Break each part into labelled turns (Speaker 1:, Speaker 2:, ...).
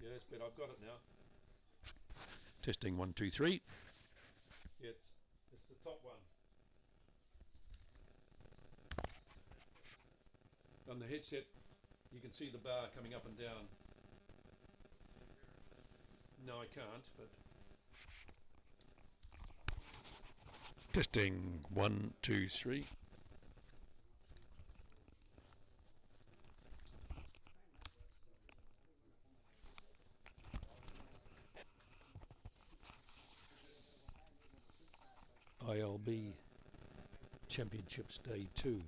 Speaker 1: Yes, but I've got it now.
Speaker 2: Testing 1, 2, 3.
Speaker 1: Yeah, it's the top one. On the headset, you can see the bar coming up and down. No, I can't, but...
Speaker 2: Testing 1, 2, 3. ILB Championships Day 2.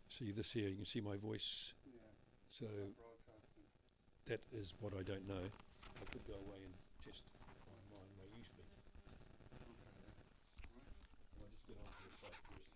Speaker 2: See this here, you can see my voice.
Speaker 3: Yeah.
Speaker 2: So that is what I don't know. I could go away and test my mind where you speak.
Speaker 3: Okay.
Speaker 1: I'll just get onto the site first.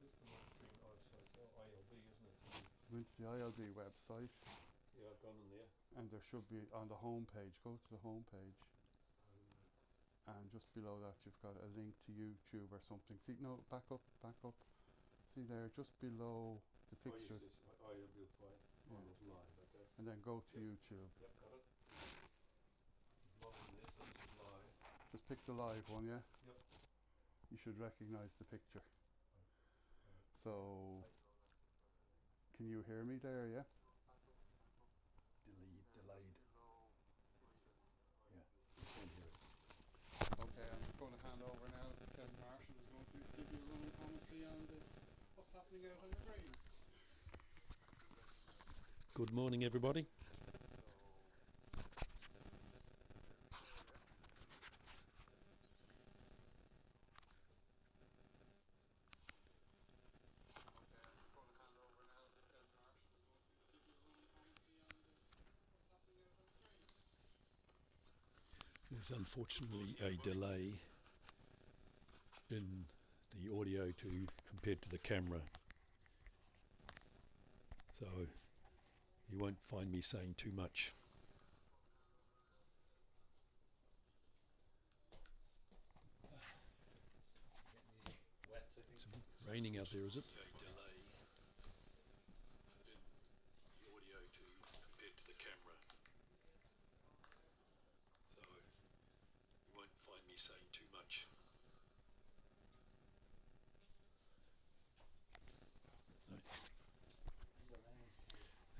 Speaker 1: Where's the monitoring eyesight? ILB, isn't it?
Speaker 3: Went to the ILD website
Speaker 1: Yeah, I've gone in there.
Speaker 3: and there should be on the home page. Go to the home page and just below that you've got a link to YouTube or something. See, no, back up. See there, just below the pictures.
Speaker 1: ILB play. Finals live, okay.
Speaker 3: And then go to
Speaker 1: Yep.
Speaker 3: YouTube.
Speaker 1: Yep, got it. It's logged in there, so this is live.
Speaker 3: Just pick the live one, yeah?
Speaker 1: Yep.
Speaker 3: You should recognise the picture. So, can you hear me there, yeah?
Speaker 2: Delayed. Yeah,
Speaker 3: Okay, I'm going to hand over now to Kevin Marshall, who's going to give you a running commentary on what's happening out on the green.
Speaker 2: Good morning, everybody. There's unfortunately a delay in the audio compared to the camera, so you won't find me saying too much. It's raining out there, is it? A delay in the audio compared to the camera, so you won't find me saying too much. No.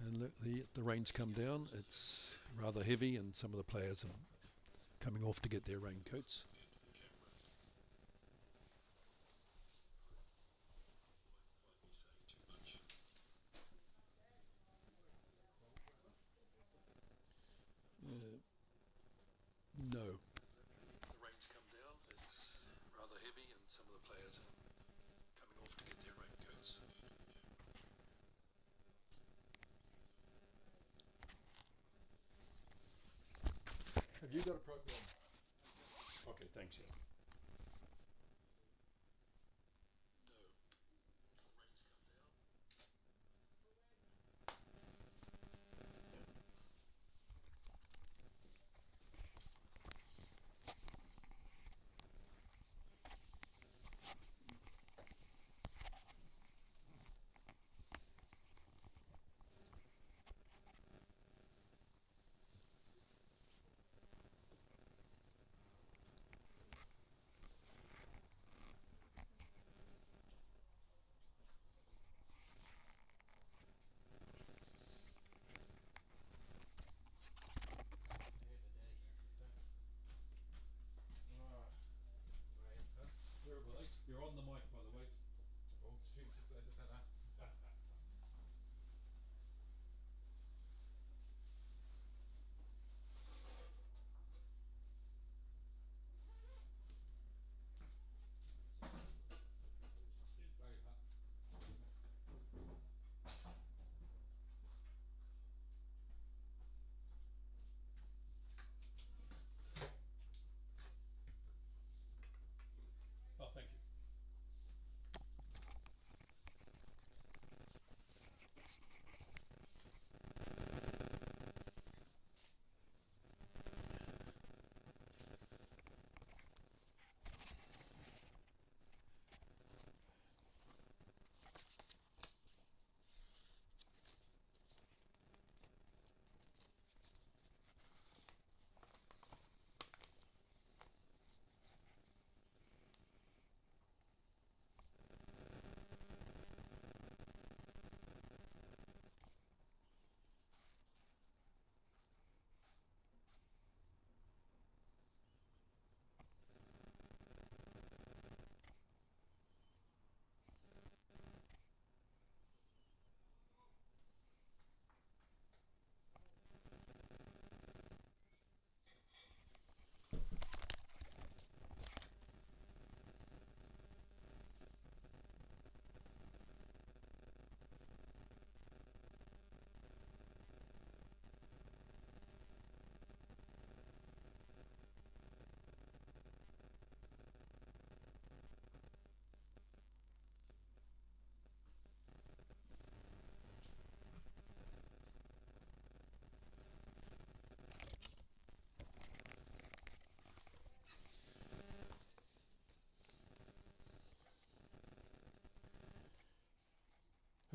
Speaker 2: And look, the rain's come down. It's rather heavy, and some of the players are coming off to get their raincoats. No. The rain's come down. It's rather heavy, and some of the players are coming off to get their raincoats. Have you got a program? Okay, thanks, yeah.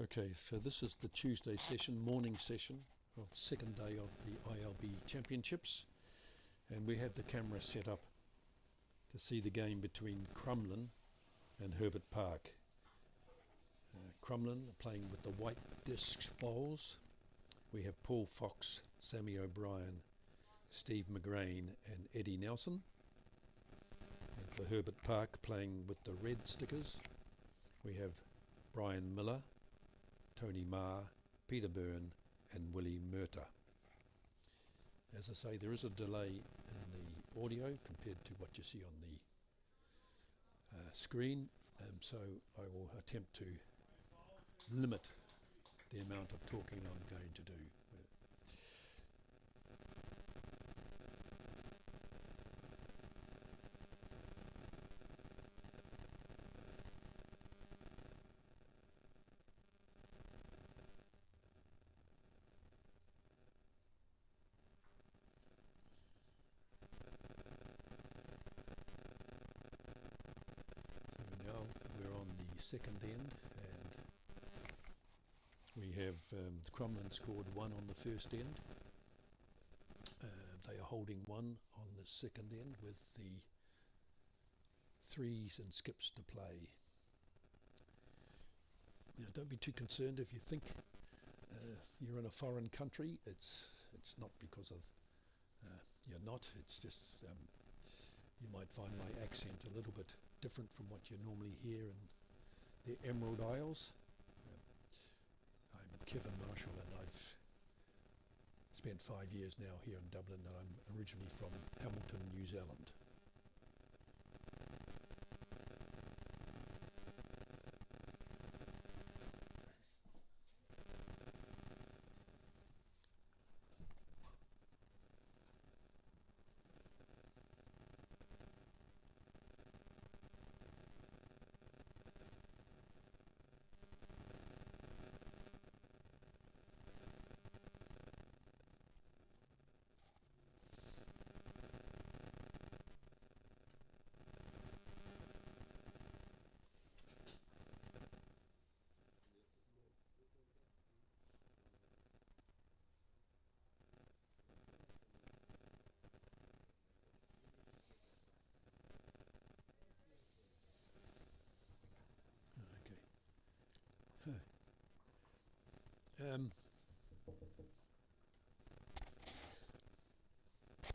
Speaker 4: Okay, so this is the Tuesday session, morning session of the second day of the ILB Championships, and we have the camera set up to see the game between Crumlin and Herbert Park. Crumlin are playing with the White Discs Bowls. We have Paul Fox, Sammy O'Brien, Steve McGrain and Eddie Nelson. And for Herbert Park playing with the Red Stickers, we have Brian Miller, Tony Marr, Peter Byrne and Willie Murta. As I say, there is a delay in the audio compared to what you see on the screen, so I will attempt to limit the amount of talking I'm going to do. So now we're on the second end, and we have Crumlin scored 1 on the first end. They are holding 1 on the second end with the 3s and skips to play. Now, don't be too concerned if you think you're in a foreign country. It's not because of you're not. It's just you might find my accent a little bit different from what you normally hear in the Emerald Isles. I'm Kevin Marshall, and I've spent 5 years now here in Dublin, and I'm originally from Hamilton, New Zealand.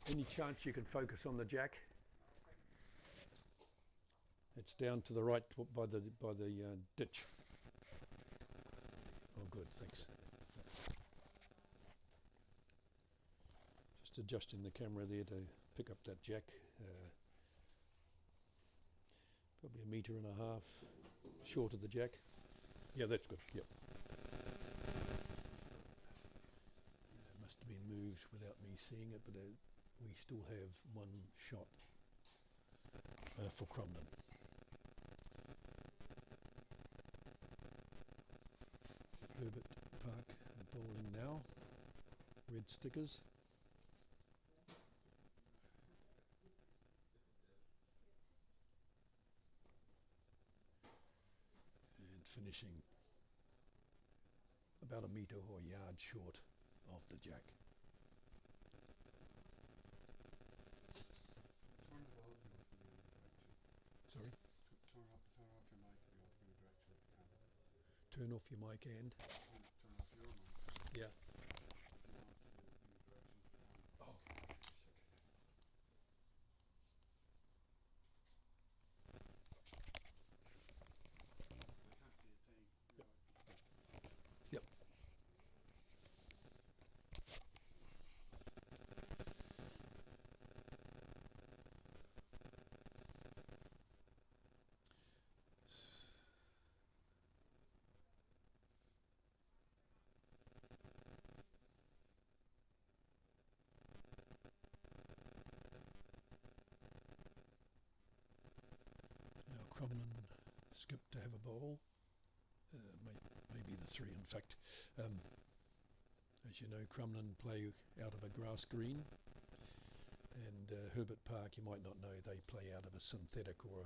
Speaker 4: Any chance you can focus on the jack? It's down to the right by the ditch. Oh, good, thanks. Just adjusting the camera there to pick up that jack. Probably 1.5 meters short of the jack. Yeah, that's good. Yep. Must have been moved without me seeing it, but we still have 1 shot for Crumlin. Herbert Park bowling now. Red Stickers. And finishing about 1 metre or a yard short of the jack. Sorry? Turn off your mic and?
Speaker 3: Turn off your mic.
Speaker 4: Yeah. Oh. Yep. Crumlin skip to have a bowl, maybe the 3 in fact. As you know, Crumlin play out of a grass green, and Herbert Park, you might not know, they play out of a synthetic or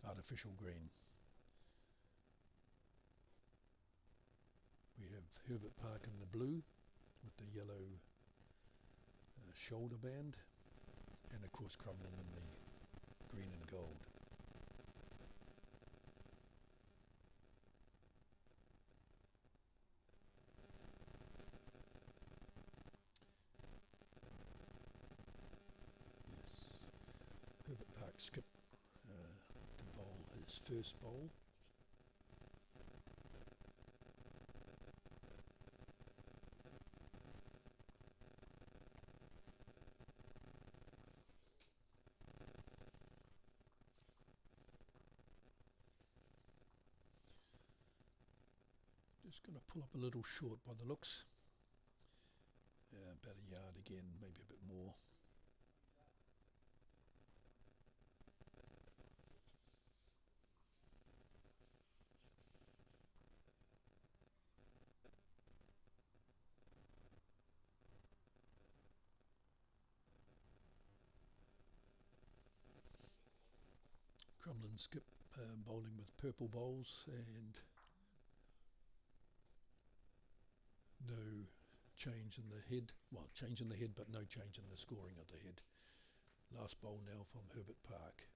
Speaker 4: artificial green. Herbert Park in the blue with the yellow shoulder band, and of course Crumlin in the green and gold. Yes, Herbert Park skipped to bowl his first bowl. Just going to pull up a little short by the looks. About a yard again, maybe a bit more. Crumlin skip bowling with purple bowls and no change in the head. Well, change in the head, but no change in the scoring of the head. Last bowl now from Herbert Park.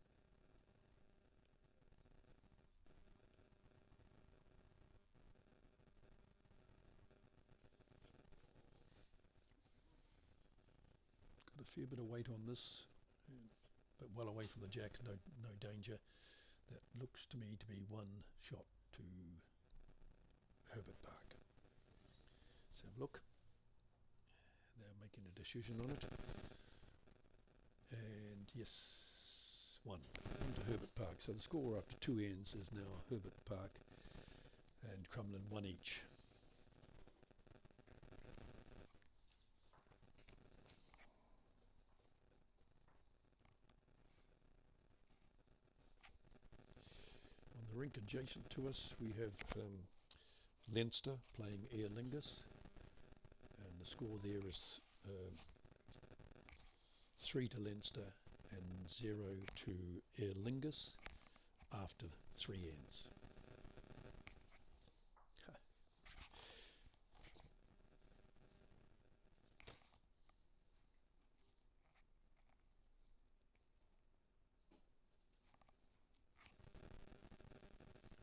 Speaker 4: Got a fair bit of weight on this, but well away from the jack, no danger. That looks to me to be one shot to Herbert Park. Let's have a look. They're making a decision on it. And yes, one to Herbert Park. So the score after 2 ends is now Herbert Park and Crumlin 1 each. On the rink adjacent to us we have Leinster playing Aer Lingus, and the score there is 3 to Leinster and 0 to Aer Lingus after 3 ends.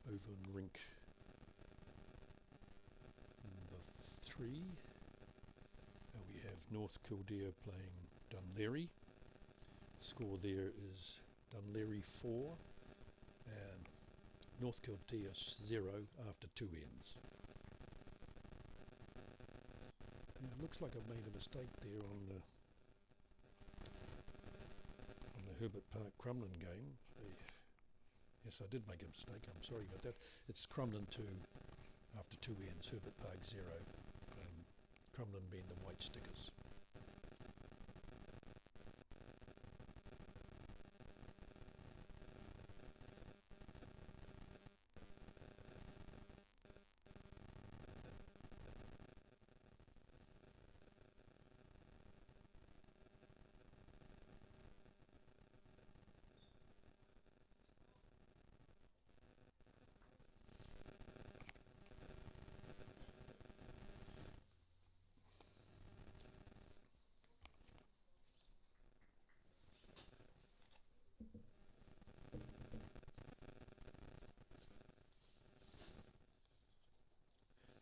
Speaker 4: Over on rink number 3, we have North Kildare playing Dunleary. The score there is Dunleary 4 and North Kildare 0 after 2 ends. Yeah, it looks like I've made a mistake there on the Herbert Park Crumlin game. Yes, I did make a mistake, I'm sorry about that. It's Crumlin 2 after 2 ends, Herbert Park 0, Crumlin being the white stickers.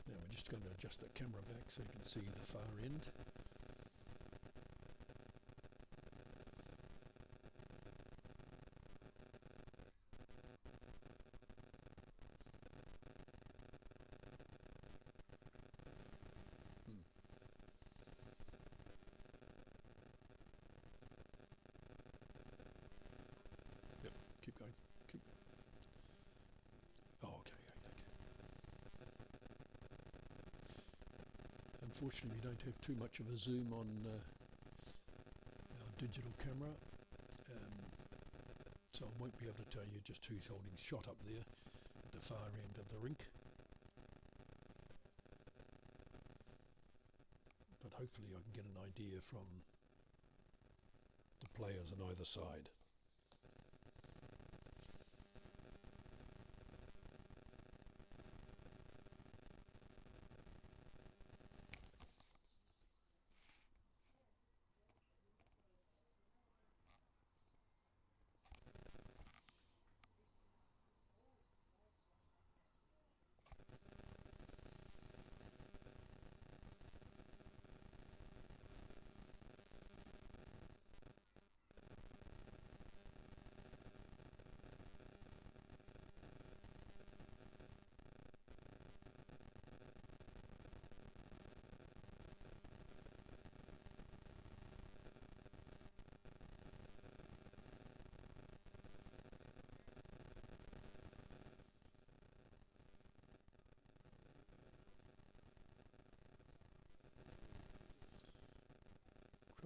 Speaker 4: Now we're just going to adjust the camera back so you can see the far end. Yep, keep going. Keep. Oh, okay. Unfortunately, we don't have too much of a zoom on our digital camera, so I won't be able to tell you just who's holding shot up there at the far end of the rink. But hopefully I can get an idea from the players on either side.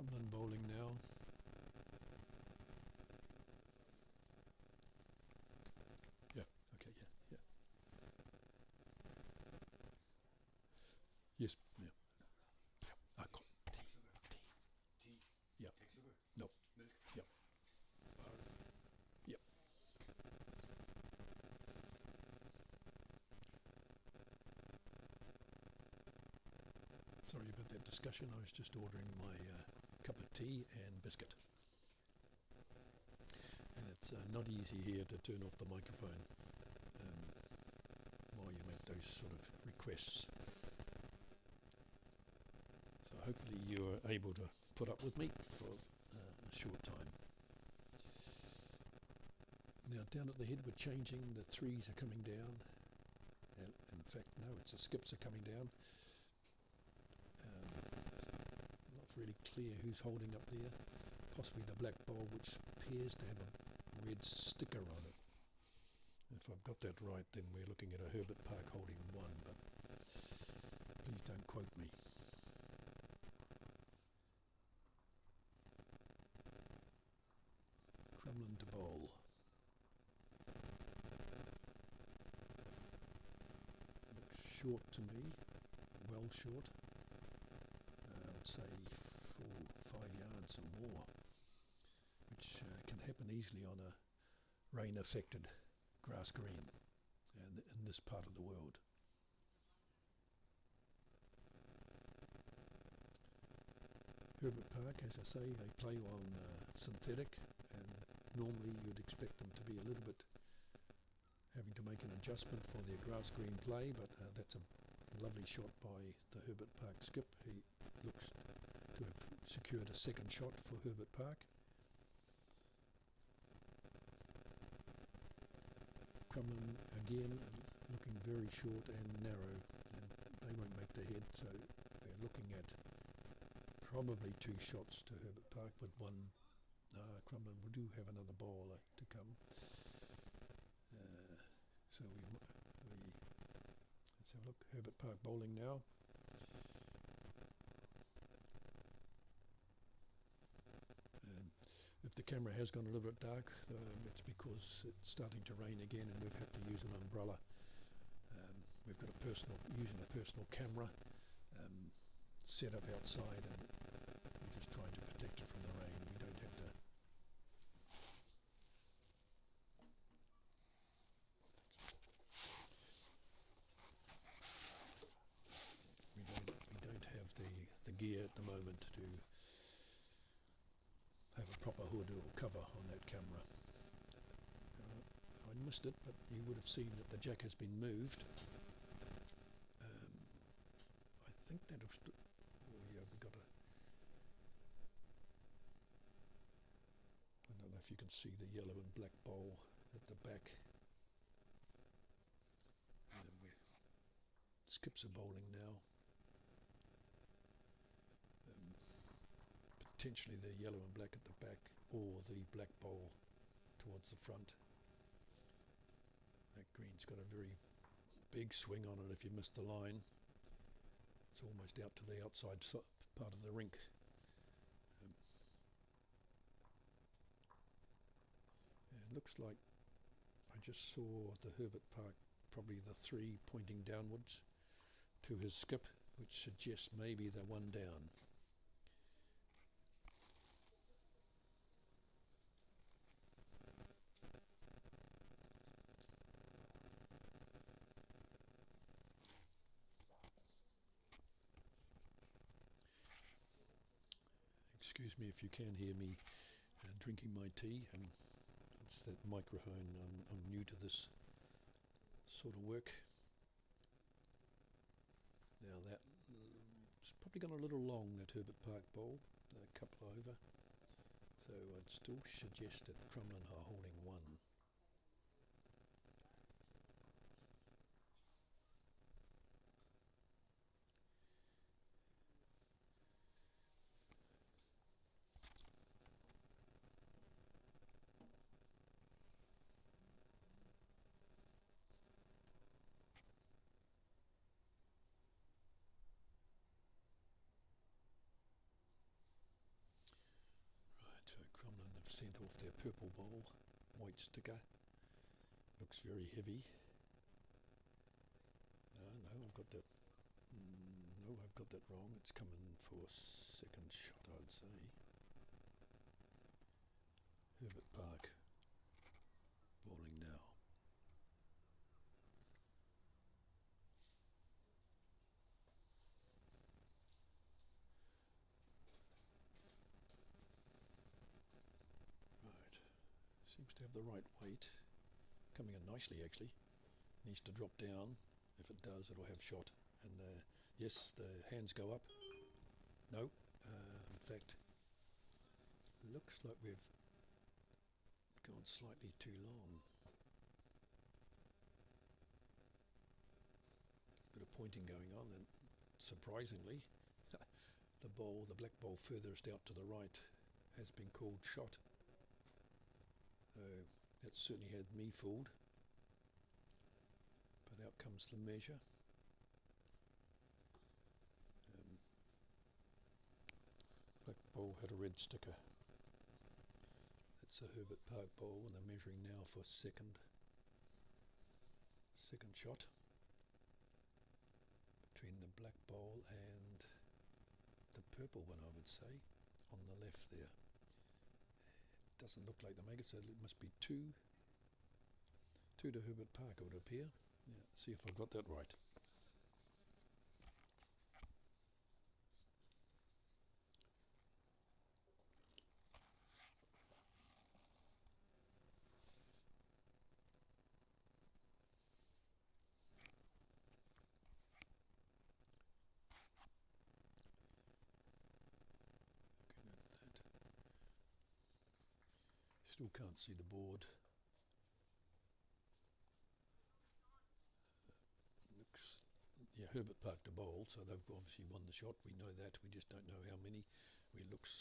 Speaker 4: Crumlin bowling now. Yeah, okay, yeah. Yes, yeah. I got
Speaker 1: Tea.
Speaker 4: Yeah.
Speaker 1: Take sugar.
Speaker 4: No.
Speaker 1: Milk.
Speaker 4: Yep.
Speaker 1: Bars.
Speaker 4: Yep. Sorry about that discussion. I was just ordering my cup of tea and biscuit. And it's not easy here to turn off the microphone while you make those sort of requests. So hopefully you're able to put up with me for a short time. Now down at the head we're changing, the threes are coming down. And in fact, no, it's the skips are coming down. Not really clear who's holding up there. Possibly the black bowl, which appears to have a red sticker on it. If I've got that right, then we're looking at a Herbert Park holding one, but please don't quote me. Crumlin to bowl. Looks short to me, well short. I'd say 4-5 yards or more, which can happen easily on a rain affected grass green and in this part of the world. Herbert Park, as I say, they play on synthetic, and normally you'd expect them to be a little bit having to make an adjustment for their grass green play, but that's a lovely shot by the Herbert Park skip. He looks to have secured a second shot for Herbert Park. Crumlin again looking very short and narrow, and they won't make the head, so we're looking at probably 2 shots to Herbert Park with one. Crumlin will do have another bowler to come, so let's have a look. Herbert Park bowling now. If the camera has gone a little bit dark, it's because it's starting to rain again and we've had to use an umbrella. We've got using a personal camera set up outside, and we're just trying to protect it from the rain. We don't have to. We don't have the gear at the moment to have a proper hood or cover on that camera. I missed it, but you would have seen that the jack has been moved. I think that was. Oh yeah, we got a. I don't know if you can see the yellow and black bowl at the back. And skips are bowling now. Potentially the yellow and black at the back, or the black bowl towards the front. That green's got a very big swing on it if you miss the line. It's almost out to the outside part of the rink. It looks like I just saw the Herbert Park, probably the 3 pointing downwards to his skip, which suggests maybe they're 1 down. Excuse me if you can hear me drinking my tea, and it's that microphone. I'm new to this sort of work. Now it's probably gone a little long, that Herbert Park bowl, a couple over, so I'd still suggest that Crumlin are holding 1. sent off their purple bowl, white sticker. Looks very heavy. No, I've got that. No, I've got that wrong. It's coming for second shot, I'd say. Herbert Park bowling now. Right, seems to have the right weight. Coming in nicely actually. Needs to drop down. If it does, it'll have shot. And yes, the hands go up. No, in fact, looks like we've gone slightly too long. Bit of pointing going on, and surprisingly, the black ball furthest out to the right has been called shot. So that certainly had me fooled. But out comes the measure. Black ball had a red sticker. That's a Herbert Park ball, and they're measuring now for second shot between the black bowl and the purple one, I would say, on the left there. It doesn't look like they make it, so it must be two to Herbert Park, it would appear. Yeah, see if I've got that right. Still can't see the board. Looks, yeah, Herbert Park to bowl, so they've obviously won the shot. We know that. We just don't know how many. It looks,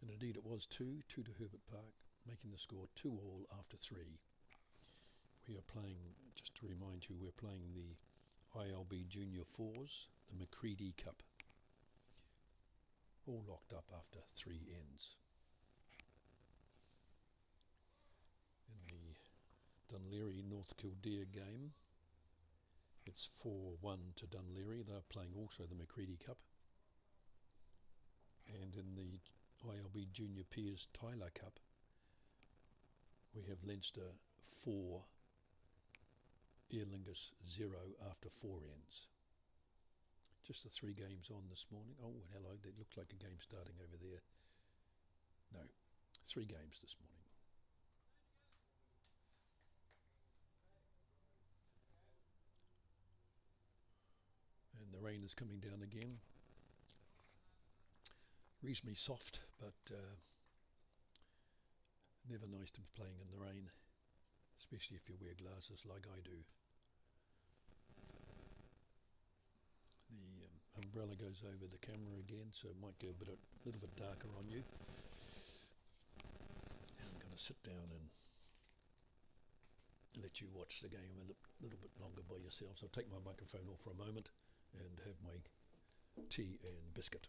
Speaker 4: and indeed it was two to Herbert Park, making the score 2-all after 3. We are playing, just to remind you, we're playing the ILB Junior 4s, the McCready Cup. All locked up after 3 ends. In the Dunleary North Kildare game, it's 4-1 to Dunleary. They're playing also the McCready Cup. And in the ILB Junior Peers Tyler Cup, we have Leinster 4, Aer Lingus 0 after 4 ends. Just the 3 games on this morning. Oh, hello, there looks like a game starting over there. No, 3 games this morning. And the rain is coming down again. Reasonably soft, but never nice to be playing in the rain, especially if you wear glasses like I do. The umbrella goes over the camera again, so it might go a little bit darker on you. And I'm going to sit down and let you watch the game a little bit longer by yourselves. I'll take my microphone off for a moment and have my tea and biscuit.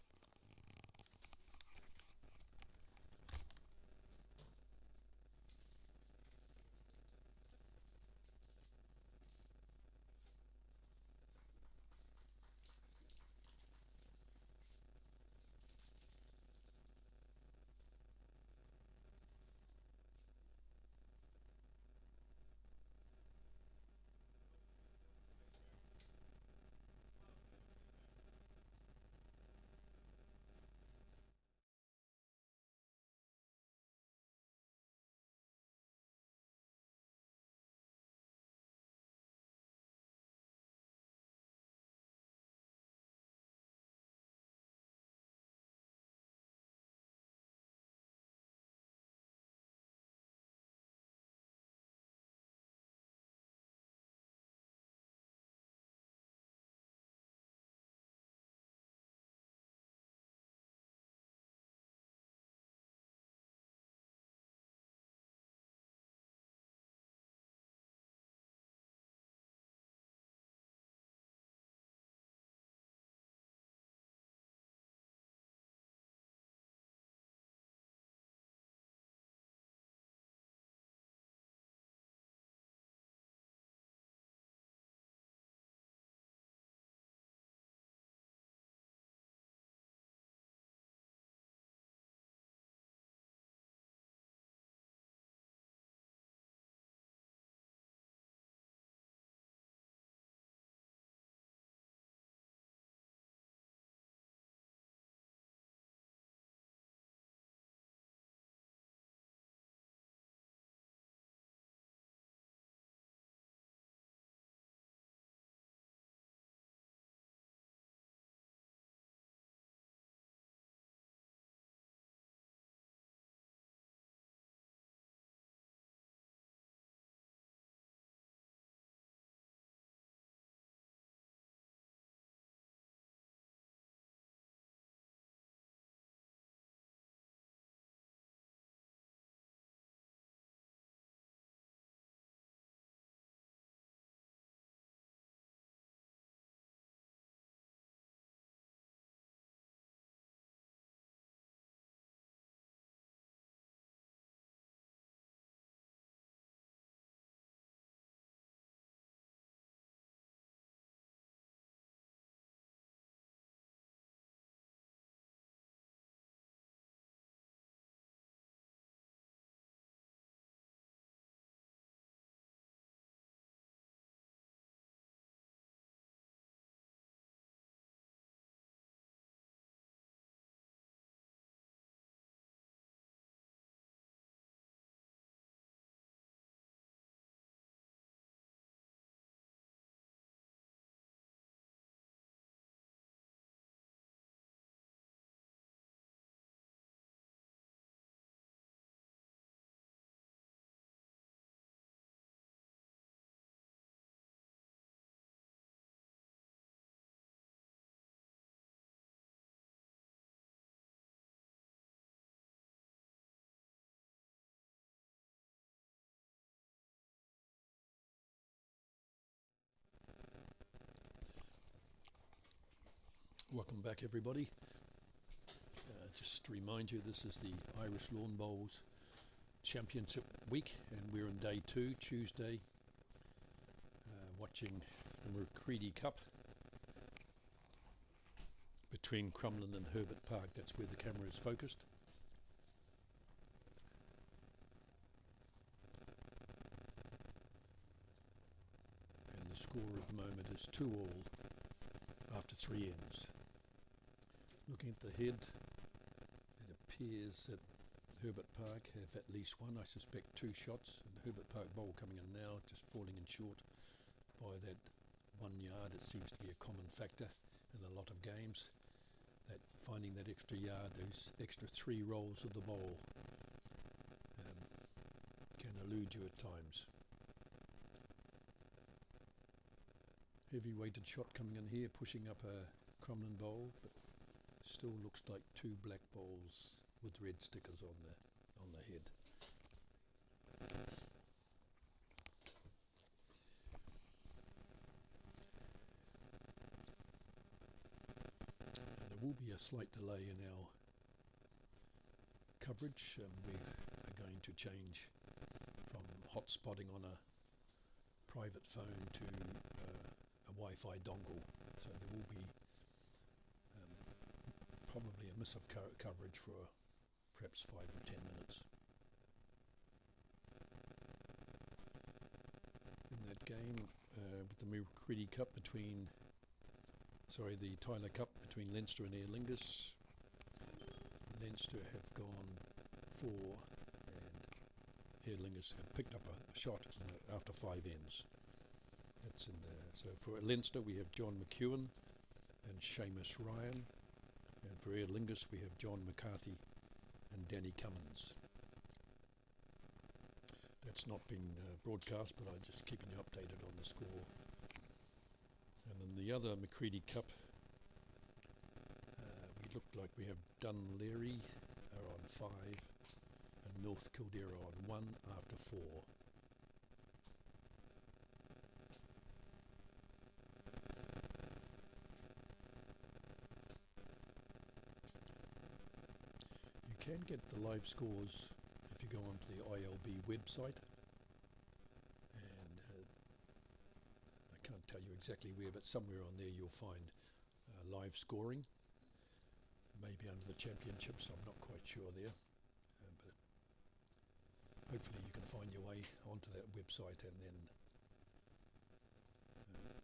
Speaker 4: Welcome back, everybody. Just to remind you, this is the Irish Lawn Bowls Championship week, and we're on day 2, Tuesday, watching the Macready Cup between Crumlin and Herbert Park. That's where the camera is focused. And the score at the moment is 2-all after 3 ends. Looking at the head, it appears that Herbert Park have at least one, I suspect 2 shots, and the Herbert Park bowl coming in now, just falling in short by that 1 yard. It seems to be a common factor in a lot of games, that finding that extra yard, those extra 3 rolls of the bowl can elude you at times. Heavy weighted shot coming in here, pushing up a Crumlin bowl, but still looks like 2 black bowls with red stickers on the head. There will be a slight delay in our coverage. We are going to change from hotspotting on a private phone to a Wi-Fi dongle, so there will be probably a miss of coverage for perhaps 5 or 10 minutes. In that game, with the Macready Cup the Tyler Cup between Leinster and Aer Lingus, Leinster have gone 4 and Aer Lingus have picked up a shot after 5 ends. That's in there. So for Leinster we have John McEwen and Seamus Ryan, and for Aer Lingus we have John McCarthy and Danny Cummins. That's not been broadcast, but I'm just keeping you updated on the score. And then the other Macready Cup, we look like we have Dunleary are on 5 and North Kildare are on 1 after 4. You can get the live scores if you go onto the ILB website, and I can't tell you exactly where, but somewhere on there you'll find live scoring, maybe under the championships, I'm not quite sure there, but hopefully you can find your way onto that website and then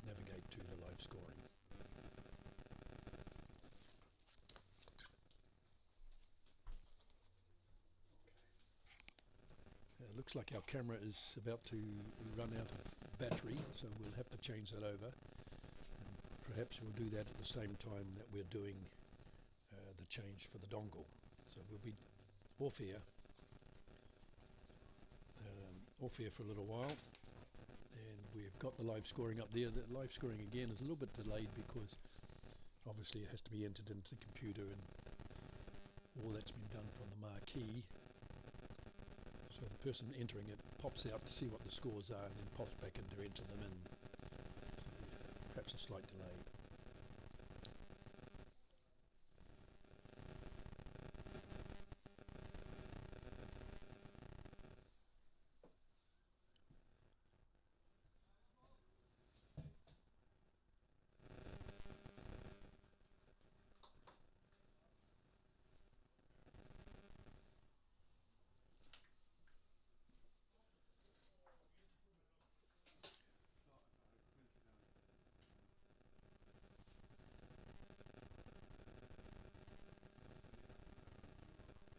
Speaker 4: navigate to the live scoring. Looks like our camera is about to run out of battery, so we'll have to change that over. And perhaps we'll do that at the same time that we're doing the change for the dongle. So we'll be off here for a little while, and we've got the live scoring up there. The live scoring again is a little bit delayed because obviously it has to be entered into the computer, and all that's been done from the marquee. So the person entering it pops out to see what the scores are and then pops back in to enter them in. Perhaps a slight delay.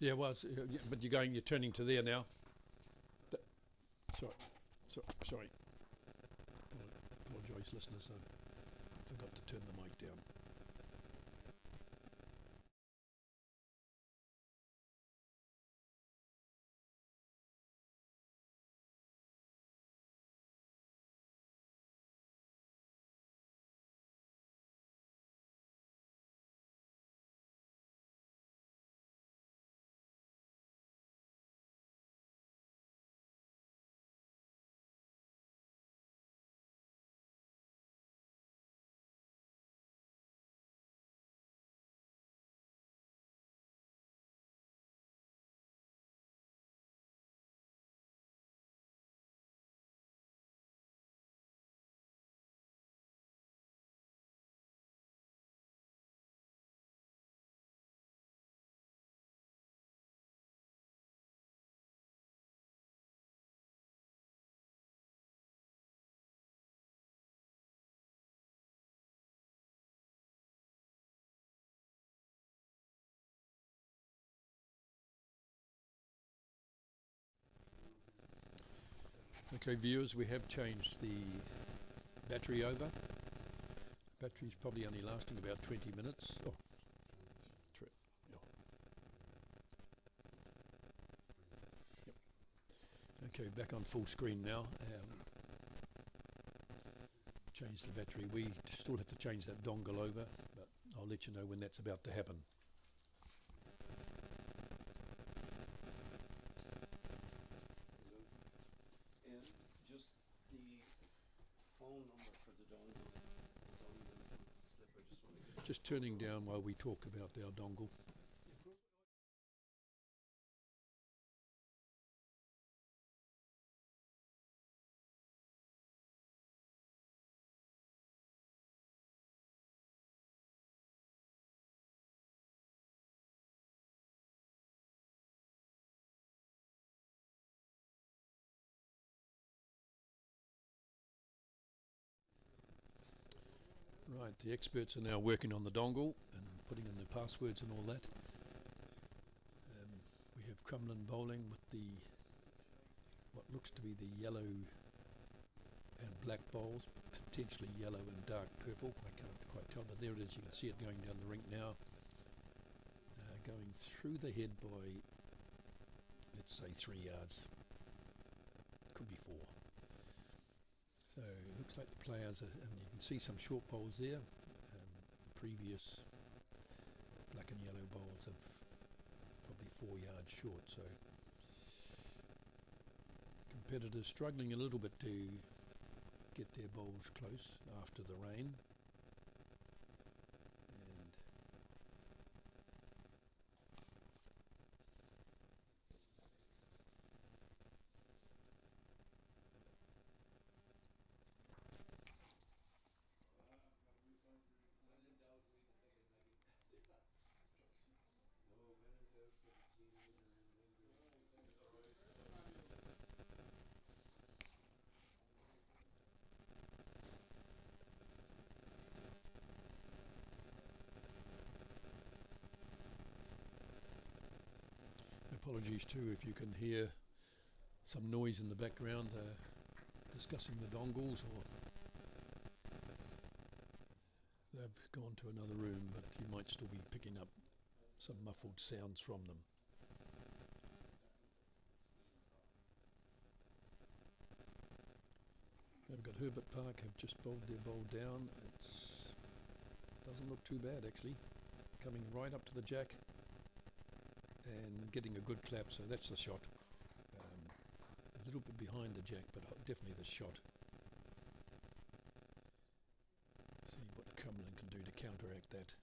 Speaker 4: Yeah, well, but you're turning to there now. Sorry. Apologise, listeners. I forgot to turn the mic down. Okay, viewers, we have changed the battery over. Battery's probably only lasting about 20 minutes. Oh, yeah. Yep. Okay, back on full screen now. Change the battery. We still have to change that dongle over, but I'll let you know when that's about to happen.
Speaker 1: And just the phone number for the dongle is on the slip. I just want to get
Speaker 4: Just turning down while we talk about our dongle. Right, the experts are now working on the dongle and putting in the passwords and all that. We have Crumlin bowling with the what looks to be the yellow and black bowls, potentially yellow and dark purple. I can't quite tell, but there it is. You can see it going down the rink now. Going through the head by, let's say, 3 yards. Could be 4. So it looks like the players are, and you can see some short bowls there. The previous black and yellow bowls are probably 4 yards short, so competitors struggling a little bit to get their bowls close after the rain. Apologies too if you can hear some noise in the background, discussing the dongles, or they've gone to another room, but you might still be picking up some muffled sounds from them. They've got Herbert Park have just bowled their bowl down. It doesn't look too bad actually, coming right up to the jack and getting a good clap, so that's the shot. A little bit behind the jack, but definitely the shot. See what Crumlin can do to counteract that.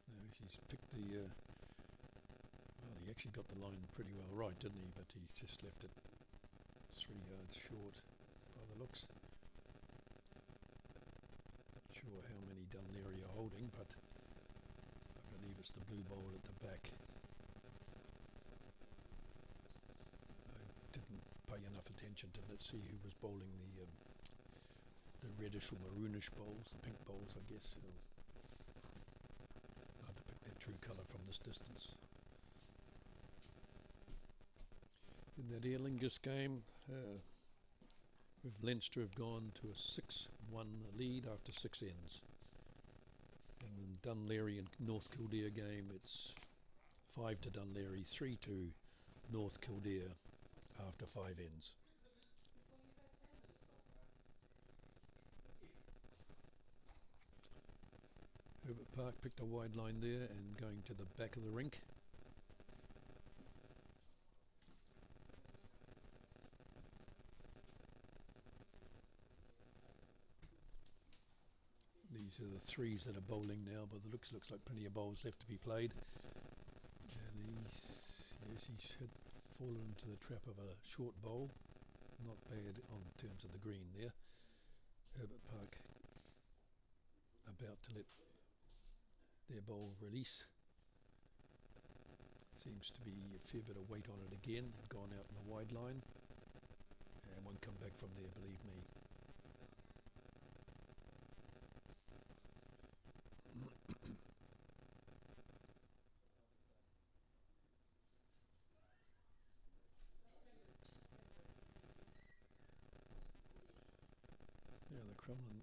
Speaker 4: No, he's picked the well, he actually got the line pretty well right, didn't he? But he just left it 3 yards short by the looks. Not sure how many Dunleary are holding, but I believe it's the blue bowl at the back. I didn't pay enough attention to see who was bowling the reddish or maroonish bowls, the pink bowls, I guess. Hard to pick their true colour from this distance. In that Aer Lingus game, with Leinster have gone to a 6-1 lead after 6 ends. And in Dunleary and North Kildare game, it's 5 to Dunleary, 3 to North Kildare after 5 ends. Herbert Park picked a wide line there and going to the back of the rink. These are the threes that are bowling now, but the looks like plenty of bowls left to be played. And he's fallen into the trap of a short bowl. Not bad on terms of the green there. Herbert Park about to let their bowl release. Seems to be a fair bit of weight on it again. Gone out in the wide line. And won't come back from there, believe me. Crumlin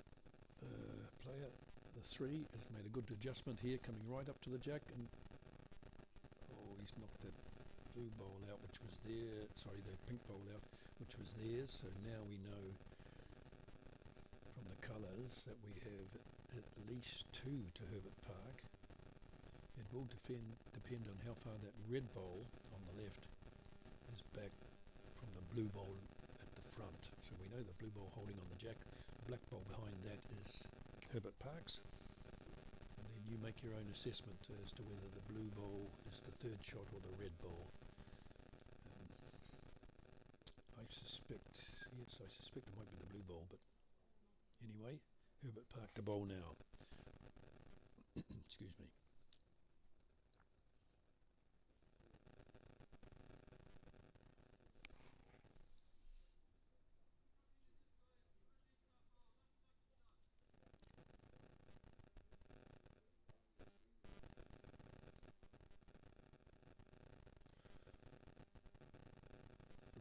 Speaker 4: player, the 3, has made a good adjustment here, coming right up to the jack, and he's knocked that blue bowl out, which was there. Sorry, the pink bowl out, which was theirs. So now we know from the colours that we have at least 2 to Herbert Park. It will depend on how far that red bowl on the left is back from the blue bowl at the front. So we know the blue bowl holding on the jack. The black bowl behind that is Herbert Park's. And then you make your own assessment as to whether the blue bowl is the 3rd shot or the red bowl. I suspect it might be the blue bowl, but anyway, Herbert Park to bowl now. Excuse me.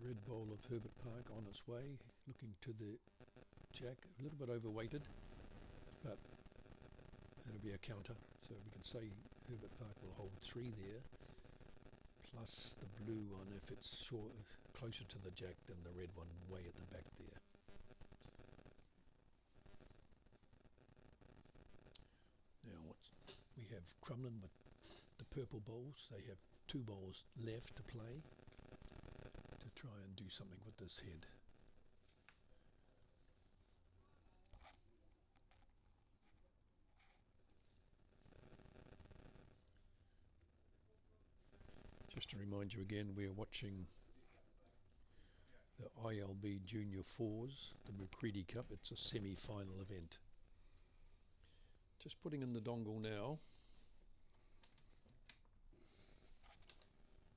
Speaker 4: Red bowl of Herbert Park on its way, looking to the jack, a little bit overweighted, but that'll be a counter, so we can say Herbert Park will hold 3 there, plus the blue one if it's closer to the jack than the red one way at the back there. Now we have Crumlin with the purple bowls. They have 2 bowls left to play to try and do something with this head. Just to remind you again, we're watching the ILB Junior 4s, the McCready Cup. It's a semi-final event. Just putting in the dongle now.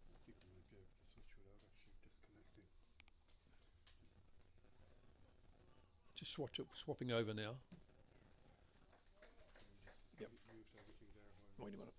Speaker 3: I think we might be able to switch without actually disconnecting.
Speaker 4: Just swapping over now. Yep.
Speaker 3: Moved everything there.
Speaker 4: Wait a minute.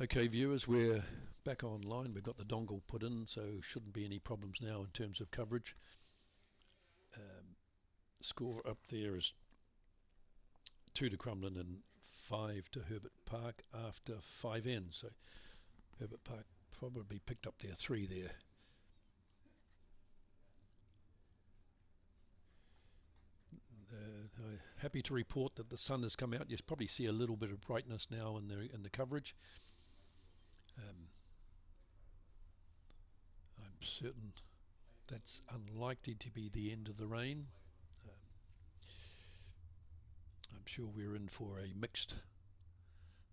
Speaker 4: Okay, viewers, we're back online. We've got the dongle put in, so shouldn't be any problems now in terms of coverage. Score up there is 2 to Crumlin and 5 to Herbert Park after 5 ends. So Herbert Park probably picked up their 3 there. Happy to report that the sun has come out. You probably see a little bit of brightness now in the coverage. I'm certain that's unlikely to be the end of the rain. I'm sure we're in for a mixed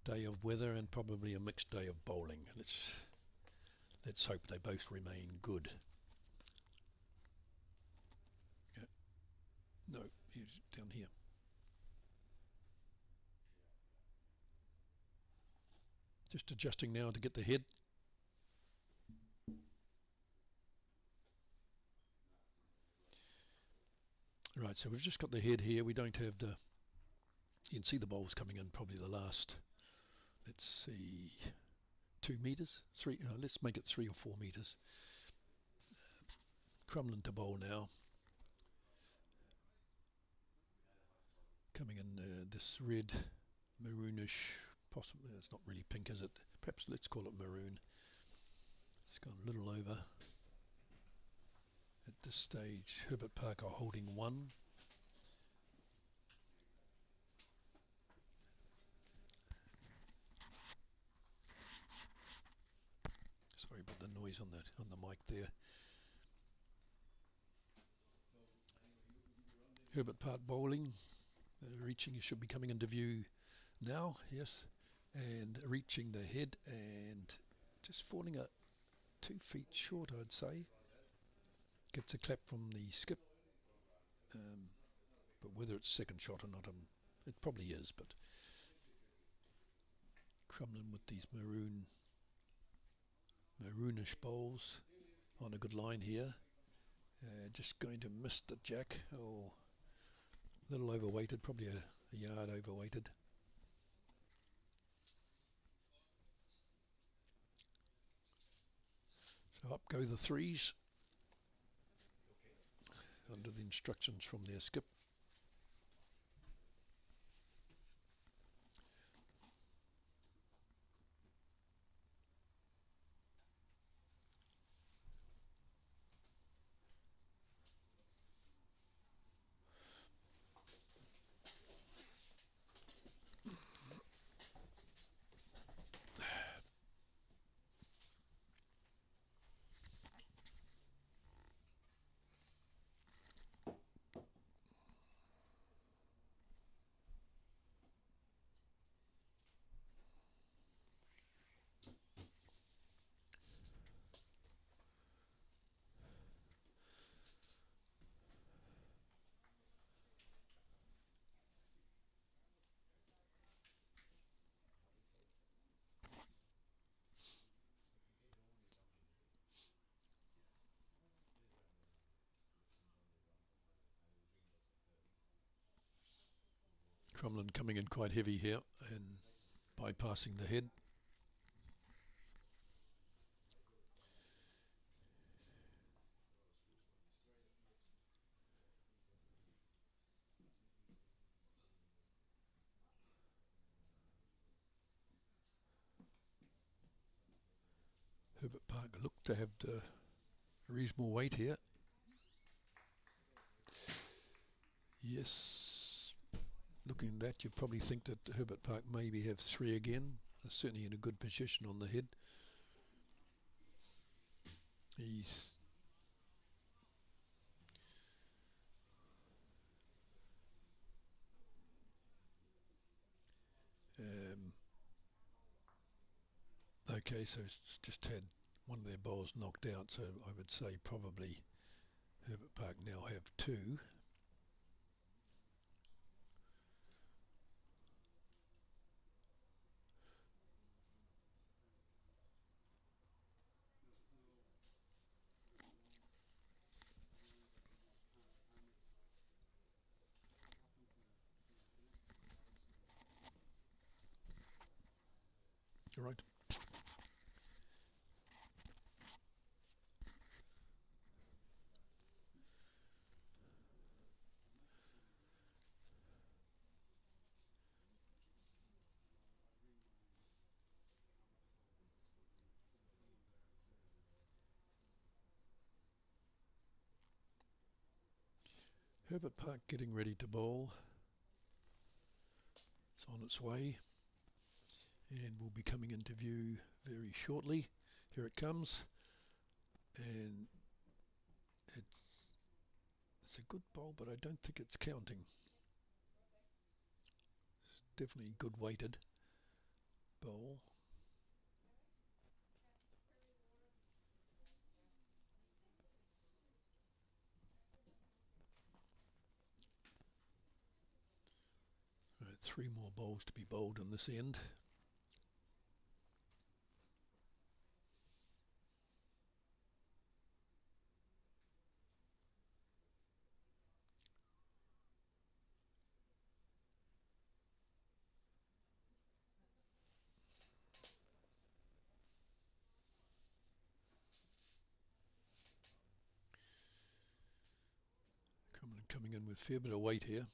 Speaker 4: day of weather and probably a mixed day of bowling. Let's hope they both remain good. No, he's down here. Just adjusting now to get the head. Right, so we've just got the head here. We don't have the... You can see the bowls coming in probably the last, let's see, 2 metres? 3, let's make it 3 or 4 metres. Crumlin to bowl now. Coming in this red, maroonish, possibly, it's not really pink, is it? Perhaps let's call it maroon. It's gone a little over. At this stage, Herbert Park are holding 1. Sorry about the noise on the mic there. Herbert Park bowling, reaching, should be coming into view now, yes, and reaching the head and just falling 2 feet short, I'd say. Gets a clap from the skip, but whether it's second shot or not, it probably is. But Crumlin with these maroonish bowls on a good line here. Just going to miss the jack. Oh, a little overweighted, probably a yard overweighted. So up go the 3s under the instructions from their skip. Crumlin coming in quite heavy here and bypassing the head. Herbert Park looked to have the reasonable weight here. Yes. Looking at that, you probably think that Herbert Park maybe have 3 again. They're certainly in a good position on the head. He's okay, so it's just had one of their bowls knocked out, so I would say probably Herbert Park now have 2. Right. Herbert Park getting ready to bowl. It's on its way and will be coming into view very shortly. Here it comes, and it's a good bowl, but I don't think it's counting. It's definitely good weighted bowl. Right, 3 more bowls to be bowled on this end. Coming in with a fair bit of weight here.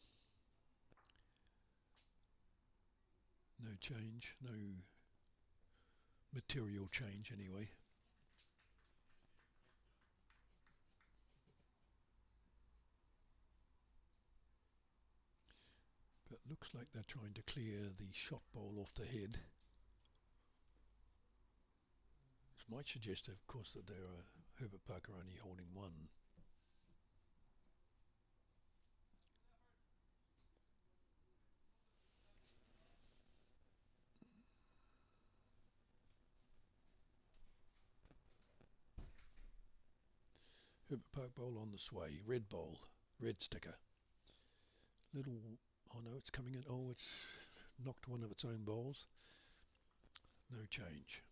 Speaker 4: No change, no material change anyway. But it looks like they're trying to clear the shot bowl off the head. This might suggest, of course, that Herbert Park are only holding 1. Herbert Park bowl on the sway. Red bowl. Red sticker. Little... Oh no, it's coming in. Oh, it's knocked one of its own bowls. No change.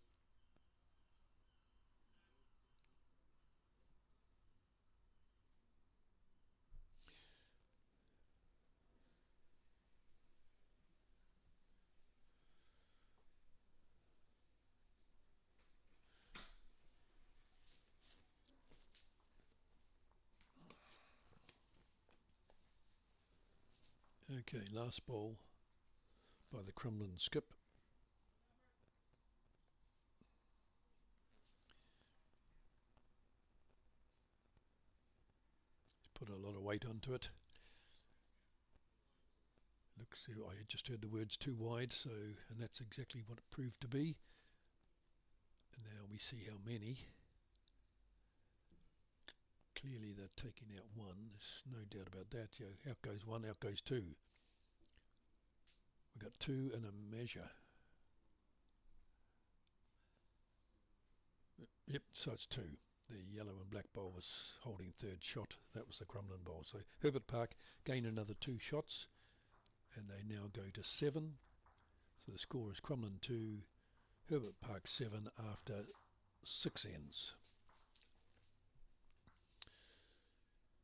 Speaker 4: Okay, last ball by the Crumlin skip. Put a lot of weight onto it. Looks, I just heard the words too wide, so, and that's exactly what it proved to be. And now we see how many. Clearly they're taking out 1, there's no doubt about that. Out goes 1, out goes 2. We've got 2 and a measure. Yep, so it's 2. The yellow and black bowl was holding 3rd shot. That was the Crumlin bowl. So Herbert Park gain another 2 shots, and they now go to 7. So the score is Crumlin 2, Herbert Park 7 after 6 ends.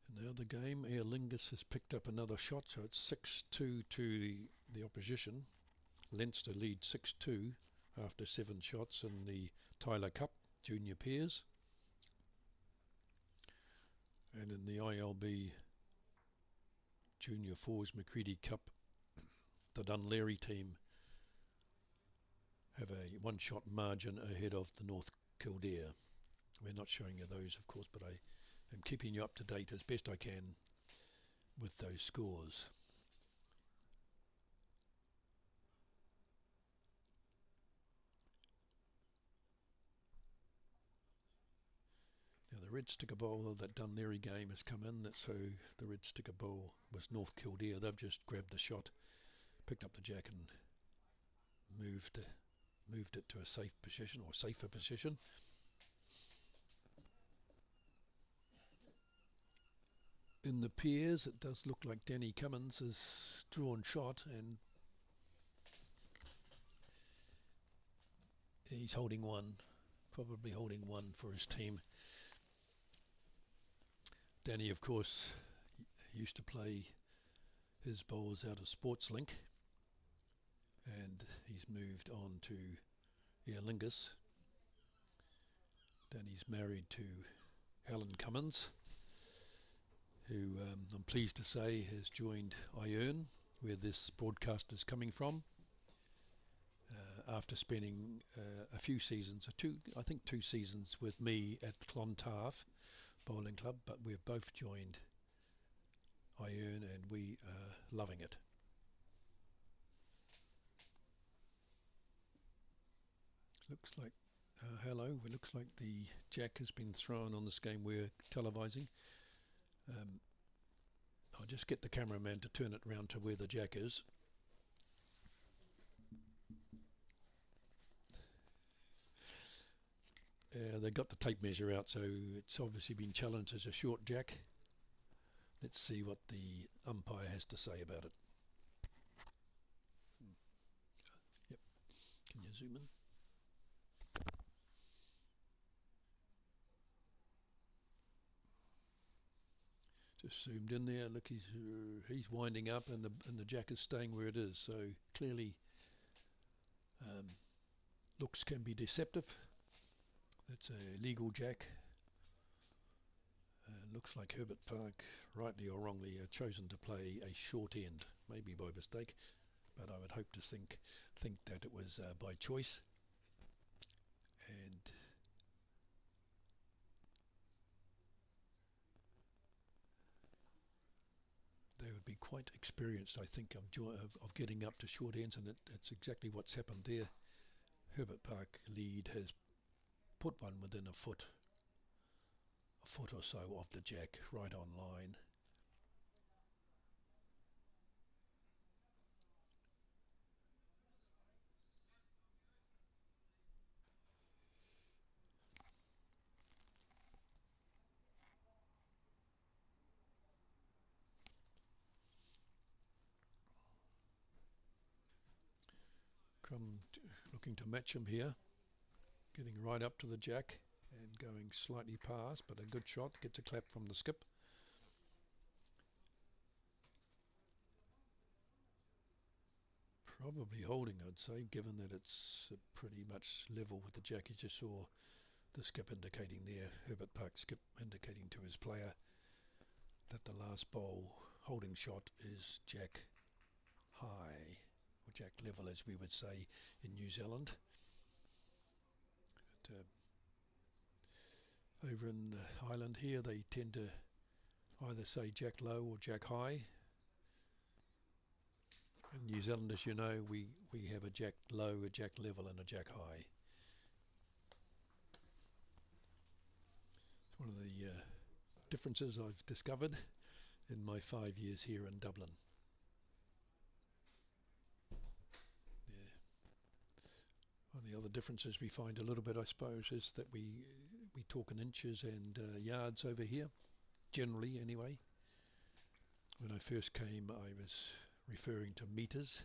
Speaker 4: In the other game, Aer Lingus has picked up another shot, so it's 6-2 to the opposition. Leinster lead 6-2 after 7 shots in the Tyler Cup Junior Pairs. And in the ILB Junior Fours Macready Cup, the Dunleary team have a 1-shot margin ahead of the North Kildare. We're not showing you those, of course, but I am keeping you up to date as best I can with those scores. Now the Red Sticker Bowl of that Dunleary game has come in, so the Red Sticker Bowl was North Kildare. They've just grabbed the shot, picked up the jack and moved it to a safe position, or safer position. In the pairs, it does look like Danny Cummins has drawn shot, and he's holding 1, probably holding 1 for his team. Danny, of course, used to play his bowls out of Sportslink, and he's moved on to Aer Lingus. Danny's married to Helen Cummins, who I'm pleased to say has joined iEarn, where this broadcast is coming from, after spending a few seasons, I think 2 seasons with me at Clontarf Bowling Club, but we've both joined iEarn we are loving it. Looks like, hello, it looks like the jack has been thrown on this game we're televising. I'll just get the cameraman to turn it round to where the jack is. They got the tape measure out, so it's obviously been challenged as a short jack. Let's see what the umpire has to say about it. Yep, can you zoom in? Just zoomed in there. Look, he's winding up, and the jack is staying where it is. So clearly, looks can be deceptive. That's a legal jack. Looks like Herbert Park, rightly or wrongly, chosen to play a short end, maybe by mistake, but I would hope to think that it was by choice. And they would be quite experienced, I think, of getting up to short ends, and it's exactly what's happened there. Herbert Park lead has put one within a foot or so of the jack, right on line. Crum looking to match him here, getting right up to the jack and going slightly past, but a good shot, gets a clap from the skip. Probably holding, I'd say, given that it's pretty much level with the jack. You just saw the skip indicating there, Herbert Park skip indicating to his player that the last bowl holding shot is jack high, or jack level as we would say in New Zealand. But, over in Ireland here, they tend to either say jack low or jack high. In New Zealand, as you know, we have a jack low, a jack level and a jack high. It's one of the differences I've discovered in my 5 years here in Dublin. One of the other differences we find a little bit, I suppose, is that we talk in inches and yards over here, generally anyway. When I first came, I was referring to meters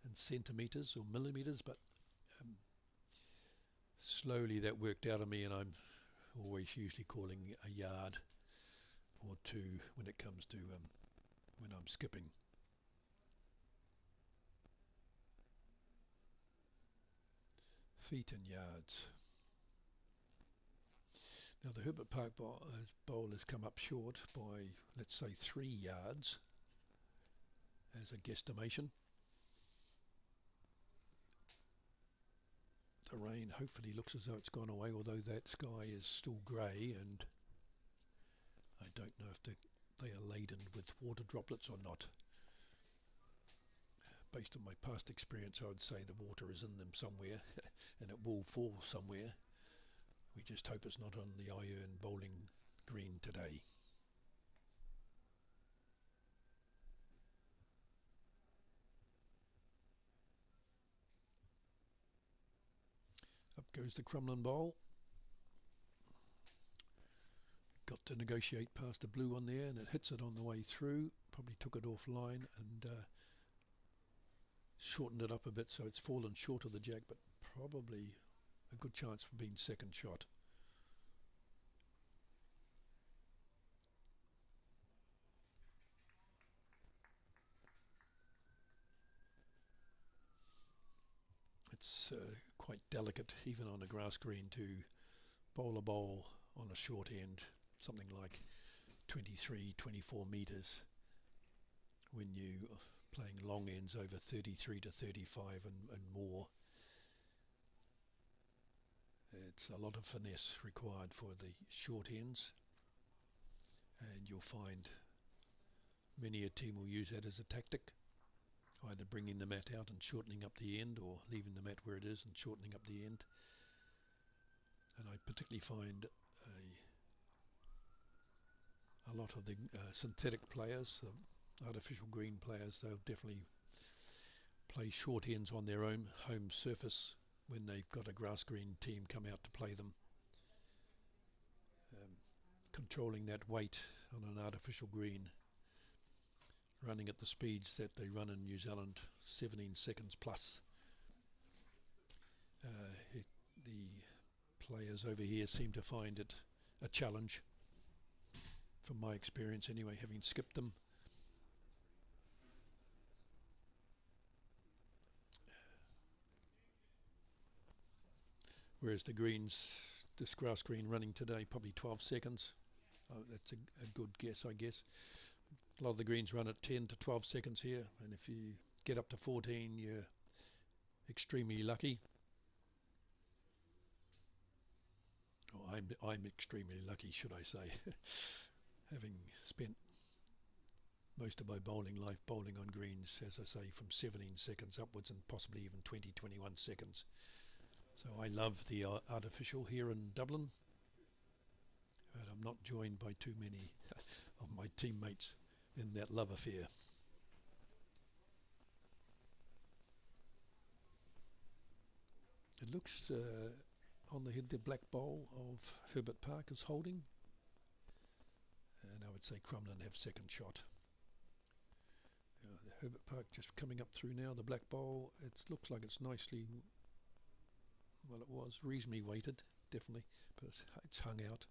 Speaker 4: and centimeters or millimeters, but slowly that worked out of me, and I'm always usually calling a yard or two when it comes to when I'm skipping. Feet and yards. Now the Herbert Park bowl has come up short by, let's say, 3 yards as a guesstimation. The rain hopefully looks as though it's gone away, although that sky is still grey, and I don't know if they are laden with water droplets or not. Based on my past experience, I would say the water is in them somewhere and it will fall somewhere. We just hope it's not on the iron bowling green today. Up goes the Crumlin bowl. Got to negotiate past the blue one there, and it hits it on the way through. Probably took it offline and shortened it up a bit, so it's fallen short of the jack, but probably a good chance for being second shot. It's quite delicate, even on a grass green, to bowl a bowl on a short end, something like 23, 24 metres, when you are playing long ends over 33 to 35 and more. It's a lot of finesse required for the short ends, and you'll find Many a team will use that as a tactic, either bringing the mat out and shortening up the end, or leaving the mat where it is and shortening up the end. And I particularly find a lot of the synthetic players, artificial green players, they'll definitely play short ends on their own home surface when they've got a grass green team come out to play them. Controlling that weight on an artificial green, running at the speeds that they run in New Zealand, 17 seconds plus. The players over here seem to find it a challenge, from my experience anyway, having skipped them. Whereas the greens, this grass green running today, probably 12 seconds. That's a good guess, I guess. A lot of the greens run at 10 to 12 seconds here, and if you get up to 14, you're extremely lucky. Oh, I'm extremely lucky, should I say, having spent most of my bowling life bowling on greens, as I say, from 17 seconds upwards and possibly even 20, 21 seconds. So I love the artificial here in Dublin, but I'm not joined by too many of my teammates in that love affair. It looks on the head the black bowl of Herbert Park is holding, and I would say Crumlin have second shot. The Herbert Park just coming up through now, the black bowl, it looks like it's nicely, well, it was reasonably weighted, definitely, but it's hung out.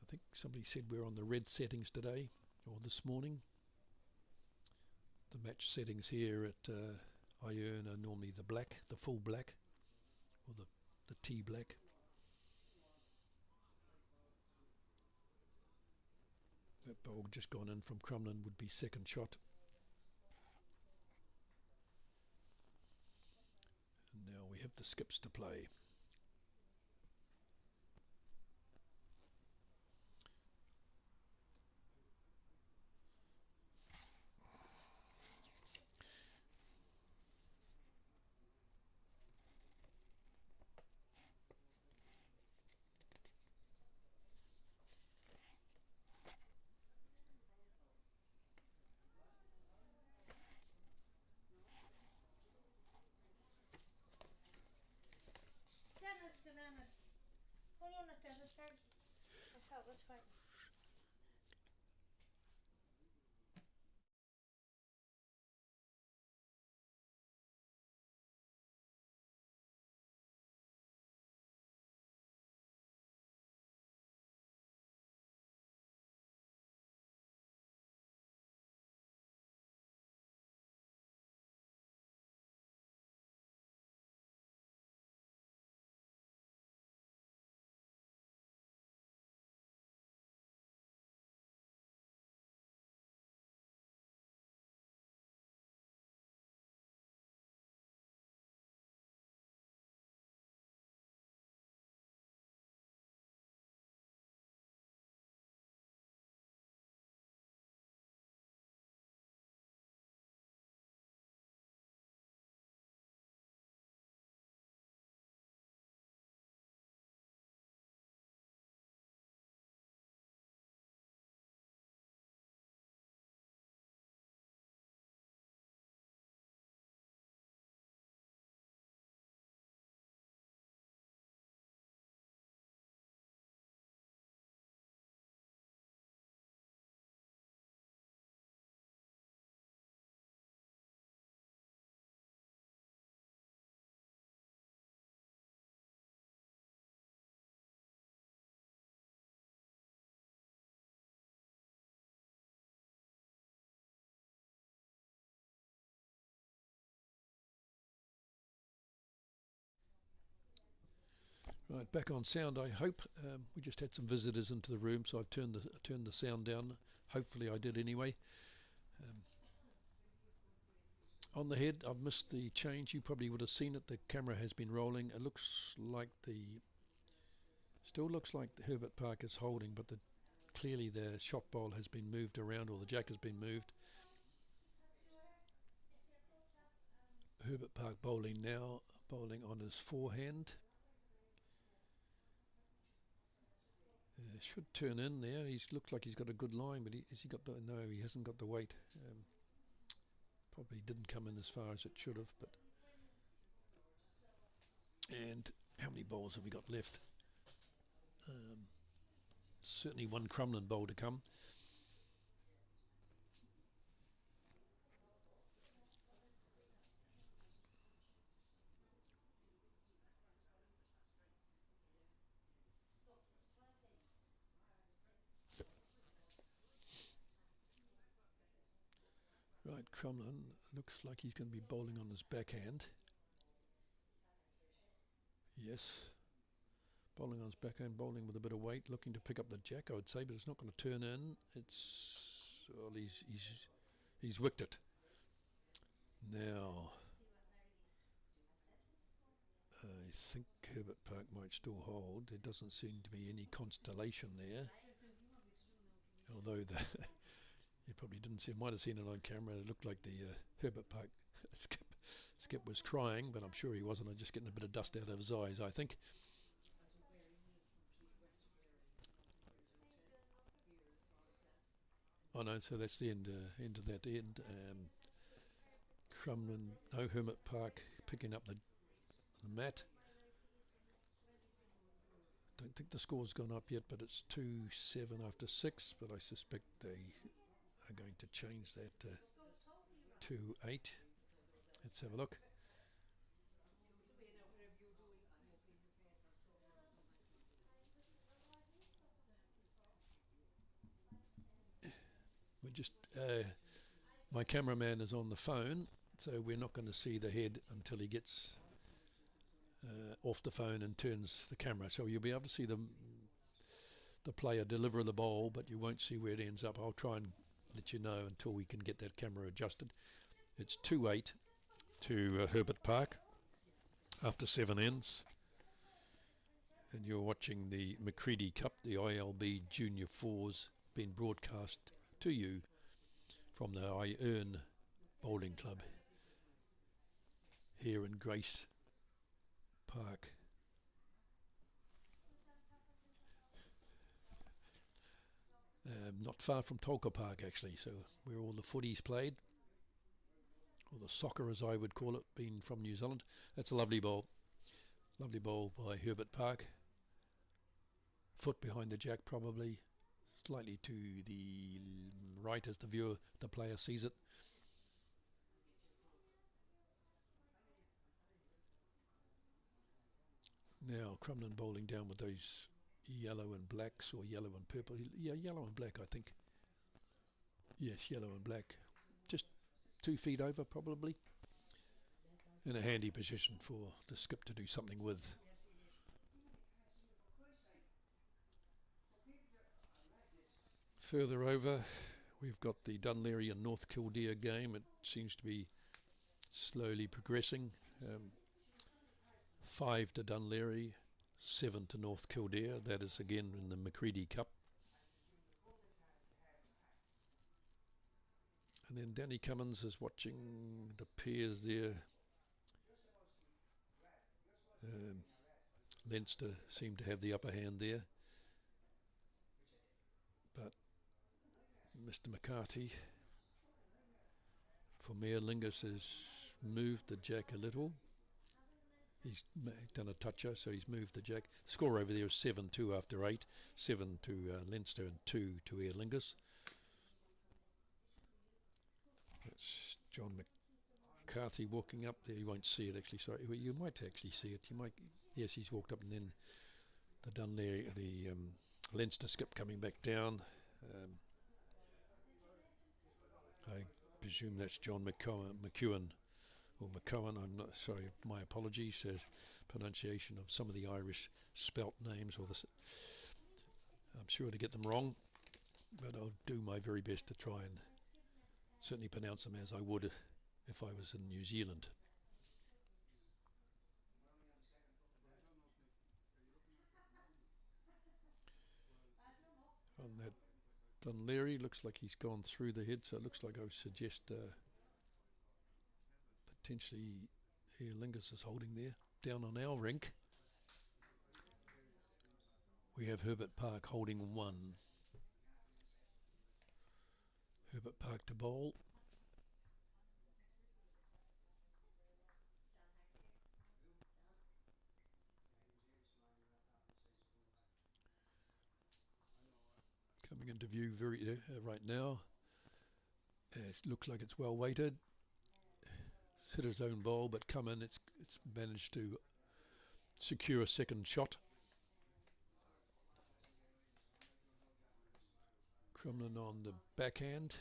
Speaker 4: I think somebody said we're on the red settings today, or this morning. The match settings here at Iron are normally the black, the full black, or the tea black. That bowl just gone in from Crumlin would be second shot. And now we have the skips to play.
Speaker 5: Dennis. Oh, no, not Dennis, sorry. I thought it was fine. Right, back on sound, I hope. We just had some visitors into the room, so I've turned the sound down. Hopefully I did anyway. On the head, I've missed the change. You probably would have seen it. The camera has been rolling. It looks like still looks like the Herbert Park is holding, but the clearly the shot bowl has been moved around, or the jack has been moved. Herbert Park bowling now, bowling on his forehand. Should turn in there. He's looked like he's got a good line, but has he got the? No, he hasn't got the weight. Probably didn't come in as far as it should have. But and how many bowls have we got left? Certainly one Crumlin bowl to come. Right, Crumlin looks like he's going to be bowling on his backhand. Yes. Bowling on his backhand, bowling with a bit of weight, looking to pick up the jack, I would say, but it's not going to turn in. Well, he's wicked it. Now, I think Herbert Park might still hold. There doesn't seem to be any constellation there. Although you probably didn't see, might have seen it on camera. It looked like the Herbert Park skip was trying, but I'm sure he wasn't. Just getting a bit of dust out of his eyes, I think. Oh no, so that's the end of that end. Crumlin, no, Herbert Park picking up the mat. Don't think the score's gone up yet, but it's 2-7 after 6, but I suspect they are going to change that to 2-8. Let's have a look. We just my cameraman is on the phone, so we're not going to see the head until he gets off the phone and turns the camera. So you'll be able to see the player deliver the ball, but you won't see where it ends up. I'll try and let you know until we can get that camera adjusted. It's 2-8 to Herbert Park after 7 ends. And you're watching the Macready Cup, the ILB Junior 4s, being broadcast to you from the I Earn Bowling Club here in Grace Park. Not far from Tolka Park actually, so where all the footy's played, or the soccer as I would call it, being from New Zealand. That's a lovely bowl by Herbert Park. Foot behind the jack probably, slightly to the right as the player sees it. Now Crumlin bowling down with those yellow and blacks, or yellow and purple. Yeah, yellow and black I think. Yes, yellow and black. Just 2 feet over probably. In a handy position for the skip to do something with. Further over, we've got the Dunleary and North Kildare game. It seems to be slowly progressing. 5 to Dunleary, 7 to North Kildare. That is again in the Macready Cup. And then Danny Cummins is watching the pairs there. Leinster seem to have the upper hand there. But Mr. McCarthy for Mayor Lingus has moved the jack a little. He's done a toucher, so he's moved the jack. Score over there is 7-2 after 8. 7 to Leinster and 2 to Aer Lingus. That's John McCarthy walking up there. You won't see it actually. Sorry, well, you might actually see it. You might. Yes, he's walked up, and then the Dunleary, the Leinster skip coming back down. I presume that's John McEwen. Or McCowan, I'm not sorry, my apologies, pronunciation of some of the Irish spelt names, or this, I'm sure to get them wrong, but I'll do my very best to try and certainly pronounce them as I would if I was in New Zealand. On that Dunleary looks like he's gone through the head, so it looks like I would suggest potentially Aer Lingus is holding there. Down on our rink, we have Herbert Park holding 1. Herbert Park to bowl. Coming into view right now. It looks like it's well weighted. It's hit his own bowl, but come in. It's managed to secure a second shot. Crumlin on the backhand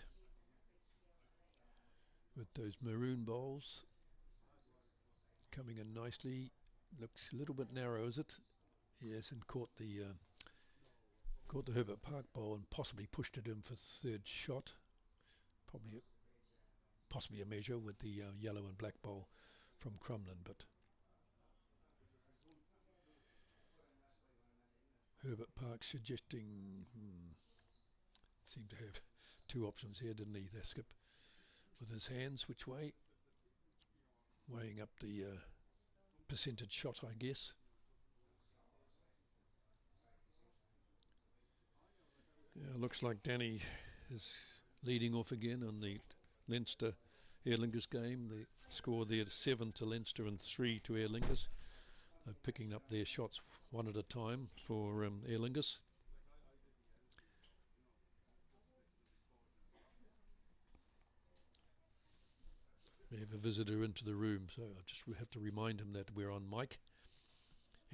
Speaker 5: with those maroon bowls. Coming in nicely. Looks a little bit narrow, is it? Yes, and caught the Herbert Park bowl and possibly pushed it in for third shot. Possibly a measure with the yellow and black bowl from Crumlin, but Herbert Park suggesting seemed to have 2 options here, didn't he? The skip with his hands, which way? Weighing up the percentage shot, I guess. Yeah, looks like Danny is leading off again on the Leinster Aer Lingus game. The score there 7 to Leinster and 3 to Aer Lingus. They're picking up their shots one at a time for Aer Lingus. We have a visitor into the room, so I just have to remind him that we're on mic.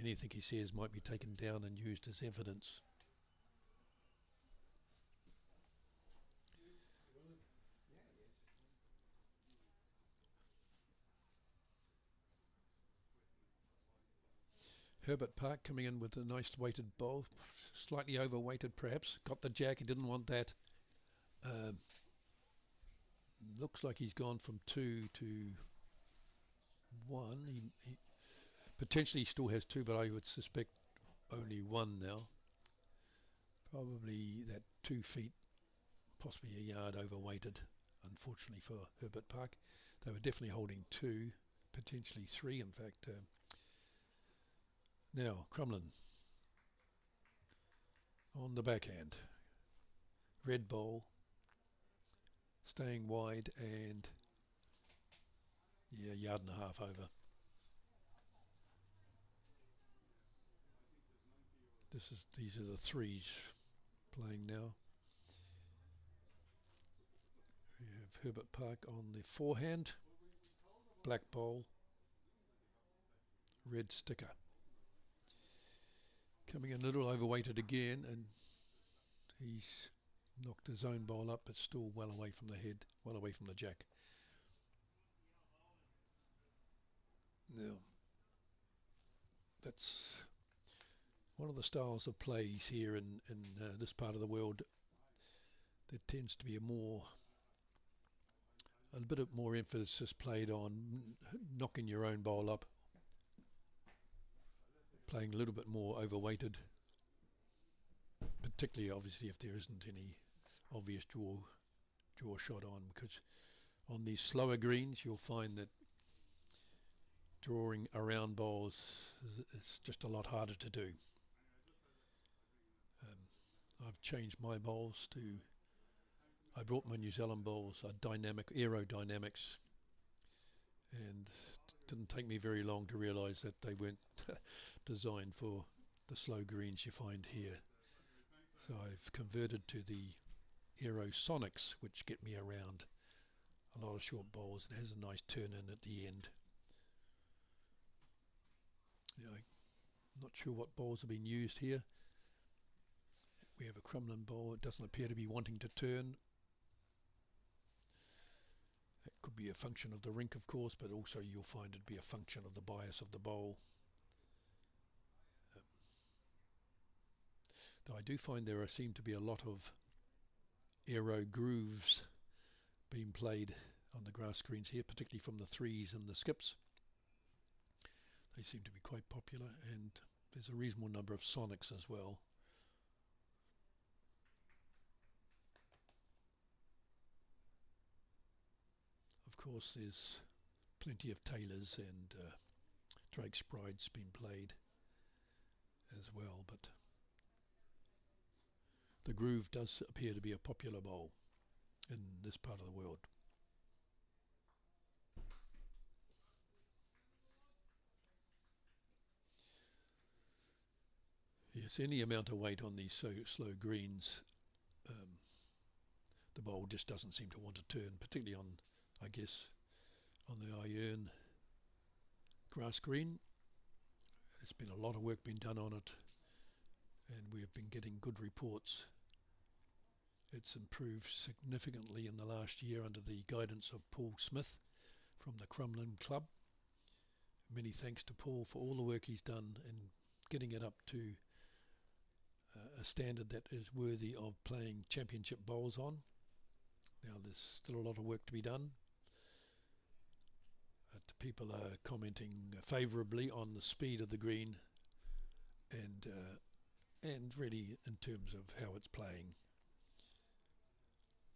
Speaker 5: Anything he says might be taken down and used as evidence. Herbert Park coming in with a nice weighted bowl, slightly overweighted perhaps. Got the jack, he didn't want that. Looks like he's gone from 2 to 1. He potentially still has 2, but I would suspect only 1 now. Probably that 2 feet, possibly a yard overweighted, unfortunately for Herbert Park. They were definitely holding 2, potentially 3 in fact. Now, Crumlin on the backhand. Red bowl, staying wide and yeah, yard and a half over. These are the 3s playing now. We have Herbert Park on the forehand, black bowl, red sticker. Coming in a little overweighted again, and he's knocked his own bowl up, but still well away from the head, well away from the jack. Now, that's one of the styles of plays here in this part of the world. There tends to be a bit of more emphasis played on knocking your own bowl up, playing a little bit more overweighted, particularly obviously if there isn't any obvious draw shot on, because on these slower greens you'll find that drawing around bowls is just a lot harder to do. I've changed my bowls to, I brought my New Zealand bowls, dynamic aerodynamics, and it didn't take me very long to realise that they weren't designed for the slow greens you find here. So I've converted to the Aerosonics, which get me around a lot of short bowls. It has a nice turn in at the end. Yeah, I'm not sure what bowls have been used here. We have a Crumlin bowl. It doesn't appear to be wanting to turn. It could be a function of the rink, of course, but also you'll find it be a function of the bias of the bowl. Though I do find there seem to be a lot of aero grooves being played on the grass greens here, particularly from the 3s and the skips. They seem to be quite popular, and there's a reasonable number of sonics as well. of course, there's plenty of Taylors and Drake's Pride's been played as well, but the Groove does appear to be a popular bowl in this part of the world. Yes, any amount of weight on these slow greens, the bowl just doesn't seem to want to turn, particularly on, I guess, on the iron grass green. There's been a lot of work being done on it, and we have been getting good reports. It's improved significantly in the last year under the guidance of Paul Smith from the Crumlin Club. Many thanks to Paul for all the work he's done in getting it up to a standard that is worthy of playing championship bowls on. Now there's still a lot of work to be done. People are commenting favourably on the speed of the green and really in terms of how it's playing.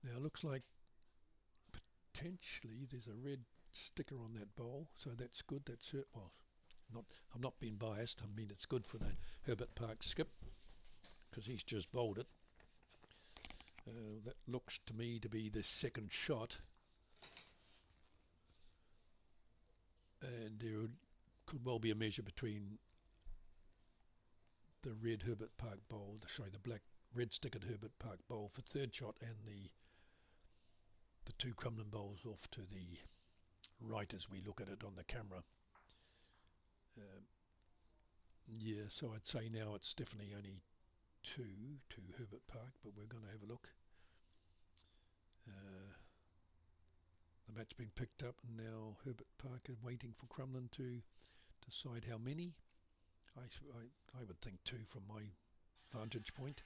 Speaker 5: Now it looks like potentially there's a red sticker on that bowl, so that's good. That's well, I'm not being biased. I mean, it's good for the Herbert Park skip because he's just bowled it. That looks to me to be the second shot, and there could well be a measure between the red Herbert Park bowl, the black red stickered Herbert Park bowl for third shot, and the two Crumlin bowls off to the right as we look at it on the camera. Yeah, so I'd say now it's definitely only two to Herbert Park, but we're going to have a look. The match's been picked up, and now Herbert Park are waiting for Crumlin to decide how many. I would think two from my vantage point.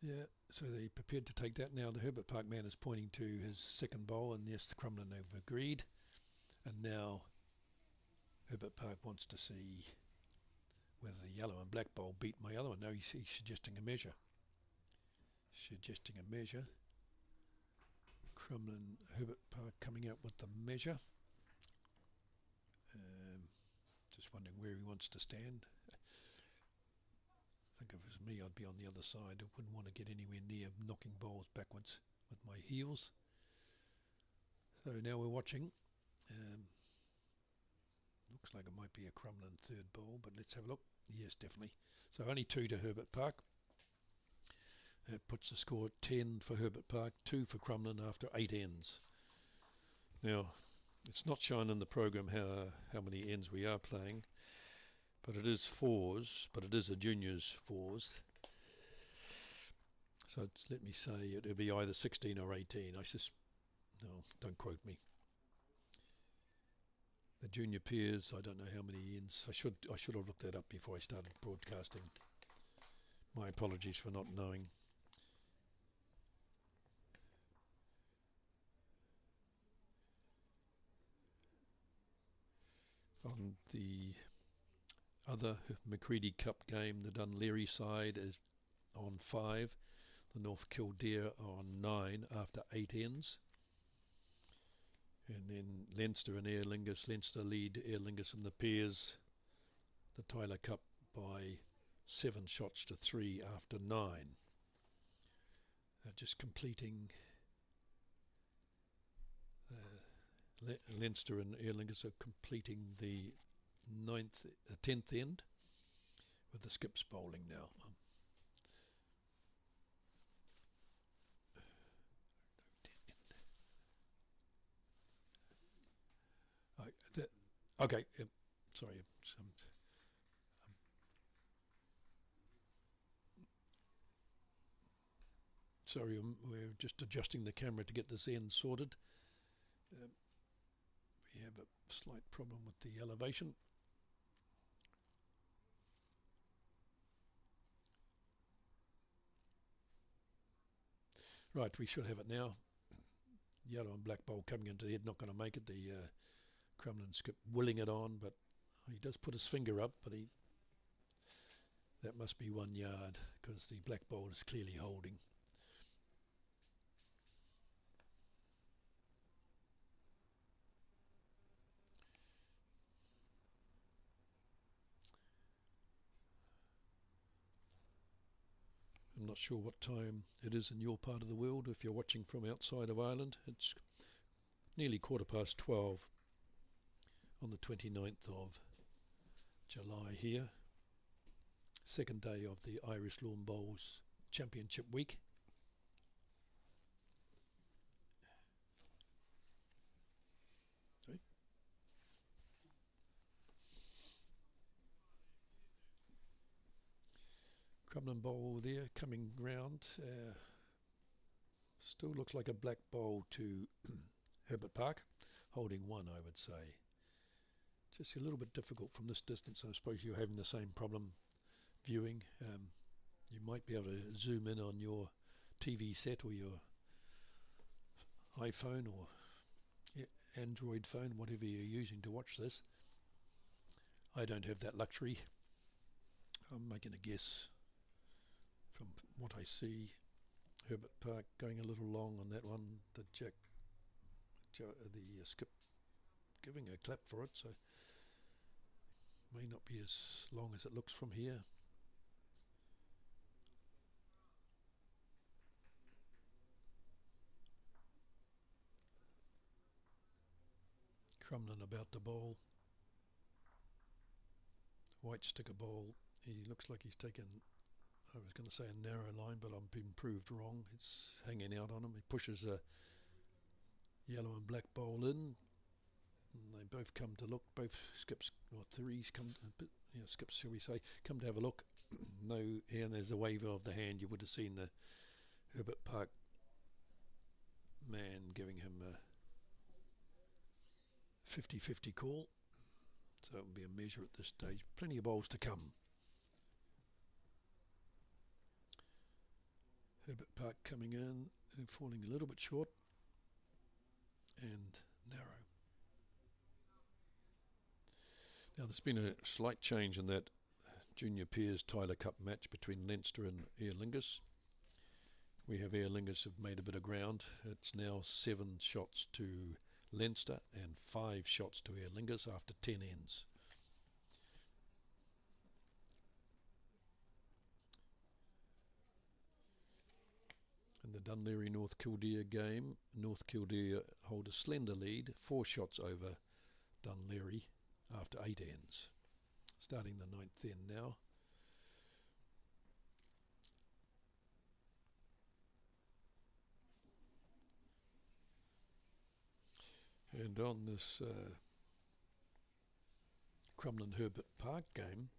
Speaker 5: Yeah, so they prepared to take that. Now the Herbert Park man is pointing to his second bowl, and yes, the Crumlin have agreed. And now Herbert Park wants to see whether the yellow and black bowl beat my other one. No, he's suggesting a measure. Crumlin, Herbert Park coming out with the measure. Just wondering where he wants to stand. I think if it was me, I'd be on the other side. I wouldn't want to get anywhere near knocking bowls backwards with my heels. So now we're watching. Looks like it might be a Crumlin third bowl, but let's have a look. Yes, definitely. So only two to Herbert Park. That puts the score at 10 for Herbert Park, 2 for Crumlin after 8 ends. Now, it's not shown in the program how many ends we are playing, but it is fours, but it is a juniors fours. So let me say it'll be either 16 or 18. No, don't quote me. The junior peers, I don't know how many ends. I should have looked that up before I started broadcasting. My apologies for not knowing. On the other Macready Cup game, the Dunleary side is on 5, the North Kildare on 9 after 8 ends. And then Leinster and Aer Lingus. Leinster lead Aer Lingus in the pairs, the Tyler Cup, by 7 shots to 3 after 9. Just completing Leinster and Aer Lingus are completing the 10th end with the skips bowling now. Okay, sorry. Sorry, we're just adjusting the camera to get this end sorted. We have a slight problem with the elevation. Right, we should have it now. Yellow and black bowl coming into the head, not going to make it. The Crumlin skip willing it on, but he does put his finger up, but that must be 1 yard because the black bowl is clearly holding. not sure what time it is in your part of the world. If you're watching from outside of Ireland, it's nearly 12:15 on the 29th of July here. Second day of the Irish Lawn Bowls Championship week. Crumlin bowl there coming round. Still looks like a black bowl to Herbert Park, holding one, I would say. Just a little bit difficult from this distance. I suppose you're having the same problem viewing. You might be able to zoom in on your TV set or your iPhone or Android phone, whatever you're using to watch this. I don't have that luxury. I'm making a guess from what I see. Herbert Park going a little long on that one. The skip giving a clap for it, so may not be as long as it looks from here. Crumlin about to bowl. White sticker bowl. He looks like he's taken, I was going to say a narrow line, but I've been proved wrong. It's hanging out on him. He pushes a yellow and black bowl in. And they both come to look. Both skips, or threes come, skips shall we say, come to have a look. No, and there's a wave of the hand. You would have seen the Herbert Park man giving him a 50-50 call. So it will be a measure at this stage. Plenty of bowls to come. Herbert Park coming in and falling a little bit short and narrow. Now there's been a slight change in that Junior Peers Tyler Cup match between Leinster and Aer Lingus. We have Aer Lingus have made a bit of ground. It's now 7 shots to Leinster and 5 shots to Aer Lingus after 10 ends. In the Dunleary North Kildare game, North Kildare hold a slender lead, 4 shots over Dunleary after 8 ends. Starting the 9th end now. And on this Crumlin Herbert Park game,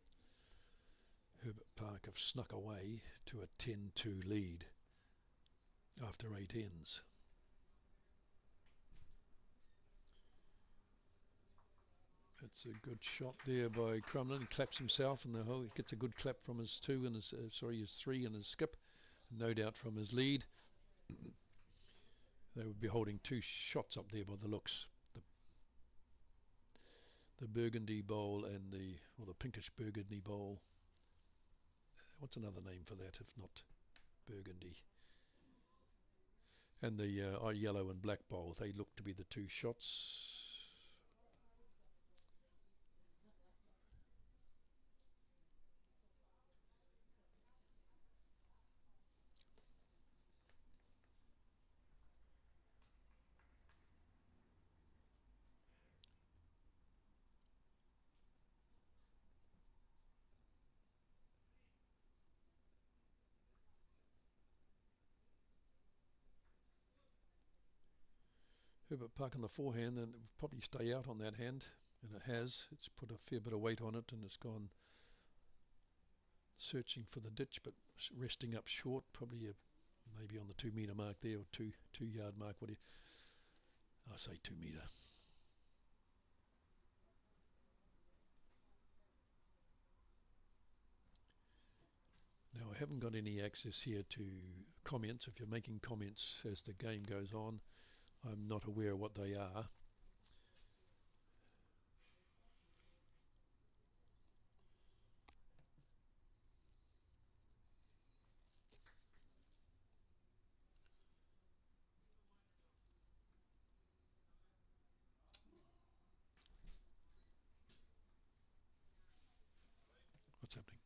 Speaker 5: Herbert Park have snuck away to a 10-2 lead after 8 ends. That's a good shot there by Crumlin. He claps himself in the hole. He gets a good clap from his 2 and his his 3 and his skip, no doubt from his lead. They would be holding 2 shots up there by the looks. The burgundy bowl and the pinkish burgundy bowl. What's another name for that if not burgundy? And the yellow and black bowl. They look to be the 2 shots. Herbert Park on the forehand, and it will probably stay out on that hand, and it has. It's put a fair bit of weight on it, and it's gone searching for the ditch, but resting up short, probably maybe on the 2 metre mark there, or 2 yard mark. What do you? I say 2 metre. Now I haven't got any access here to comments. If you're making comments as the game goes on, I'm not aware what they are. What's happening?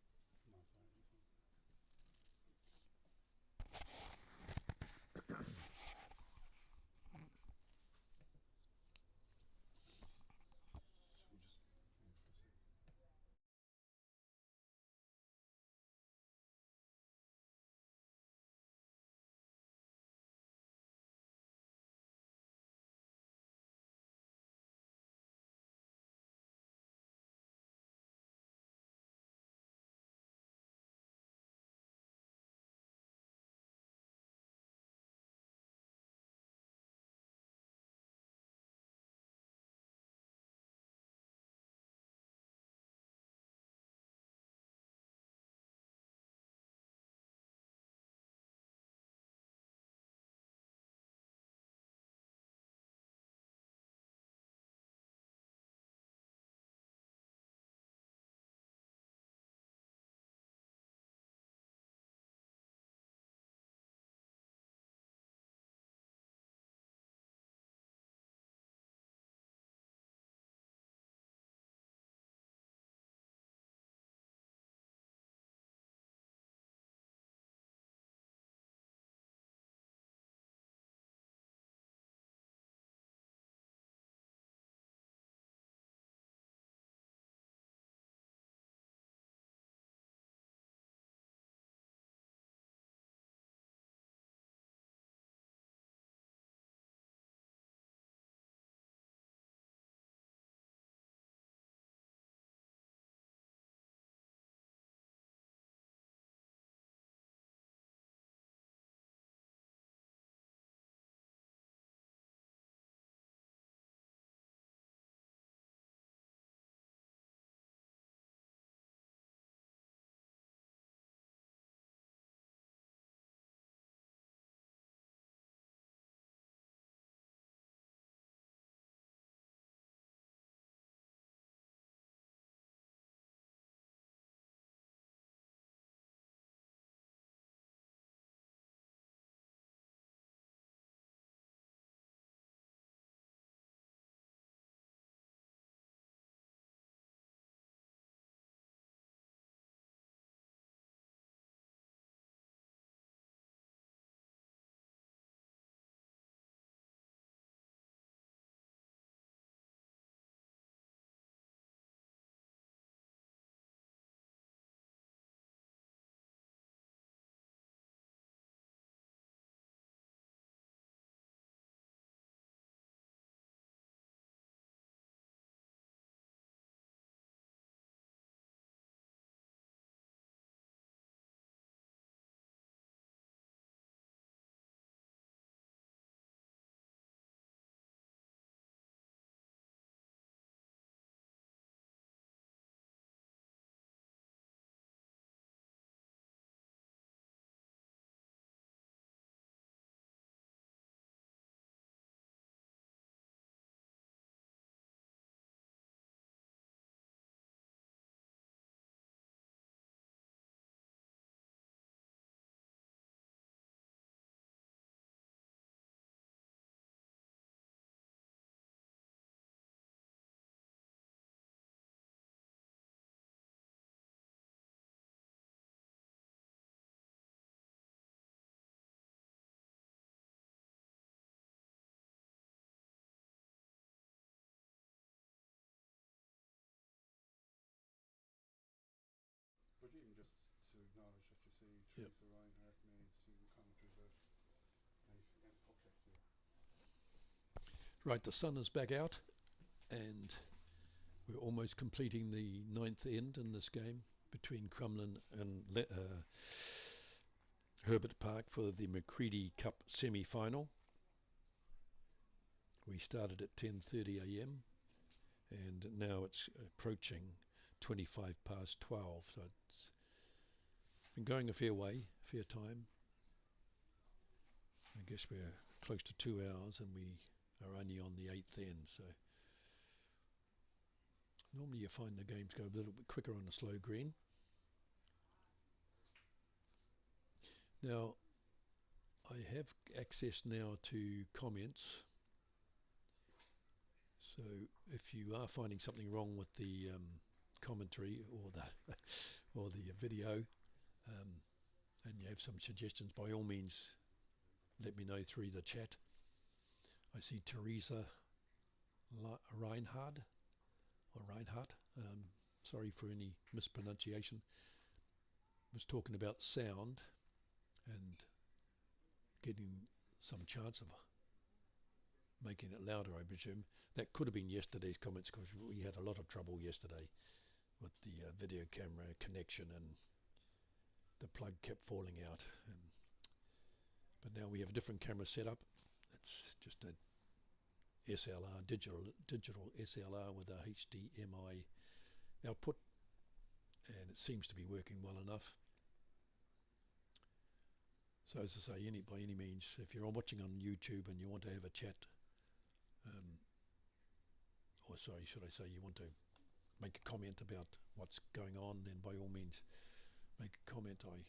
Speaker 3: knowledge that you see.
Speaker 5: Yep.
Speaker 3: Teresa Reinhardt made student commentary about knife against Pucklex here.
Speaker 5: Right, the sun is back out, and we're almost completing the 9th end in this game between Crumlin and Herbert Park for the Macready Cup semi-final. We started at 10:30 a.m. and now it's approaching 25 past 12, so it's been going a fair time. I guess we're close to 2 hours and we are only on the 8th end, so normally you find the games go a little bit quicker on a slow green. Now I have access now to comments, so if you are finding something wrong with the commentary or the or the video, and you have some suggestions, by all means let me know through the chat. I see Teresa Reinhardt, sorry for any mispronunciation, was talking about sound and getting some chance of making it louder, I presume. That could have been yesterday's comments, because we had a lot of trouble yesterday with the video camera connection, and the plug kept falling out. But now we have a different camera setup. It's just a SLR, digital SLR with a HDMI output, and it seems to be working well enough. So as I say, by any means, if you're watching on YouTube and you want to have a chat, or sorry, should I say, you want to make a comment about what's going on, then by all means make a comment. I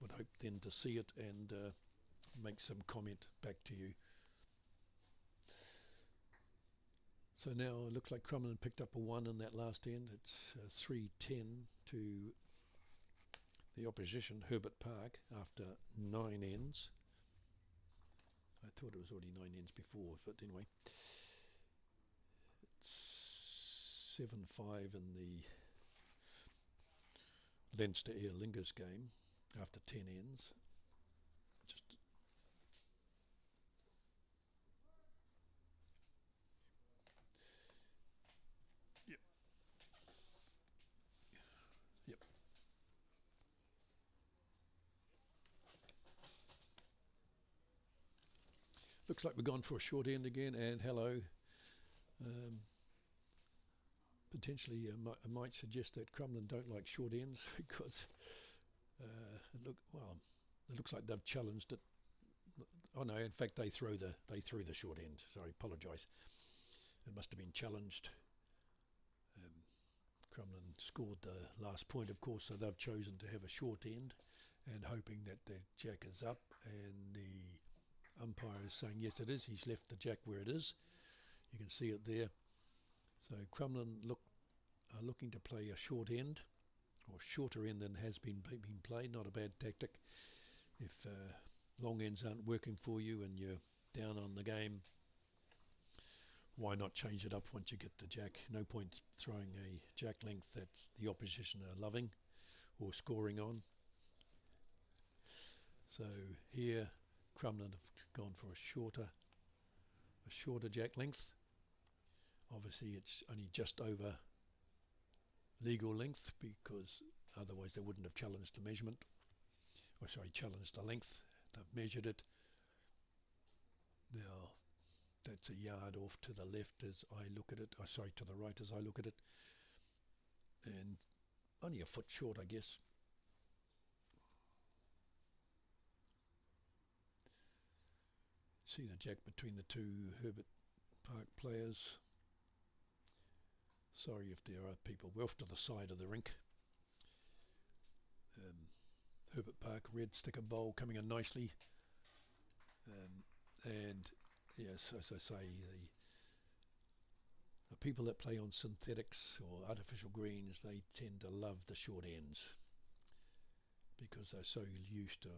Speaker 5: would hope then to see it and make some comment back to you. So now it looks like Crumlin picked up a 1 in that last end. It's 3-10 to the opposition, Herbert Park, after 9 ends. I thought it was already 9 ends before, but anyway. It's 7-5 in the Leinster Aer Lingus game after 10 ends. Just yep. Yep. Looks like we're gone for a short end again, and hello. Potentially I might suggest that Crumlin don't like short ends, because it looks like they've challenged it. Oh no, in fact they threw the short end. Sorry, apologise. It must have been challenged. Crumlin scored the last point, of course, so they've chosen to have a short end, and hoping that the jack is up, and the umpire is saying yes it is. He's left the jack where it is. You can see it there. So Crumlin are looking to play a short end, or shorter end than has been played. Not a bad tactic. If long ends aren't working for you and you're down on the game, why not change it up once you get the jack? No point throwing a jack length that the opposition are loving or scoring on. So here Crumlin have gone for a shorter jack length. Obviously it's only just over legal length, because otherwise they wouldn't have challenged the measurement, or sorry, challenged the length. They've measured it. Now that's a yard off to the left as I look at it, sorry, to the right as I look at it, and only a foot short, I guess. See the jack between the two Herbert Park players. Sorry if there are people. We're off to the side of the rink. Herbert Park red sticker bowl coming in nicely. And yes, as I say, the people that play on synthetics or artificial greens, they tend to love the short ends, because they're so used to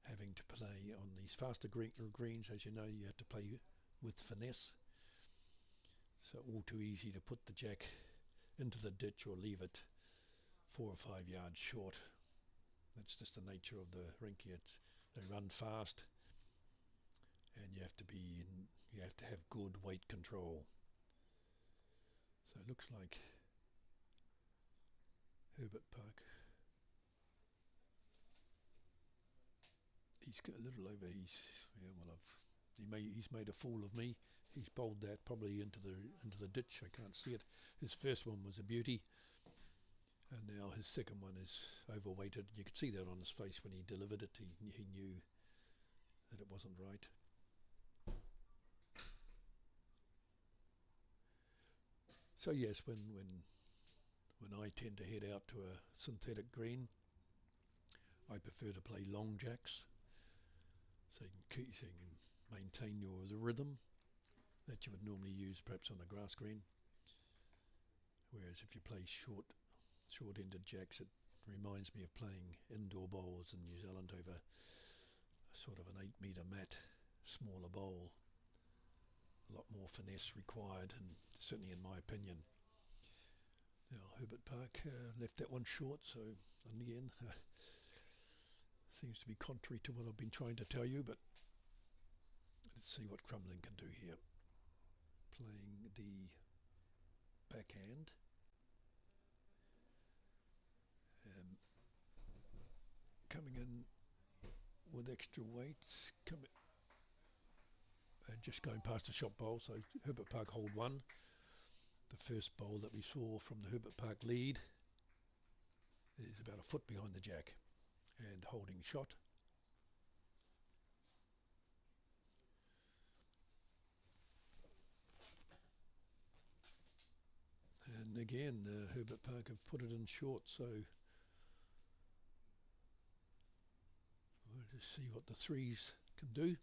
Speaker 5: having to play on these faster greens. As you know, you have to play with finesse. So all too easy to put the jack into the ditch or leave it 4 or 5 yards short. That's just the nature of the rink here. They run fast, and you have to have good weight control. So it looks like Herbert Park. He's got a little over. He's made a fool of me. He's bowled that probably into the ditch. I can't see it. His first one was a beauty, and now his second one is overweighted. You could see that on his face when he delivered it. He knew that it wasn't right. So yes, when I tend to head out to a synthetic green, I prefer to play long jacks, so you can maintain the rhythm that you would normally use perhaps on a grass green. Whereas if you play short-ended jacks, it reminds me of playing indoor bowls in New Zealand over sort of an 8-metre mat, smaller bowl. A lot more finesse required, and certainly in my opinion. Now Herbert Park left that one short, so and again seems to be contrary to what I've been trying to tell you, but let's see what Crumlin can do here. Playing the backhand. Coming in with extra weights, just going past the shot bowl, so Herbert Park hold 1. The first bowl that we saw from the Herbert Park lead is about a foot behind the jack and holding shot. And again, Herbert Park have put it in short, so we'll just see what the threes can do.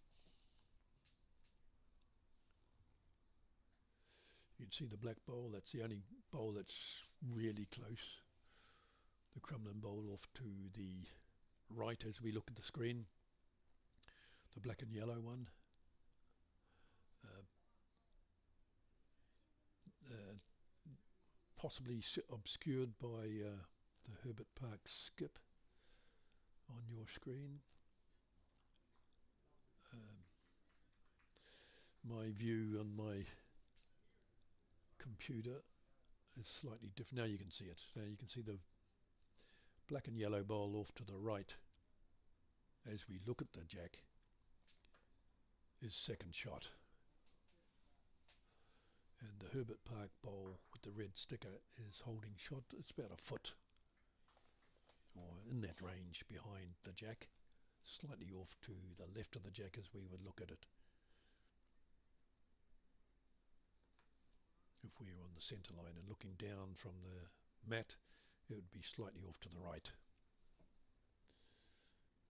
Speaker 5: You can see the black bowl, that's the only bowl that's really close. The Crumlin bowl off to the right as we look at the screen. The black and yellow one. Possibly obscured by the Herbert Park skip on your screen. My view on my computer is slightly different. Now you can see it. Now you can see the black and yellow bowl off to the right as we look at the jack is second shot. And the Herbert Park bowl with the red sticker is holding shot. It's about a foot or in that range behind the jack, slightly off to the left of the jack as we would look at it. If we were on the centre line and looking down from the mat, it would be slightly off to the right.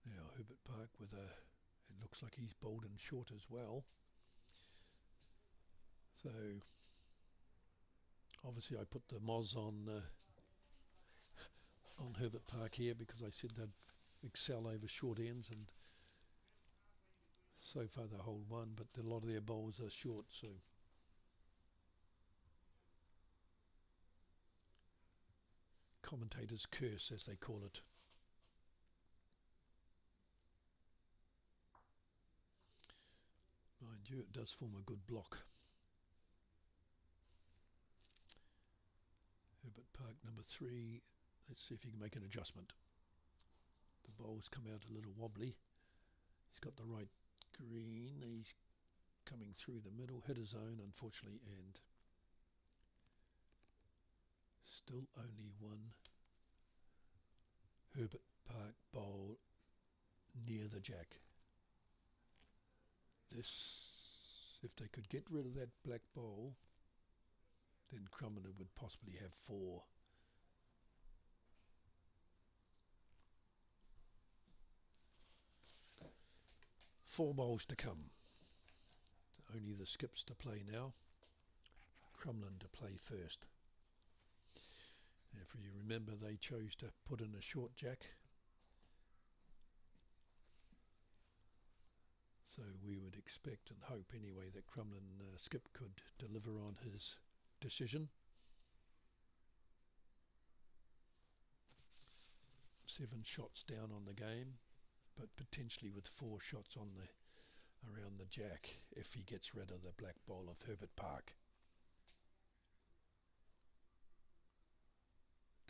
Speaker 5: Now Herbert Park with it looks like he's bowled in short as well. So obviously I put the Moz on Herbert Park here because I said they'd excel over short ends, and so far they hold 1, but a lot of their bowls are short, so commentator's curse, as they call it. Mind you, it does form a good block. Herbert Park number 3. Let's see if he can make an adjustment. The bowl's come out a little wobbly. He's got the right green. He's coming through the middle, hit his own, unfortunately, and still only 1 Herbert Park bowl near the jack. This, if they could get rid of that black bowl, then Crumlin would possibly have 4. Four bowls to come. Only the skips to play now. Crumlin to play first. If you remember, they chose to put in a short jack. So we would expect and hope anyway that Crumlin skip could deliver on his decision. 7 shots down on the game, but potentially with 4 shots on the around the jack if he gets rid of the black ball of Herbert Park.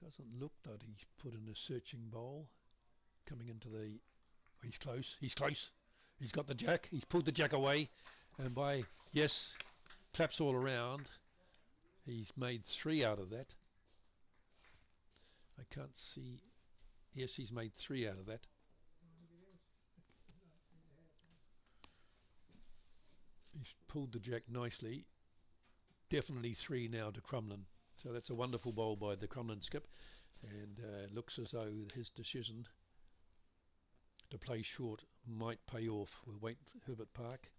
Speaker 5: Doesn't look that he's put in a searching bowl coming into the... He's close, he's close. He's got the jack, he's pulled the jack away, and by, yes, claps all around, he's made 3 out of that. I can't see... Yes, he's made 3 out of that. He's pulled the jack nicely. Definitely 3 now to Crumlin. So that's a wonderful bowl by the Crumlin skip, and looks as though his decision to play short might pay off. We'll wait for Herbert Park.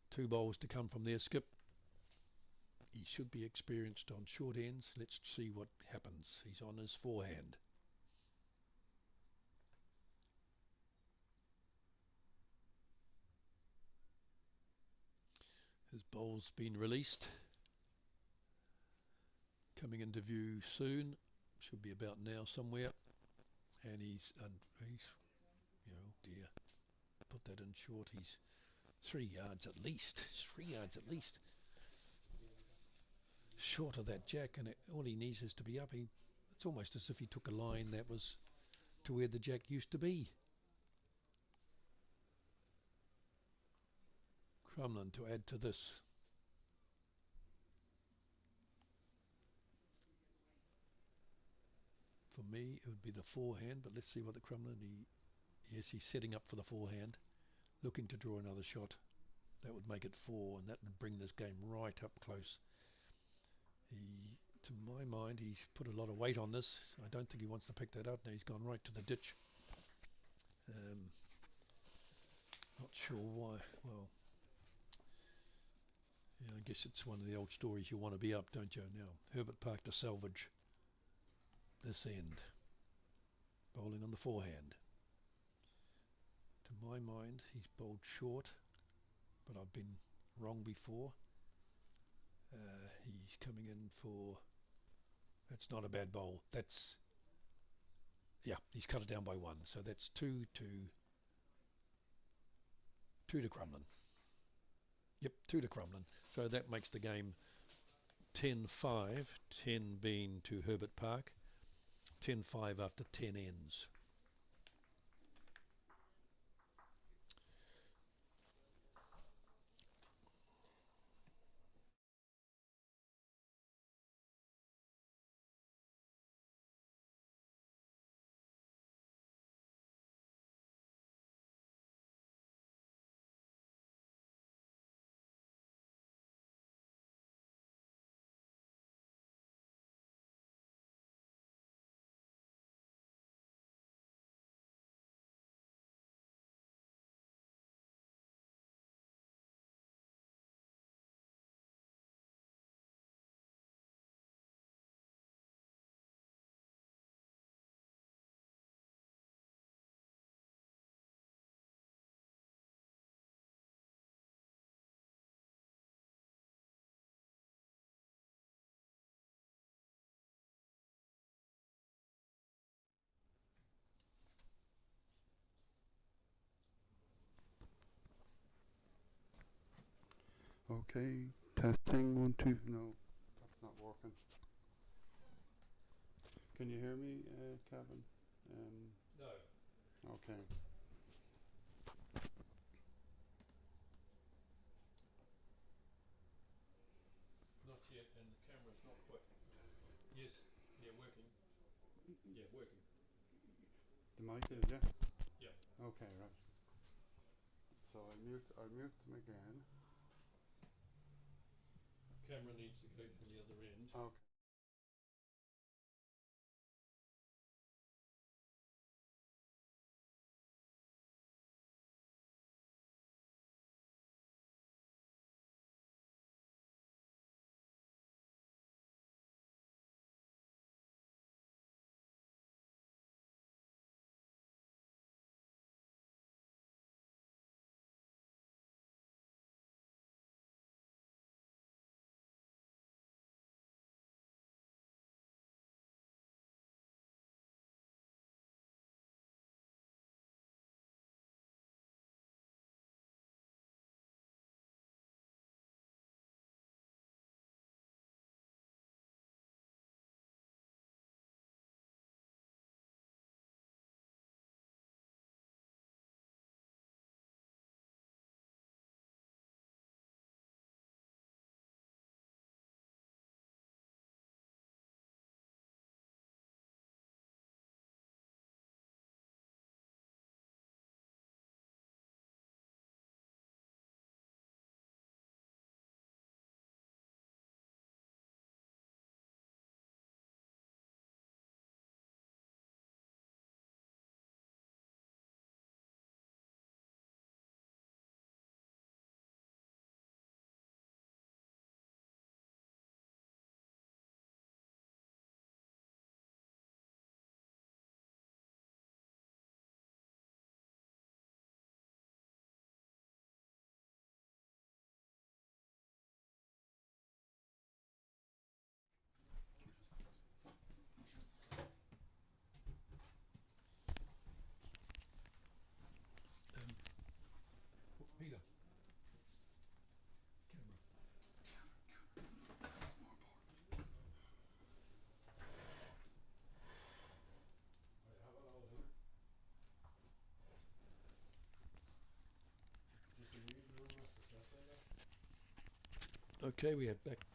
Speaker 5: 2 bowls to come from their skip. He should be experienced on short ends. Let's see what happens. He's on his forehand. His bowl's been released. Coming into view soon. Should be about now somewhere. And he's oh dear, put that in short. He's 3 yards at least. 3 yards at least. Short of that jack, and all he needs is to be up. It's almost as if he took a line that was to where the jack used to be. Crumlin to add to this. For me, it would be the forehand, but let's see what the Crumlin... Yes, he's setting up for the forehand, looking to draw another shot. That would make it 4, and that would bring this game right up close. To my mind, he's put a lot of weight on this. I don't think he wants to pick that up. Now he's gone right to the ditch. Not sure why. Well, yeah, I guess it's one of the old stories. You want to be up, don't you? Now, Herbert Park to salvage this end. Bowling on the forehand. To my mind, he's bowled short, but I've been wrong before. He's coming in for... That's not a bad bowl. That's... Yeah, he's cut it down by 1. So that's 2 to Crumlin. Yep, 2 to Crumlin. So that makes the game 10-5. 10 being to Herbert Park. 10-5 after 10 ends.
Speaker 3: Okay, testing 1, 2. No, that's not working. Can you hear me, Kevin?
Speaker 5: No.
Speaker 3: Okay.
Speaker 5: Not yet, and the camera's not quite... Yes, yeah, working. Yeah, working.
Speaker 3: The mic is, yeah?
Speaker 5: Yeah.
Speaker 3: Okay, right. So I mute them again.
Speaker 5: Camera needs to go to the other end.
Speaker 3: Okay.
Speaker 5: Okay, we have back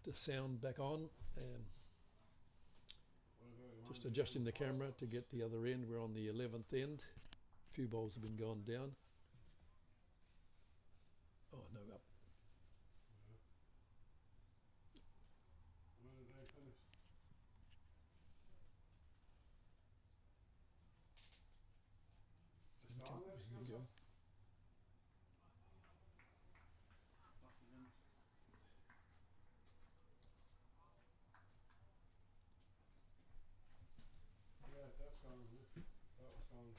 Speaker 5: the sound back on. Just adjusting the camera to get the other end. We're on the 11th end. A few balls have been gone down. Oh, no, up.
Speaker 3: When are they finished?
Speaker 5: There you go.
Speaker 3: Yeah, that's gone, isn't it? That was gone.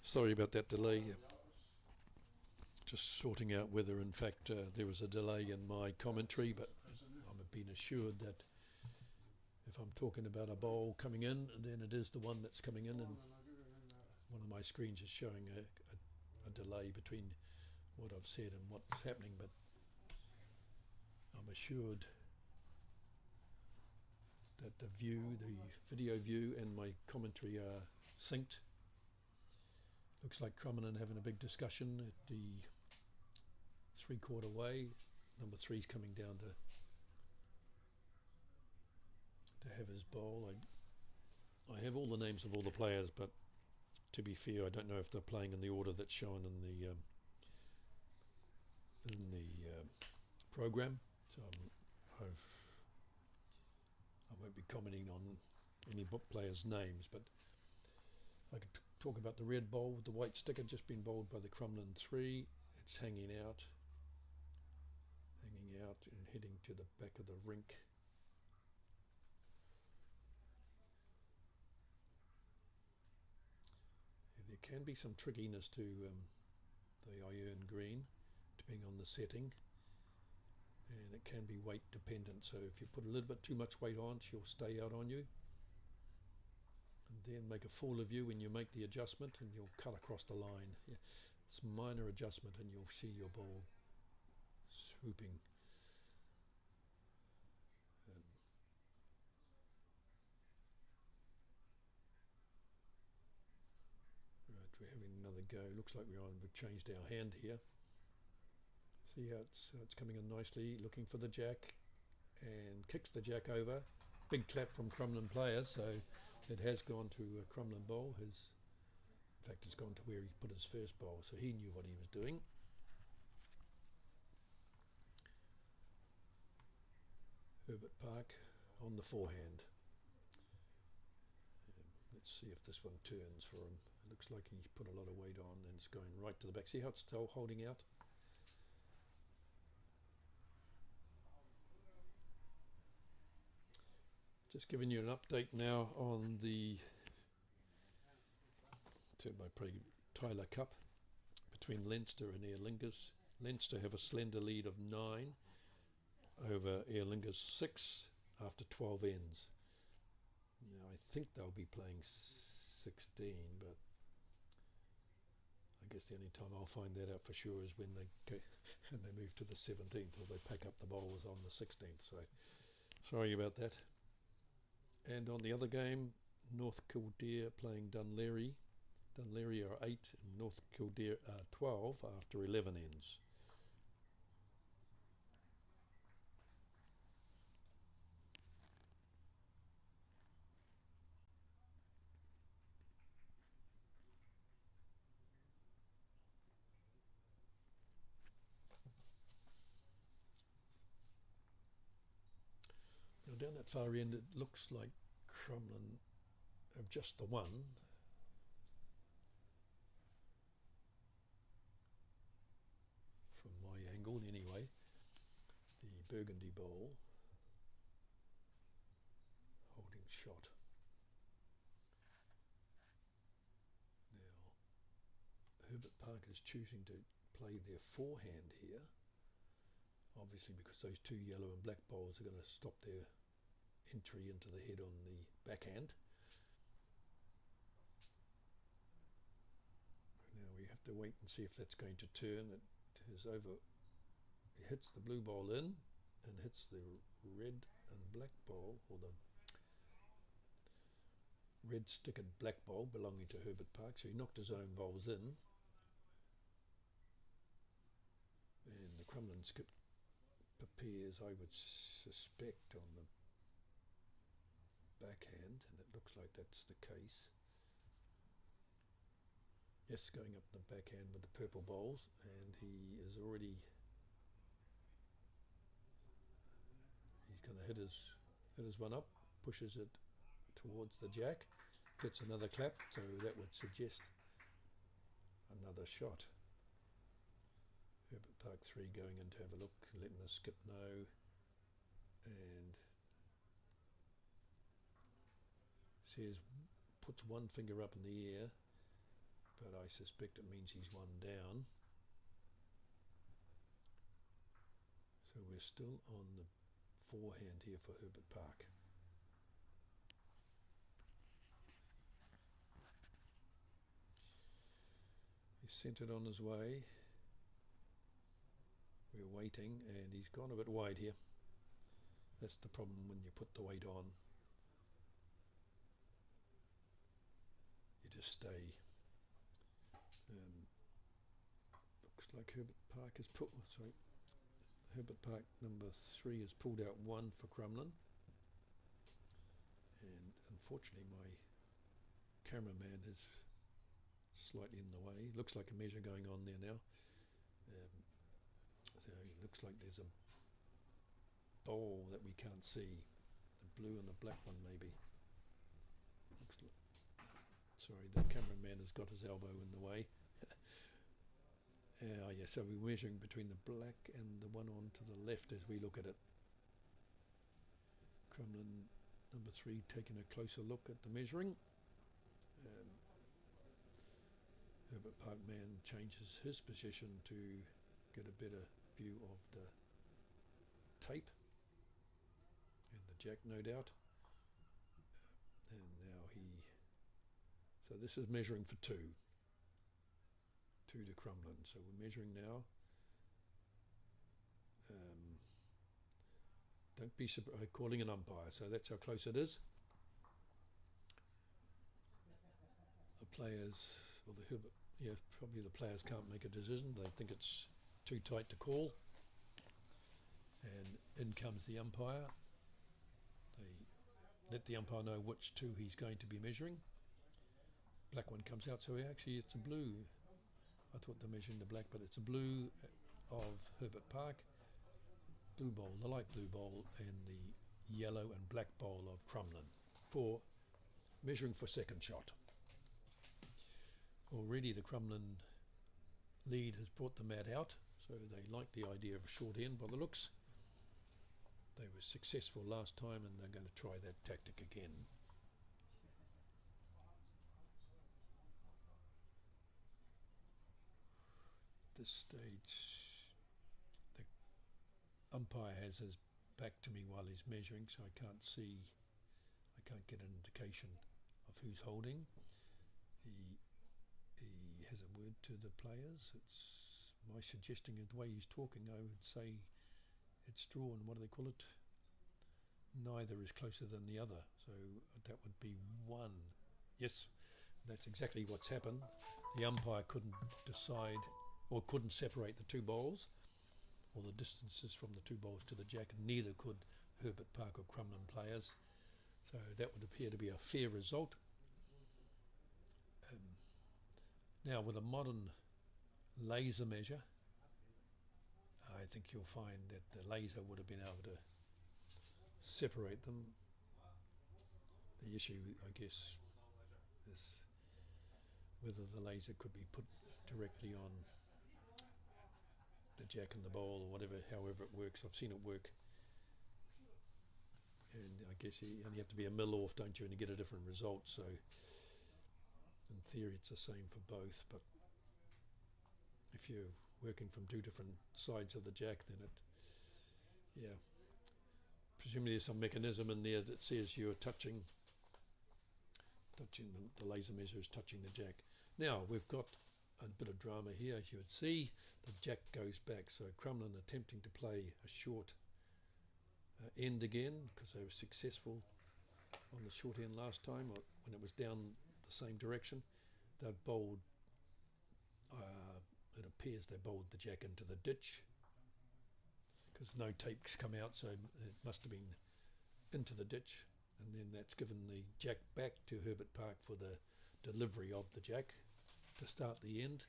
Speaker 5: Sorry about that delay. Just sorting out whether, in fact, there was a delay in my commentary, but I've been assured that if I'm talking about a bowl coming in, then it is the one that's coming in, and one of my screens is showing a delay between what I've said and what's happening, but I'm assured that the video view and my commentary are synced. Looks like Crumlin having a big discussion at the 3/4 way. Number 3's coming down to have his bowl. I have all the names of all the players, but to be fair, I don't know if they're playing in the order that's shown in the program. So I won't be commenting on any players' names, but I could talk about the red bowl with the white sticker just been bowled by the Crumlin 3. It's hanging out and heading to the back of the rink. There can be some trickiness to the iron green depending on the setting, and it can be weight dependent, so if you put a little bit too much weight on, she'll stay out on you, and then make a fool of you when you make the adjustment and you'll cut across the line. Yeah, it's a minor adjustment and you'll see your ball swooping. Right, we're having another go. Looks like we've changed our hand here. See how it's coming in nicely, looking for the jack, and kicks the jack over. Big clap from Crumlin players, so it has gone to a Crumlin bowl. In fact, it's gone to where he put his first bowl, so he knew what he was doing. Herbert Park on the forehand. Let's see if this one turns for him. It looks like he's put a lot of weight on and it's going right to the back. See how it's still holding out? Just giving you an update now on the Tyler Cup between Leinster and Aer Lingus. Leinster have a slender lead of 9 over Aer Lingus 6 after 12 ends. Now I think they'll be playing 16, but I guess the only time I'll find that out for sure is when they go and they move to the 17th, or they pack up the bowls on the 16th. So sorry about that. And on the other game, North Kildare playing Dunleary. Dunleary are 8 and North Kildare are 12 after 11 ends. down that far end, it looks like Crumlin have just the one. From my angle, anyway, the Burgundy bowl holding shot. Now, Herbert Park is choosing to play their forehand here, obviously because those two yellow and black bowls are going to stop their entry into the head on the backhand. Now we have to wait and see if that's going to turn. It is over. It hits the blue bowl in and hits the red and black bowl, or the red stickered black bowl belonging to Herbert Park. So he knocked his own bowls in, and the Crumlin skip prepares, I would suspect, on the backhand, and it looks like that's the case. Yes, going up the backhand with the purple bowls, and he is already, he's going to hit his one up, pushes it towards the jack, gets another clap, so that would suggest another shot. Herbert Park 3 going in to have a look, letting the skip know, and says, puts one finger up in the air, but I suspect it means he's one down. So we're still on the forehand here for Herbert Park. He's sent it on his way. We're waiting, and he's gone a bit wide here. That's the problem when you put the weight on. You just stay. Looks like Herbert Park has put, Herbert Park number 3 has pulled out one for Crumlin, and unfortunately my cameraman is slightly in the way. Looks like a measure going on there now. So it looks like there's a bowl that we can't see, the blue and the black one maybe. Looks like, sorry, the cameraman has got his elbow in the way. Yeah, so we're measuring between the black and the one on to the left as we look at it. Crumlin number 3 taking a closer look at the measuring. Herbert Park man changes his position to get a better view of the tape and the jack, no doubt. And now so this is measuring for 2 to Crumlin. So we're measuring now. Don't be calling an umpire, so that's how close it is. The players, or the Herbert, probably the players can't make a decision. They think it's too tight to call. And in comes the umpire. They let the umpire know which 2 he's going to be measuring. Black one comes out, so actually it's a blue. I thought they're measuring the black, but it's a blue of Herbert Park, blue bowl, the light blue bowl, and the yellow and black bowl of Crumlin for measuring for second shot. Already the Crumlin lead has brought the mat out, so they like the idea of a short end by the looks. They were successful last time, and they're going to try that tactic again. This stage, the umpire has his back to me while he's measuring, so I can't get an indication of who's holding. He has a word to the players. It's my suggesting of the way he's talking, I would say it's drawn, what do they call it? Neither is closer than the other, so that would be 1. Yes, that's exactly what's happened. The umpire couldn't decide, or couldn't separate the 2 bowls, or the distances from the 2 bowls to the jack, and neither could Herbert Park or Crumlin players. So that would appear to be a fair result. Now with a modern laser measure, I think you'll find that the laser would have been able to separate them. The issue, I guess, is whether the laser could be put directly on the jack and the bowl or whatever, however it works. I've seen it work, and I guess you only have to be a mil off, don't you, and you get a different result. So in theory it's the same for both, but if you're working from two different sides of the jack, then it, yeah, presumably there's some mechanism in there that says you're touching the laser measure is touching the jack. Now we've got a bit of drama here. As you would see, the jack goes back, so Crumlin attempting to play a short end again, because they were successful on the short end last time, or when it was down the same direction. They've bowled, it appears they bowled the jack into the ditch, because no tape's come out, so it must have been into the ditch, and then that's given the jack back to Herbert Park for the delivery of the jack to start the end.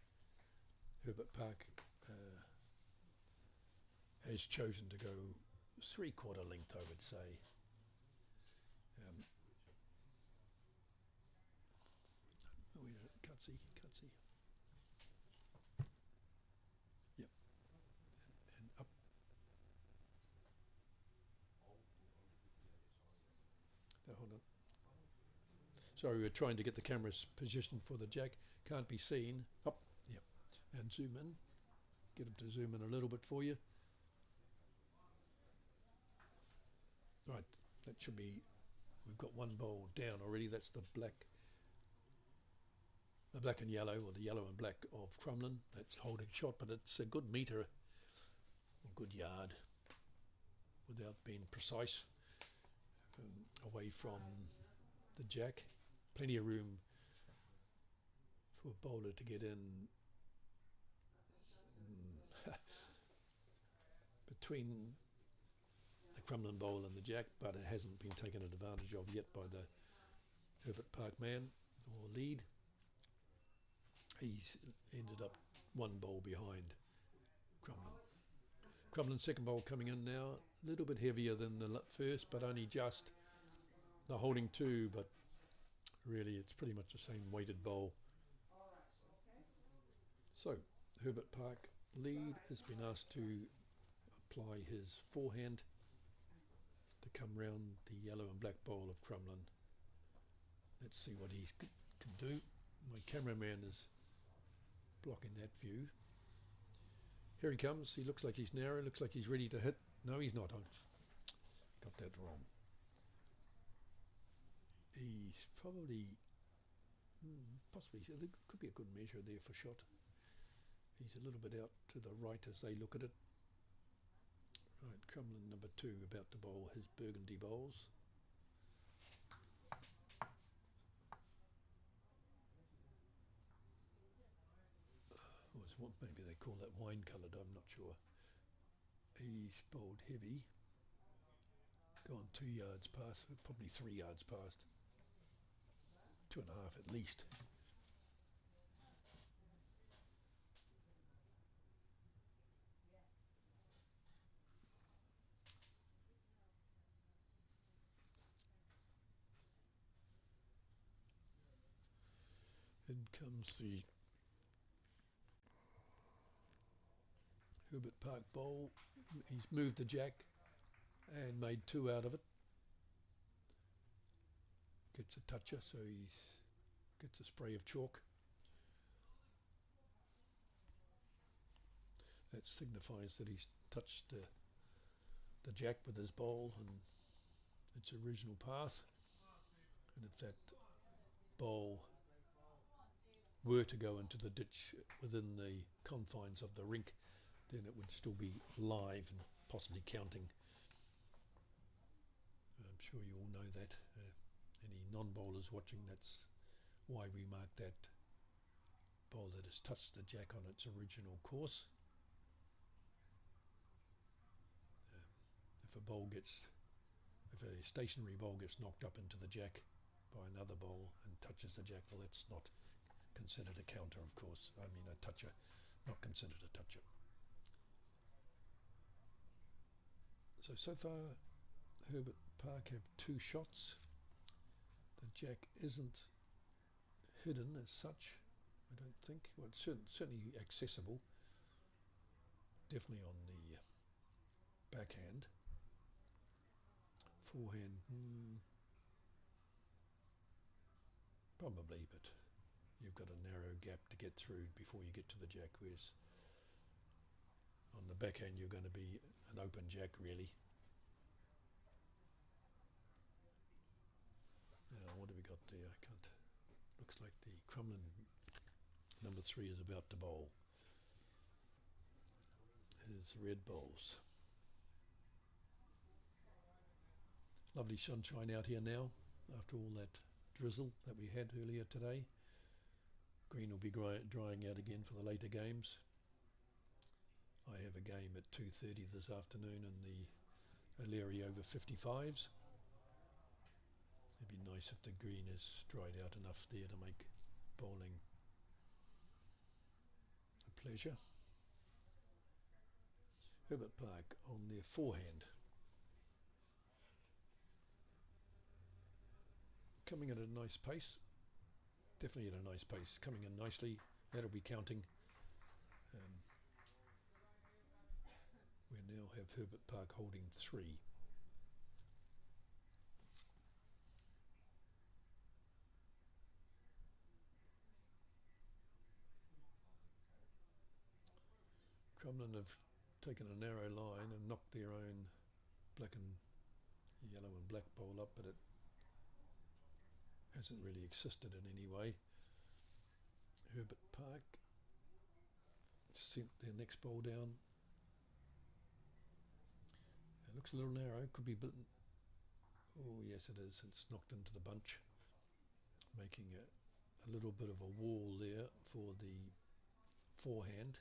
Speaker 5: Herbert Park has chosen to go 3/4 length, I would say. Where is it? Cutsy. Yep. And up. Now, hold on. Sorry, we're trying to get the camera's position for the jack. Can't be seen. Up. Yep. And zoom in. Get them to zoom in a little bit for you. Right, that should be, we've got one bowl down already. That's the black and yellow, or the yellow and black of Crumlin. That's holding shot, but it's a good metre, a good yard, without being precise, away from the jack. Plenty of room for a bowler to get in between the Crumlin bowl and the jack, but it hasn't been taken advantage of yet by the Herbert Park man or lead. He's ended up one bowl behind Crumlin. Crumlin's second bowl coming in now, a little bit heavier than the first, but only just. They're holding two, but really it's pretty much the same weighted bowl. So Herbert Park lead has been asked to apply his forehand to come round the yellow and black bowl of Crumlin. Let's see what he can do. My cameraman is blocking that view. Here he comes. He looks like he's narrow, looks like he's ready to hit. No, he's not. I've got that wrong. He's probably, possibly, there could be a good measure there for shot. He's a little bit out to the right as they look at it. Right, Crumlin number 2 about to bowl his burgundy bowls. Maybe they call that wine coloured, I'm not sure. He's bowled heavy. Gone 2 yards past, probably 3 yards past. 2.5 at least. In comes the Herbert Park bowl. He's moved the jack and made 2 out of it. Gets a toucher, so he gets a spray of chalk. That signifies that he's touched the jack with his bowl and its original path. And if that bowl were to go into the ditch within the confines of the rink, then it would still be live and possibly counting. I'm sure you all know that. Any non-bowlers watching, that's why we mark that bowl that has touched the jack on its original course. If a stationary bowl gets knocked up into the jack by another bowl and touches the jack, well, that's not considered a counter, of course. I mean a toucher, not considered a toucher. So far Herbert Park have 2 shots. The jack isn't hidden as such, I don't think. Well, it's certainly accessible. Definitely on the backhand. Forehand, probably, but you've got a narrow gap to get through before you get to the jack, whereas on the backhand you're going to be an open jack really. Now what have we got there? I can't. Looks like the Crumlin number 3 is about to bowl. His red bowls. Lovely sunshine out here now after all that drizzle that we had earlier today. Green will be drying out again for the later games. I have a game at 2:30 this afternoon in the O'Leary over 55s. It'd be nice if the green is dried out enough there to make bowling a pleasure. Herbert Park on their forehand. Coming at a nice pace. Definitely at a nice pace. Coming in nicely. That'll be counting. We now have Herbert Park holding 3. Crumlin have taken a narrow line and knocked their own black and yellow and black bowl up, but it hasn't really existed in any way. Herbert Park sent their next bowl down. It looks a little narrow, could be oh yes it is, it's knocked into the bunch, making a little bit of a wall there for the forehand.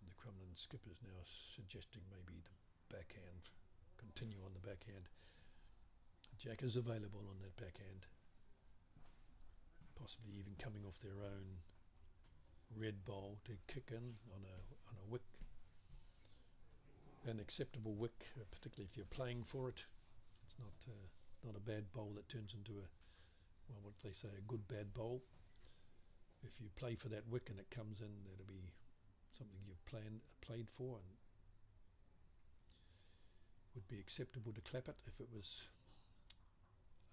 Speaker 5: The Crumlin skipper is now suggesting maybe the backhand, continue on the backhand. Jack is available on that backhand, possibly even coming off their own red bowl to kick in on a wick, an acceptable wick, particularly if you're playing for it. It's not a bad bowl that turns into what they say, a good bad bowl. If you play for that wick and it comes in, that'll be something you've played for, and would be acceptable to clap it if it was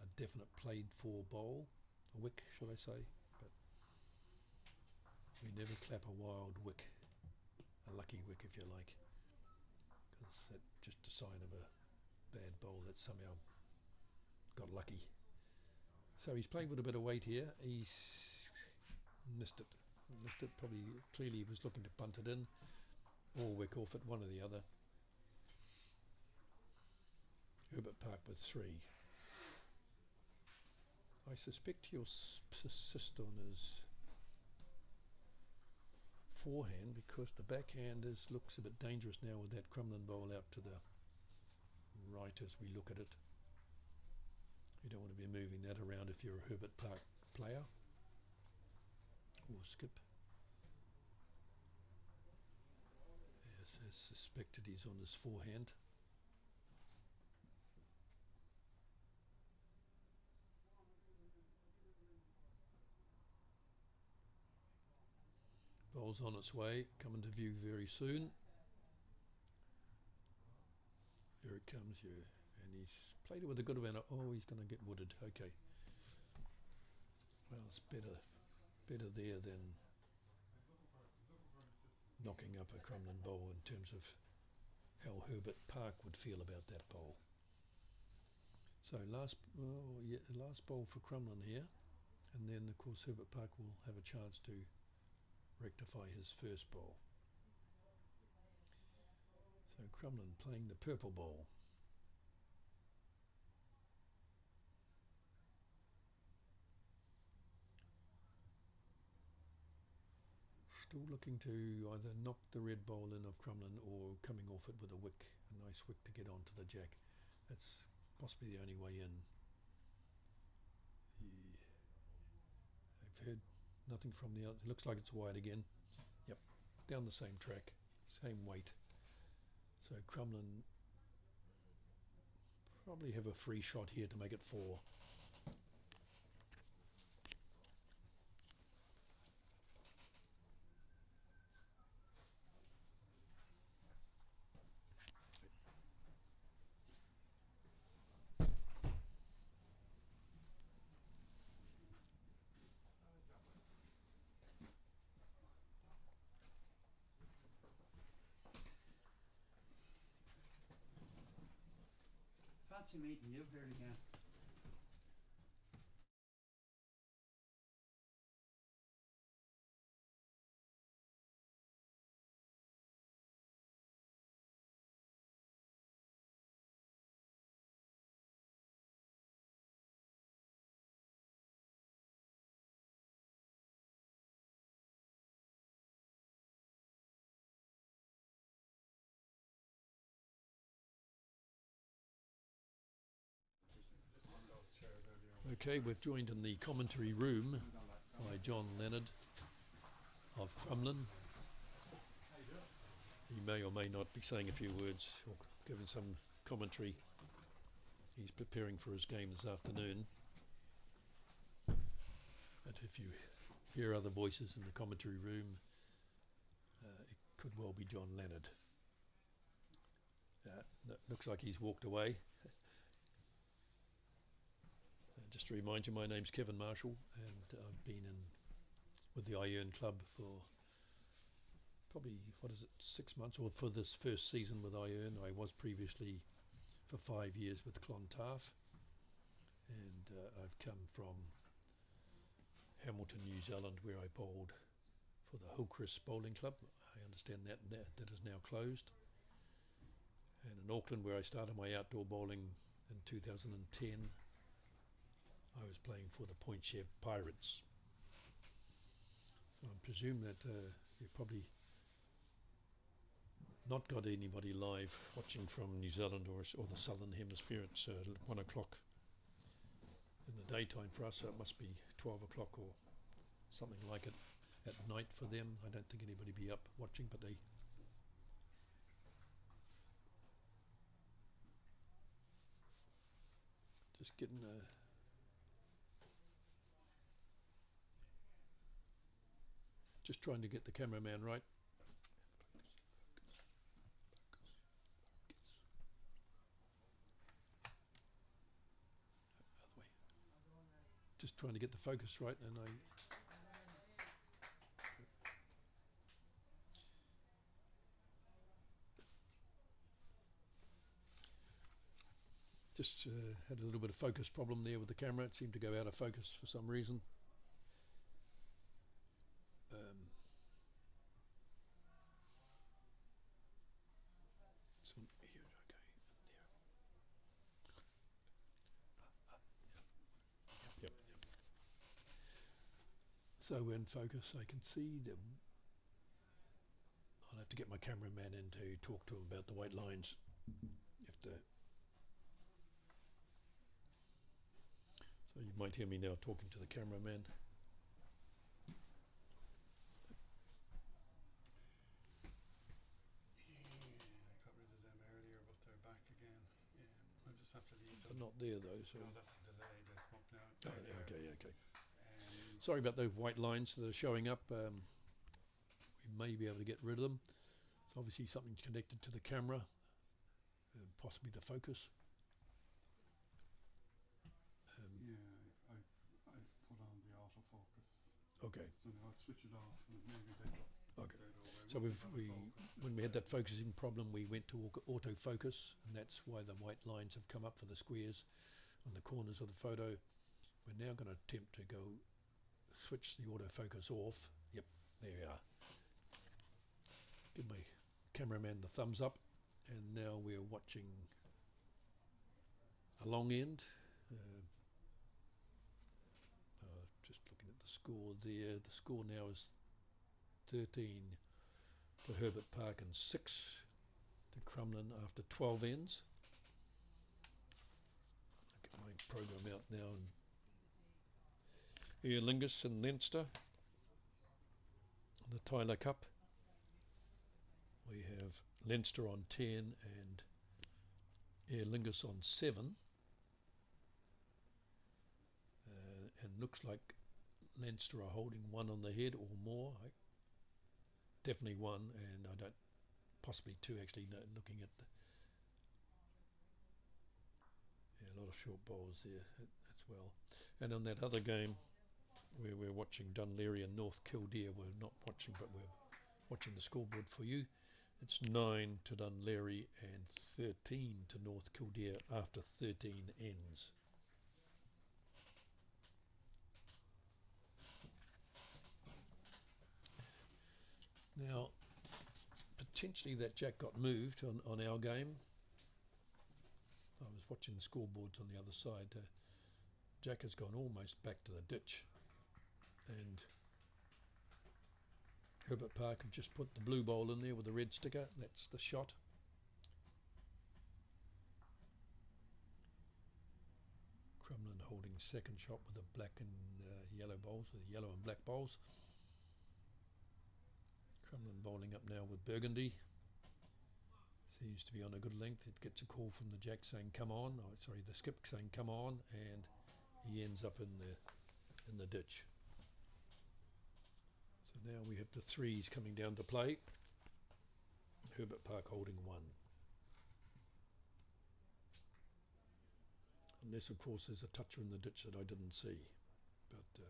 Speaker 5: a definite played for bowl, a wick should I say, but we never clap a wild wick, a lucky wick if you like, because that's just a sign of a bad bowl that somehow got lucky. So he's playing with a bit of weight here. He's missed it, probably clearly he was looking to punt it in or wick off it, one or the other. Herbert Park with 3. I suspect he'll persist on his forehand because the backhand looks a bit dangerous now with that Crumlin bowl out to the right as we look at it. You don't want to be moving that around if you're a Herbert Park player or skip. Yes, as suspected he's on his forehand. Bowl's on its way, coming to view very soon. Here it comes, yeah. And he's played it with a good amount of, oh, he's going to get wooded, okay. Well, it's better there than knocking up a Crumlin bowl in terms of how Herbert Park would feel about that bowl. So last bowl for Crumlin here, and then of course Herbert Park will have a chance to rectify his first bowl. So Crumlin playing the purple bowl. Still looking to either knock the red bowl in of Crumlin or coming off it with a wick, a nice wick to get onto the jack. That's possibly the only way in. I've heard nothing from the other. It looks like it's wide again. Yep, down the same track, same weight. So Crumlin Probably have a free shot here to make it 4.
Speaker 3: Fancy meeting you here again.
Speaker 5: Okay, we're joined in the commentary room by John Leonard of Crumlin. He may or may not be saying a few words or giving some commentary. He's preparing for his game this afternoon. But if you hear other voices in the commentary room, it could well be John Leonard. Looks like he's walked away. Just to remind you, my name's Kevin Marshall, and I've been in with the Iron Club for probably, 6 months, or for this first season with Iron. I was previously for 5 years with Clontarf, and I've come from Hamilton, New Zealand, where I bowled for the Hillcrest Bowling Club. I understand that is now closed. And in Auckland, where I started my outdoor bowling in 2010, I was playing for the Point Chef Pirates. So I presume that you've probably not got anybody live watching from New Zealand or the Southern Hemisphere. It's 1 o'clock in the daytime for us, so it must be 12 o'clock or something like it at night for them. I don't think anybody be up watching, but they just getting just trying to get the cameraman right. Other way. Just trying to get the focus right, and I just had a little bit of focus problem there with the camera. It seemed to go out of focus for some reason. Here, okay, there. Yep. So in focus, I can see them. I'll have to get my cameraman in to talk to him about the white lines. So you might hear me now talking to the cameraman.
Speaker 3: I got rid of them earlier, but they're back again. I'll just have to leave them.
Speaker 5: They're not there though, so.
Speaker 3: No, that's the delay. They've come up now.
Speaker 5: Oh,
Speaker 3: They're there.
Speaker 5: okay. Sorry about those white lines that are showing up. We may be able to get rid of them. It's obviously something connected to the camera, possibly the focus.
Speaker 3: I've put on the autofocus.
Speaker 5: Okay.
Speaker 3: So now I'll switch it off and maybe they
Speaker 5: Okay. So when we had that focusing problem, we went to autofocus, and that's why the white lines have come up for the squares on the corners of the photo. We're now going to attempt to go switch the autofocus off. Yep, there we are. Give my cameraman the thumbs up, and now we're watching a long end. Just looking at the score there. The score now is 13 to Herbert Park and 6 to Crumlin after 12 ends. I'll get my program out now. And Aer Lingus and Leinster, the Tyler Cup. We have Leinster on 10 and Aer Lingus on 7. And looks like Leinster are holding 1 on the head or more. Definitely 1, and I don't, possibly 2 actually, looking at the, yeah, a lot of short bowls there as well. And on that other game where we're watching Dunleary and North Kildare, we're not watching but we're watching the scoreboard for you. It's 9 to Dunleary and 13 to North Kildare after 13 ends. Now, potentially that jack got moved on our game. I was watching the scoreboards on the other side. Jack has gone almost back to the ditch, and Herbert Park have just put the blue bowl in there with the red sticker. That's the shot. Crumlin holding second shot with the black and yellow bowls, with the yellow and black bowls. Crumlin bowling up now with Burgundy. Seems to be on a good length. It gets a call from the jack saying come on, oh, sorry, the skip saying come on, and he ends up in the ditch. So now we have the 3s coming down to play. Herbert Park holding 1. Unless of course there's a toucher in the ditch that I didn't see. But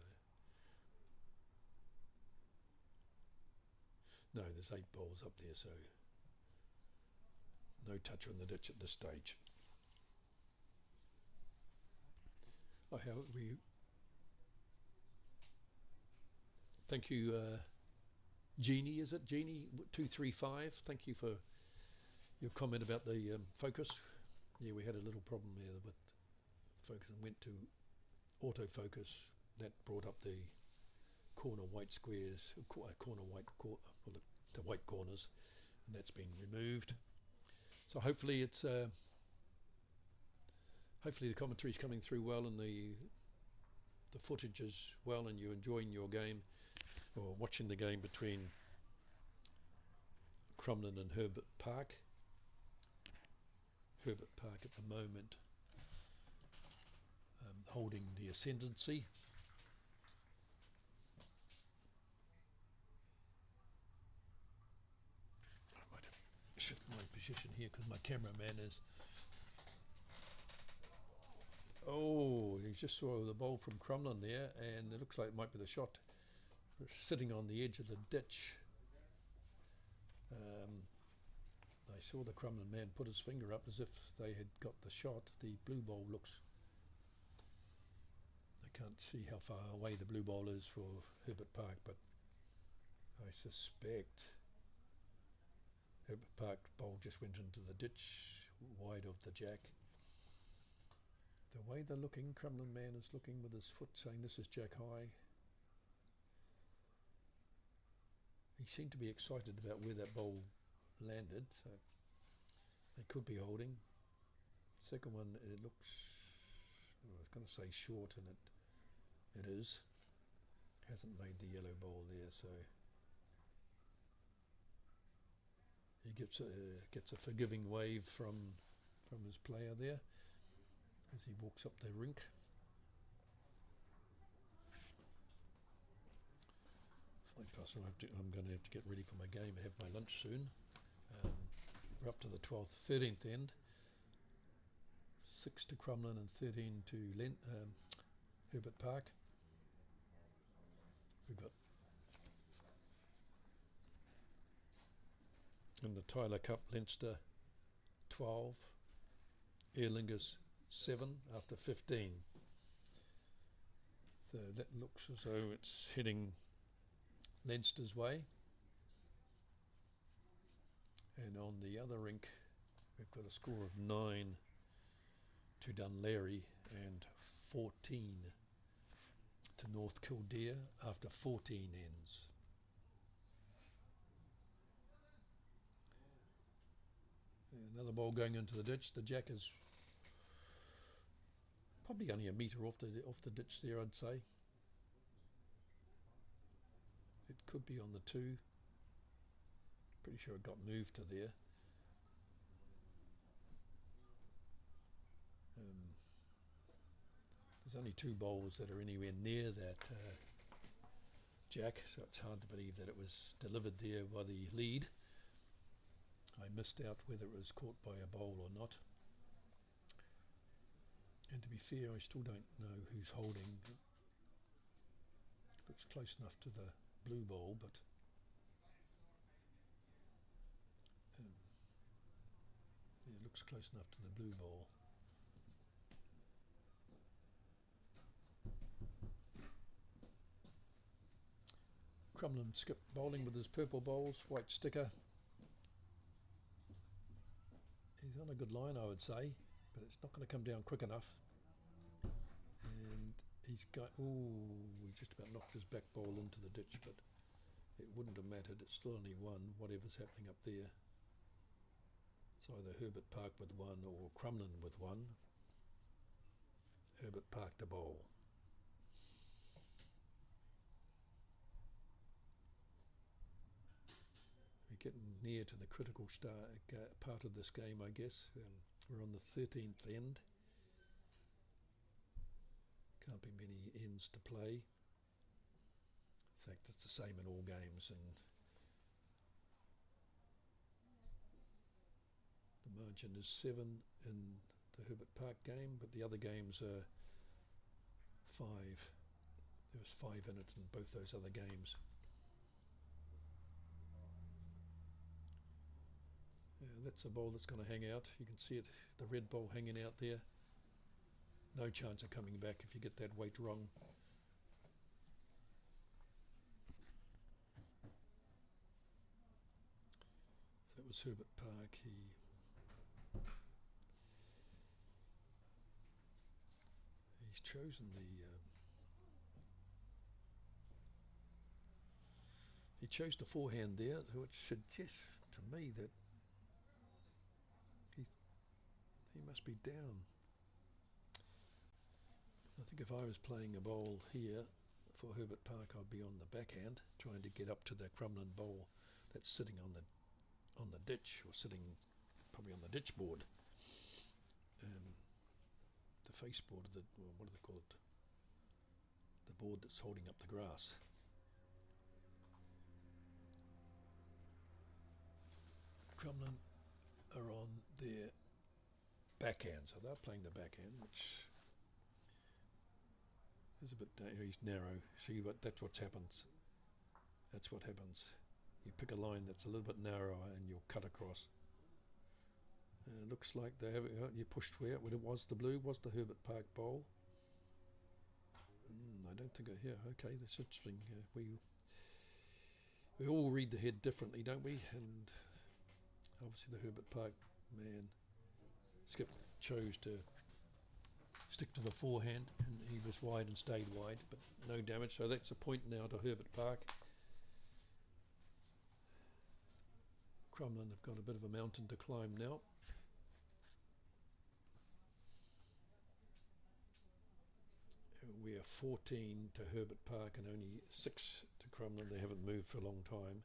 Speaker 5: no, there's 8 bowls up there, so no toucher in the ditch at this stage. Oh, how we thank you, Jeannie, is it? Jeannie 235, thank you for your comment about the focus. Yeah, we had a little problem there with focus and went to autofocus. That brought up the corner white squares, corner white, the white corners, and that's been removed. So hopefully it's hopefully the commentary is coming through well and the footage is well and you're enjoying your game or watching the game between Crumlin and Herbert Park. Herbert Park at the moment holding the ascendancy. I might have to shift my position here because my cameraman is. Oh, you just saw the bowl from Crumlin there, and it looks like it might be the shot sitting on the edge of the ditch. I saw the Crumlin man put his finger up as if they had got the shot. The blue bowl looks, I can't see how far away the blue bowl is for Herbert Park, but I suspect Herbert Park bowl just went into the ditch wide of the jack. The way they're looking, Crumlin man is looking with his foot saying this is jack high. He seemed to be excited about where that bowl landed, so they could be holding. Second one, it looks, I was going to say short, and it is. Hasn't made the yellow bowl there, so he gets a forgiving wave from his player there as he walks up the rink. Fine, Pastor, I'm going to have to get ready for my game. I have my lunch soon. We're up to the 13th end. 6 to Crumlin and 13 to Herbert Park. We've got in the Tyler Cup, Leinster 12, Aer Lingus 7 after 15. So that looks as though it's heading Leinster's way. And on the other rink, we've got a score of 9 to Dunleary and 14 to North Kildare after 14 ends. Another ball going into the ditch. The jack is probably only a metre off the ditch there, I'd say. It could be on the 2. Pretty sure it got moved to there. There's only 2 bowls that are anywhere near that jack, so it's hard to believe that it was delivered there by the lead. I missed out whether it was caught by a bowl or not. And to be fair, I still don't know who's holding. Looks close enough to the blue bowl, but it looks close enough to the blue bowl. Crumlin Skip bowling with his purple bowls, white sticker. He's on a good line, I would say, but it's not going to come down quick enough. And he's got, he just about knocked his back bowl into the ditch, but it wouldn't have mattered. It's still only 1, whatever's happening up there. It's either Herbert Park with 1 or Crumlin with 1. Herbert Park to bowl. We're getting near to the critical part of this game, I guess. We're on the 13th end. Can't be many ends to play. In fact, it's the same in all games, and the margin is 7 in the Herbert Park game, but the other games are 5. There was 5 in it in both those other games. That's a bowl that's going to hang out. You can see it, the red bowl hanging out there. No chance of coming back if you get that weight wrong. So that was Herbert Park. He's chosen he chose the forehand there, which suggests to me that he must be down. I think if I was playing a bowl here for Herbert Park, I'd be on the backhand, trying to get up to that Crumlin bowl that's sitting on the ditch, or sitting probably on the ditch board, the face board of the, well, what do they call it? The board that's holding up the grass. Crumlin are on their backhand, so they're playing the backhand, which is a bit, he's narrow. See, but that's what happens. That's what happens. You pick a line that's a little bit narrower and you'll cut across. Looks like they have it. You pushed where it was the blue, was the Herbert Park bowl. I don't think I hear. Okay, that's interesting. We all read the head differently, don't we? And obviously the Herbert Park man, Skip, chose to stick to the forehand, and he was wide and stayed wide, but no damage. So that's a point now to Herbert Park. Crumlin have got a bit of a mountain to climb now. We are 14 to Herbert Park and only 6 to Crumlin. They haven't moved for a long time.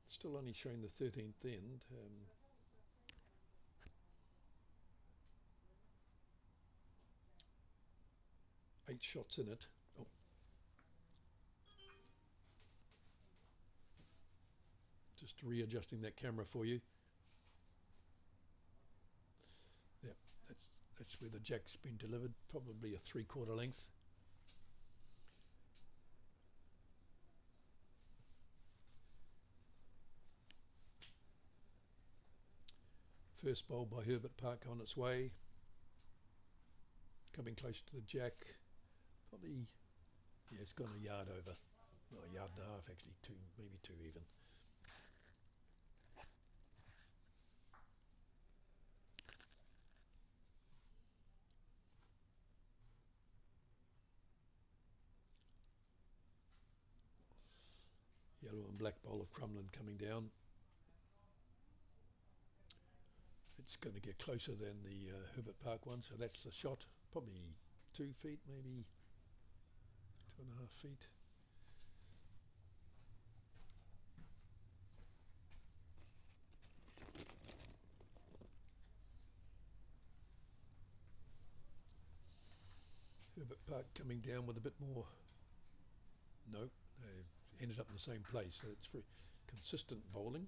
Speaker 5: Still only showing the 13th end. 8 shots in it. Oh. Just readjusting that camera for you. Yeah, that's where the jack's been delivered, probably a 3/4 length. First bowl by Herbert Park on its way. Coming close to the jack. Probably, yeah, it's gone a yard over. Well, a yard and a half actually, 2, maybe 2 even. Yellow and black bowl of Crumlin coming down. It's going to get closer than the Herbert Park one, so that's the shot. Probably 2 feet, maybe 2.5 feet. Herbert Park coming down with a bit more. No, they ended up in the same place, so it's very consistent bowling.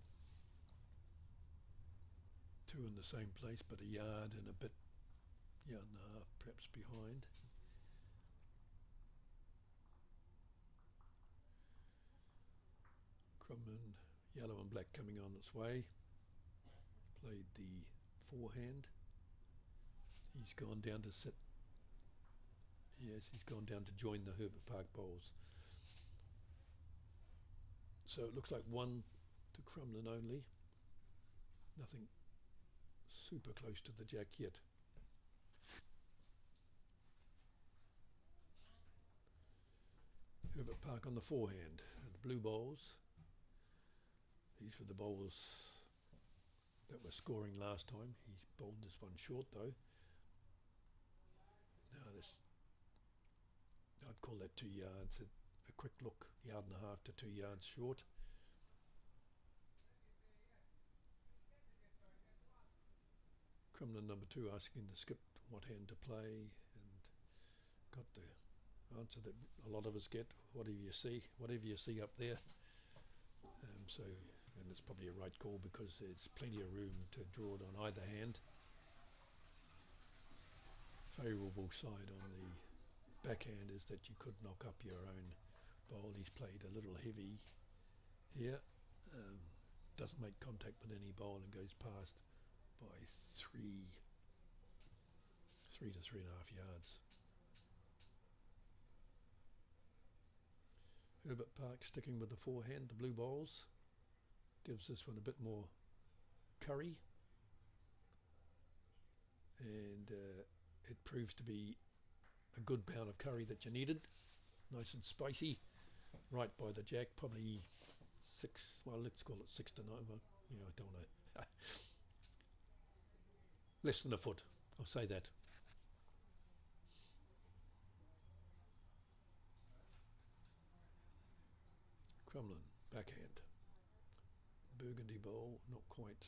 Speaker 5: Two in the same place, but a yard and a bit, yard and a half perhaps behind. Crumlin, yellow and black coming on its way. Played the forehand. He's gone down to sit. Yes, he's gone down to join the Herbert Park bowls. So it looks like one to Crumlin only. Nothing super close to the jack yet. Herbert Park on the forehand. And the blue bowls. These were the bowls that were scoring last time. He's bowled this one short though. Now this, I'd call that 2 yards. A quick look, yard and a half to 2 yards short. Crumlin number 2 asking the skip what hand to play, and got the answer that a lot of us get, whatever you see up there. So, and it's probably a right call because there's plenty of room to draw it on either hand. Favourable side on the backhand is that you could knock up your own bowl. He's played a little heavy here, doesn't make contact with any bowl and goes past by 3 to 3.5 yards. Herbert Park sticking with the forehand, the blue bowls. Gives this one a bit more curry. And it proves to be a good pound of curry that you needed. Nice and spicy. Right by the jack, probably 6, well let's call it 6 to 9. Well, you know, I don't know. Less than a foot, I'll say that. Crumlin, backhand. Burgundy bowl, not quite,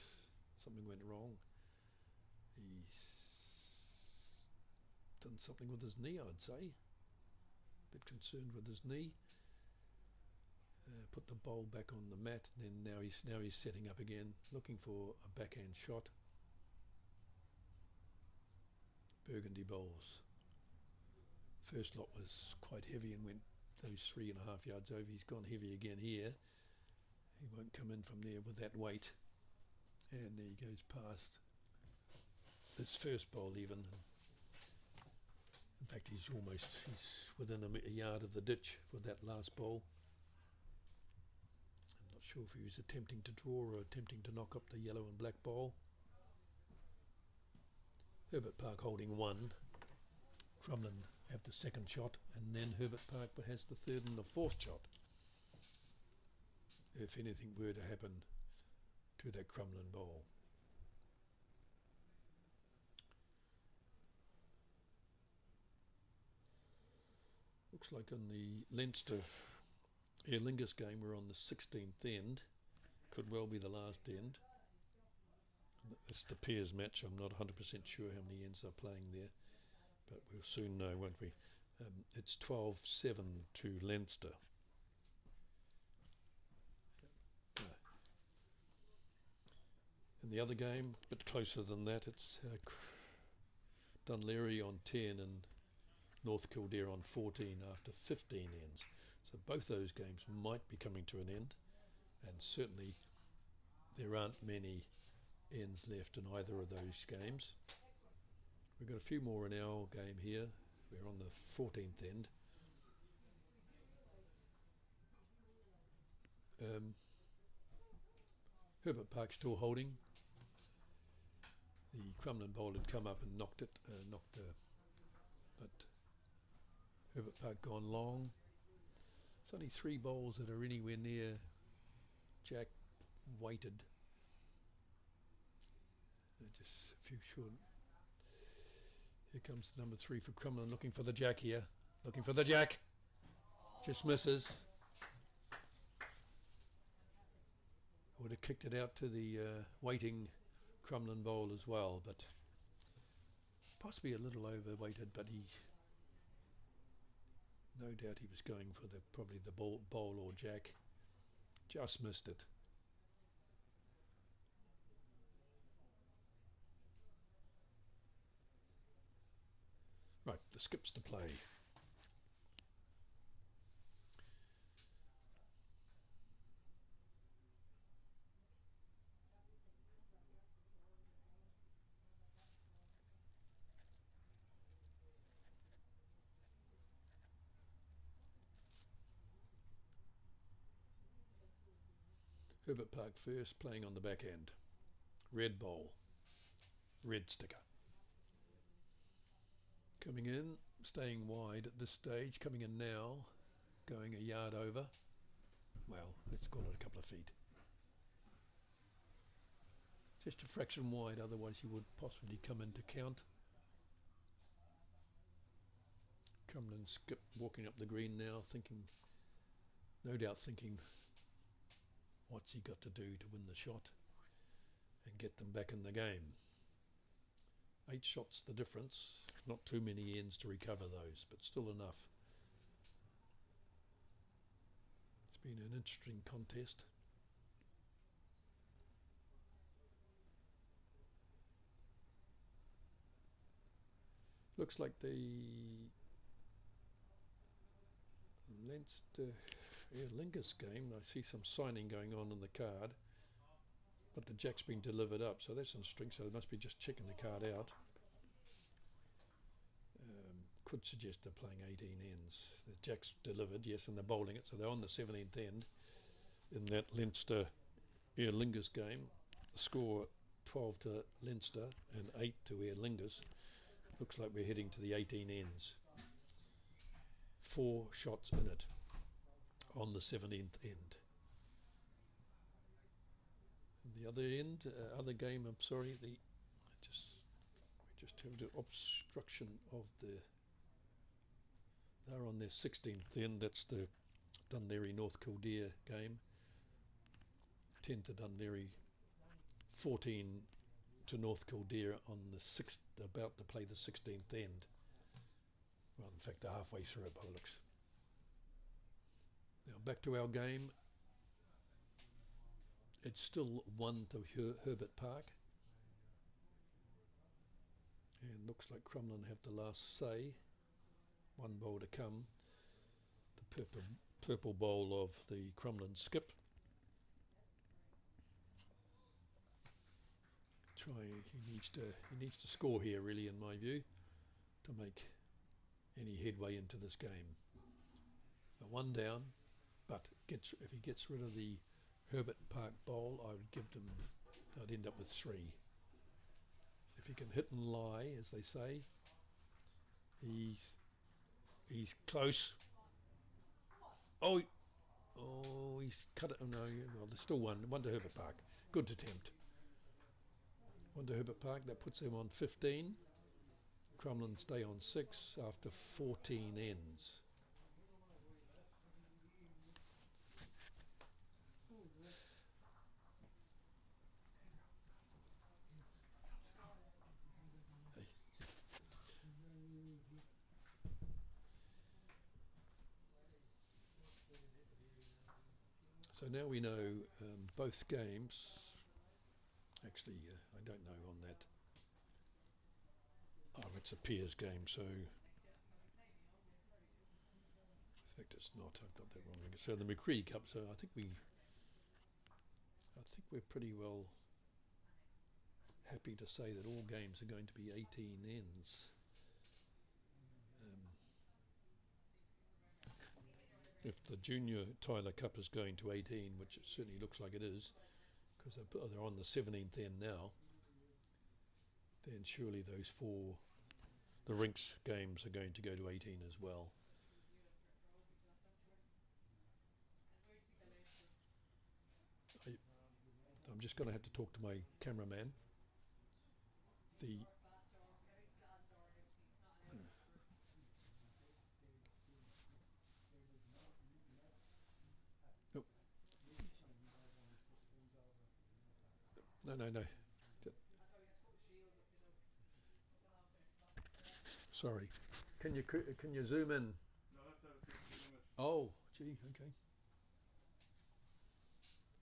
Speaker 5: something went wrong. He's done something with his knee, I'd say. Bit concerned with his knee. Put the bowl back on the mat, and then now he's setting up again, looking for a backhand shot. Burgundy bowls. First lot was quite heavy and went those 3.5 yards over. He's gone heavy again here. He won't come in from there with that weight. And there he goes past this first bowl even. In fact, he's within a yard of the ditch with that last bowl. I'm not sure if he was attempting to draw or attempting to knock up the yellow and black bowl. Herbert Park holding 1. Crumlin have the second shot, and then Herbert Park has the third and the fourth shot. If anything were to happen to that Crumlin bowl. Looks like on the Leinster Aer Lingus game we're on the 16th end. Could well be the last end. It's the pairs match. I'm not 100% sure how many ends they're playing there, but we'll soon know, won't we? It's 12-7 to Leinster. In the other game, a bit closer than that, it's Dunleary on 10 and North Kildare on 14 after 15 ends. So both those games might be coming to an end, and certainly there aren't many ends left in either of those games. We've got a few more in our game here. We're on the 14th end. Herbert Park still holding. The Crumlin bowl had come up and knocked it, but Herbert Park gone long. It's only 3 bowls that are anywhere near jack weighted. Just a few short. Here comes the number 3 for Crumlin, looking for the jack here. Looking for the jack. Just misses. Would have kicked it out to the waiting Crumlin bowl as well, but possibly a little overweighted, but he No doubt he was going for probably the bowl or jack. Just missed it. Right, the skip's to play. Herbert Park first, playing on the back end. Red bowl. Red sticker. Coming in, staying wide at this stage. Coming in now, going a yard over. Well, let's call it a couple of feet. Just a fraction wide, otherwise he would possibly come into count. Crumlin skip walking up the green now, thinking, no doubt thinking, what's he got to do to win the shot and get them back in the game. 8 shots the difference, not too many ends to recover those, but still enough. It's been an interesting contest. Looks like the Leinster Aer Lingus game, I see some signing going on in the card, but the jack's been delivered up, so that's on string, so they must be just checking the card out. Could suggest they're playing 18 ends. The jack's delivered, yes, and they're bowling it, so they're on the 17th end in that Leinster Aer Lingus game. The score 12 to Leinster and 8 to Aer Lingus. Looks like we're heading to the 18 ends. 4 shots in it on the 17th end. And the other end, other game, I'm sorry, we just have the obstruction of they're on their 16th end, that's the Dunleary North Kildare game. 10 to Dunleary, 14 to North Kildare on the 6th, about to play the 16th end. Well, in fact, they're halfway through it by the looks. Now back to our game. It's still 1 to Herbert Park. And looks like Crumlin have the last say. 1 bowl to come. The purple bowl of the Crumlin skip. He needs to score here, really, in my view, to make any headway into this game. 1 down, but if he gets rid of the Herbert Park bowl, I'd end up with 3. If he can hit and lie, as they say, he's close. Oh, he's cut it. Oh, no, well, there's still 1 to Herbert Park. Good attempt. 1 to Herbert Park, that puts him on 15. Crumlin stay on 6 after 14 ends. So now we know both games. Actually, I don't know on that. Oh, it's a peers game, so in fact it's not. I've got that wrong. So the McCree Cup. So I think we're pretty well happy to say that all games are going to be 18 ends. If the Junior Tyler Cup is going to 18, which it certainly looks like it is, because they're on the 17th end now, then surely those 4, the Rinks games are going to go to 18 as well. I'm just going to have to talk to my cameraman. No. Sorry. Can you zoom in?
Speaker 6: No, that's
Speaker 5: Oh, gee, okay.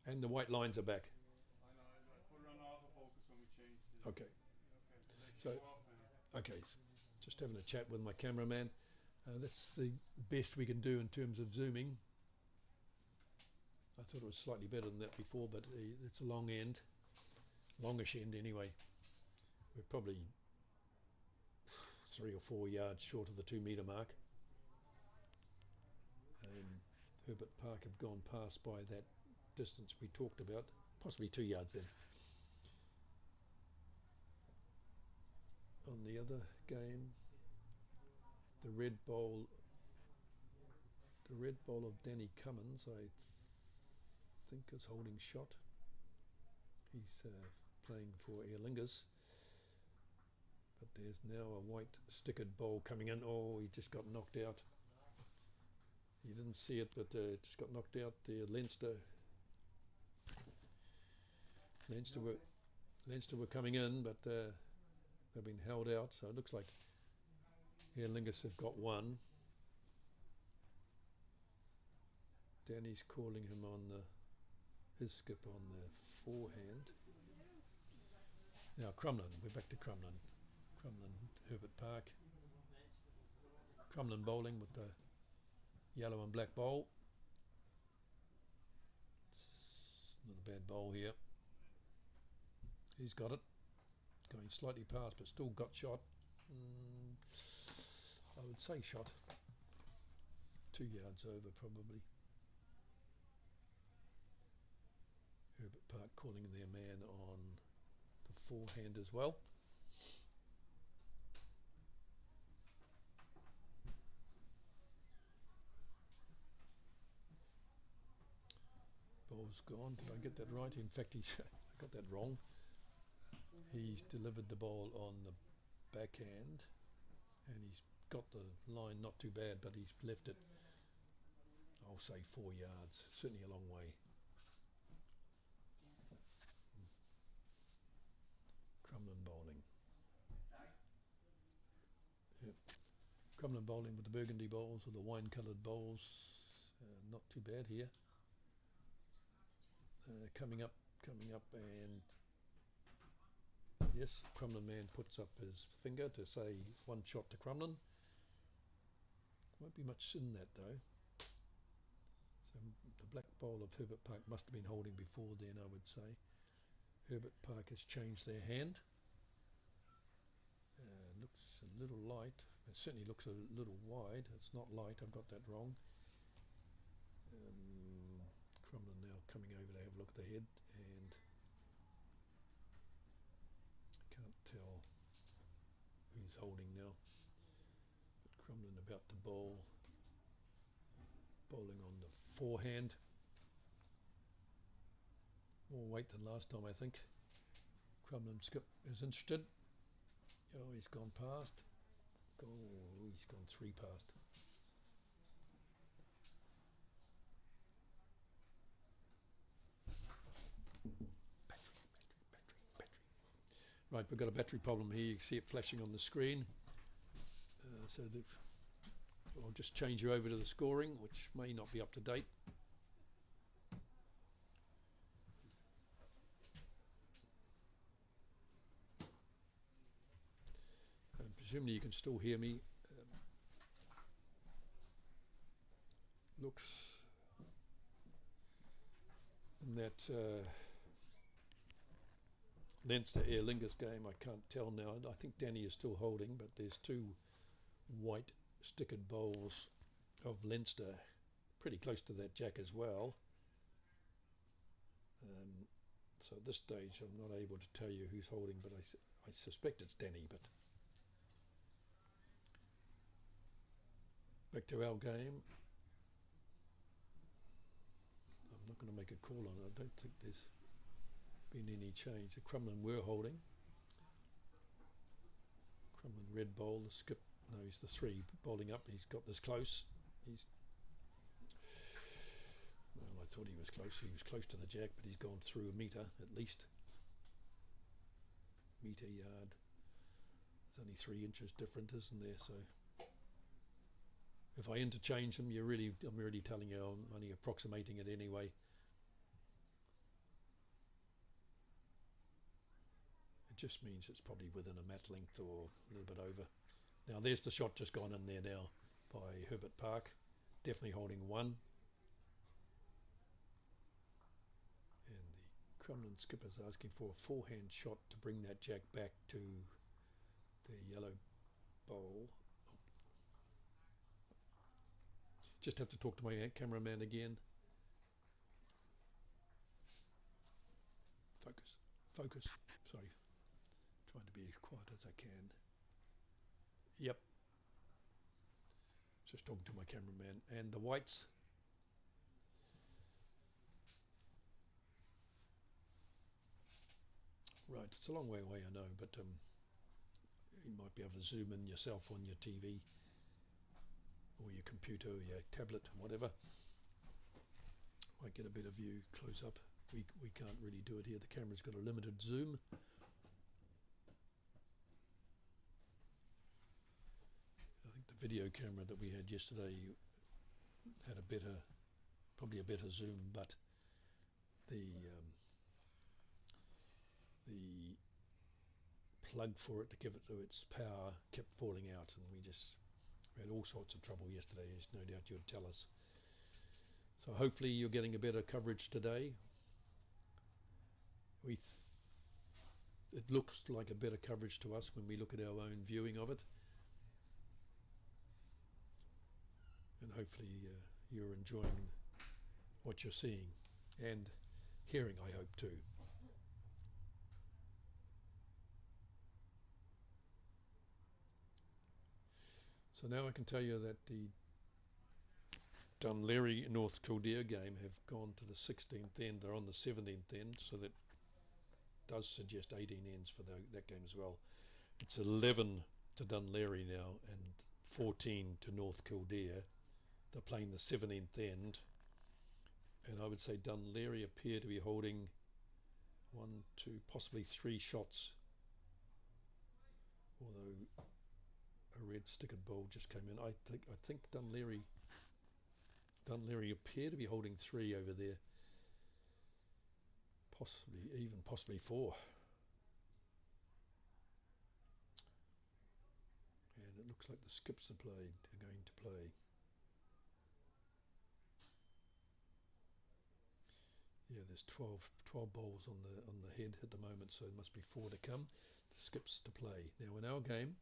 Speaker 5: And the white lines are back.
Speaker 3: I know, I put it on autofocus when we changed it.
Speaker 5: Okay.
Speaker 3: Okay, to let you
Speaker 5: So-
Speaker 3: show off now.
Speaker 5: Okay, just having a chat with my cameraman. That's the best we can do in terms of zooming. I thought it was slightly better than that before, but it's a long end, longish end anyway. We're probably 3 or 4 yards short of the 2 metre mark. Herbert Park have gone past by that distance we talked about, possibly 2 yards then. On the other game, the red bowl of Danny Cummins, I think is holding shot. He's playing for Aer Lingus. But there's now a white stickered bowl coming in. Oh, he just got knocked out. You didn't see it, but just got knocked out there. Leinster were coming in, but they've been held out. So it looks like Aer Lingus have got one. Danny's calling him on his skip on the forehand. Now Crumlin, we're back to Crumlin. Crumlin, Herbert Park. Crumlin bowling with the yellow and black bowl. It's not a bad bowl here. He's got it. Going slightly past, but still got shot. I would say shot. 2 yards over probably. Herbert Park calling their man on the forehand as well. Ball's gone. Did I get that right? In fact, I got that wrong. He's delivered the ball on the backhand and he's got the line not too bad, but he's left it, I'll say 4 yards, certainly a long way. Crumlin bowling. Yep. Crumlin bowling with the burgundy bowls or the wine coloured bowls. Not too bad here. Coming up and yes, Crumlin man puts up his finger to say one shot to Crumlin. Won't be much in that though. So the black bowl of Herbert Park must have been holding before then, I would say. Herbert Park has changed their hand. Looks a little light. It certainly looks a little wide. It's not light, I've got that wrong. Crumlin now coming over to have a look at the head, and can't tell who's holding now. But Crumlin about to bowl, bowling on the forehand. More weight than last time, I think. Crumlin skip is interested. Oh, he's gone past. Oh, he's gone 3 past. Right, we've got a battery problem here. You can see it flashing on the screen. I'll just change you over to the scoring, which may not be up to date. Presumably you can still hear me. Looks in that Leinster Aer Lingus game, I can't tell now. I think Danny is still holding, but there's 2 white stickered bowls of Leinster pretty close to that jack as well. So at this stage I'm not able to tell you who's holding, but I suspect it's Danny. But back to our game. I'm not going to make a call on it. I don't think there's been any change. The Crumlin were holding. Crumlin red bowl, the skip, no, he's the 3 bowling up. He's got this close. Well, I thought he was close. He was close to the jack, but he's gone through a metre at least. Metre yard. There's only 3 inches different, isn't there? So If I interchange them, I'm really telling you I'm only approximating it anyway. It just means it's probably within a mat length or a little bit over. Now there's the shot just gone in there now by Herbert Park. Definitely holding 1. And the Crumlin skipper's asking for a forehand shot to bring that jack back to the yellow bowl. Just have to talk to my cameraman again. Focus. Sorry. Trying to be as quiet as I can. Yep. Just talking to my cameraman. And the whites. Right, it's a long way away, I know, but you might be able to zoom in yourself on your TV or your computer or your tablet, whatever. Might get a better view close up. We can't really do it here. The camera's got a limited zoom. I think the video camera that we had yesterday had probably a better zoom, but the plug for it to give it to its power kept falling out, and we had all sorts of trouble yesterday, as no doubt you'd tell us. So hopefully you're getting a better coverage today. It looks like a better coverage to us when we look at our own viewing of it. And hopefully you're enjoying what you're seeing and hearing, I hope too. So now I can tell you that the Dunleary North Kildare game have gone to the 16th end. They're on the 17th end, so that does suggest 18 ends for that game as well. It's 11 to Dunleary now and 14 to North Kildare. They're playing the 17th end, and I would say Dunleary appear to be holding 1, 2, possibly 3 shots, although a red stickered bowl just came in. I think Dunleary appear to be holding 3 over there, possibly 4. And it looks like the skips are going to play. Yeah, there's 12 bowls on the head at the moment, so it must be 4 to come. The skips to play. Now in our game,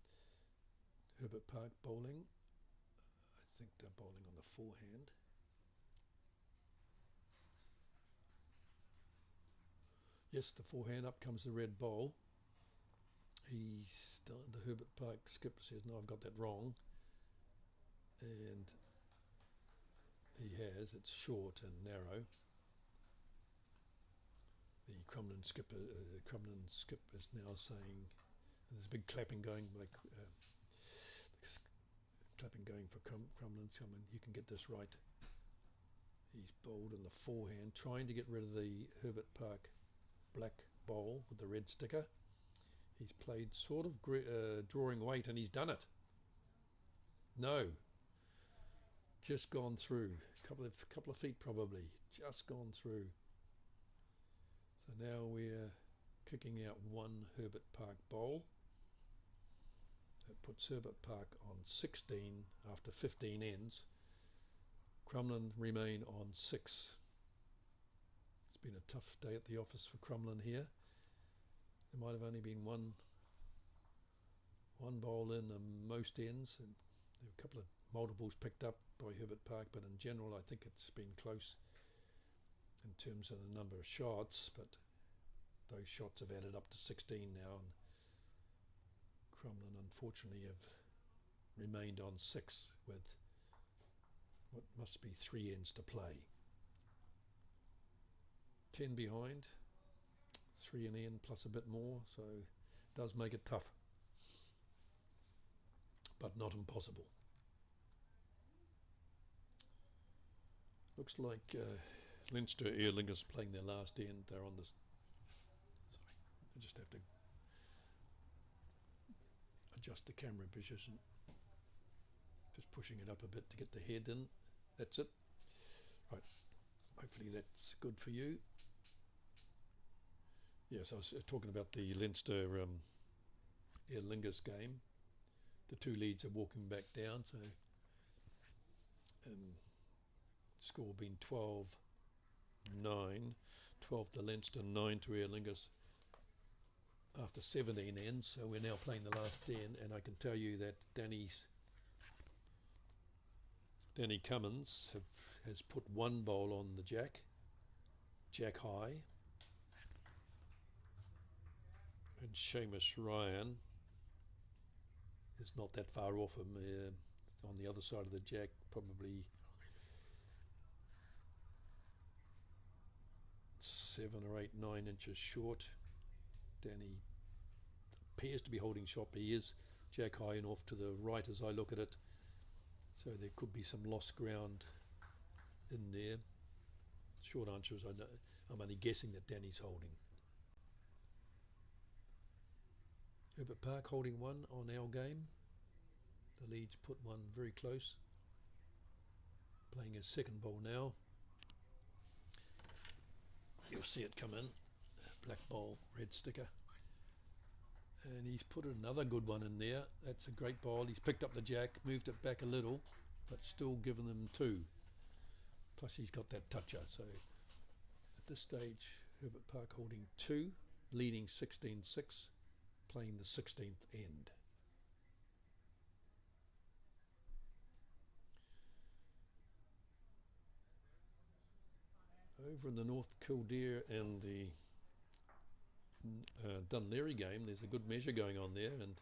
Speaker 5: Herbert Park bowling. I think they're bowling on the forehand. Yes, the forehand. Up comes the red bowl. The Herbert Park skipper says, no, I've got that wrong. And he has. It's short and narrow. The Crumlin skip is now saying, there's a big clapping going by for Crumlin. You can get this right. He's bowled in the forehand, trying to get rid of the Herbert Park black bowl with the red sticker. He's played sort of drawing weight, and he's done it. No, just gone through. Couple of feet probably, just gone through. So now we're kicking out 1 Herbert Park bowl. That puts Herbert Park on 16 after 15 ends. Crumlin remain on 6. It's been a tough day at the office for Crumlin here. There might have only been one bowl in most ends, and there were a couple of multiples picked up by Herbert Park, but in general I think it's been close in terms of the number of shots, but those shots have added up to 16 now, and Crumlin unfortunately have remained on 6 with what must be 3 ends to play. 10 behind, 3 in the end plus a bit more, so it does make it tough, but not impossible. Looks like Leinster Aer Lingus playing their last end. They're on this. Sorry, I just have to adjust the camera position. Just pushing it up a bit to get the head in. That's it. Right. Hopefully that's good for you. Yes, I was talking about the Leinster Aer Lingus game. The two leads are walking back down, so score being 12-9, 12 to Leinster, 9 to Aer Lingus after 17 ends. So we're now playing the last 10, and I can tell you that Danny Cummins has put one bowl on the jack high, and Seamus Ryan is not that far off him, on the other side of the jack, probably 7 or 8, 9 inches short. Danny appears to be holding shop. He is jack high and off to the right as I look at it, so there could be some lost ground in there. Short answer is I'm only guessing that Danny's holding. Herbert Park holding one on our game. The Leeds put one very close. Playing his second bowl now. You'll see it come in. Black bowl, red sticker. And he's put another good one in there. That's a great bowl. He's picked up the jack, moved it back a little, but still given them two. Plus he's got that toucher. So at this stage, Herbert Park holding two, leading 16-6. Playing the 16th end. Over in the North Kildare and the Dunleary game, there's a good measure going on there, and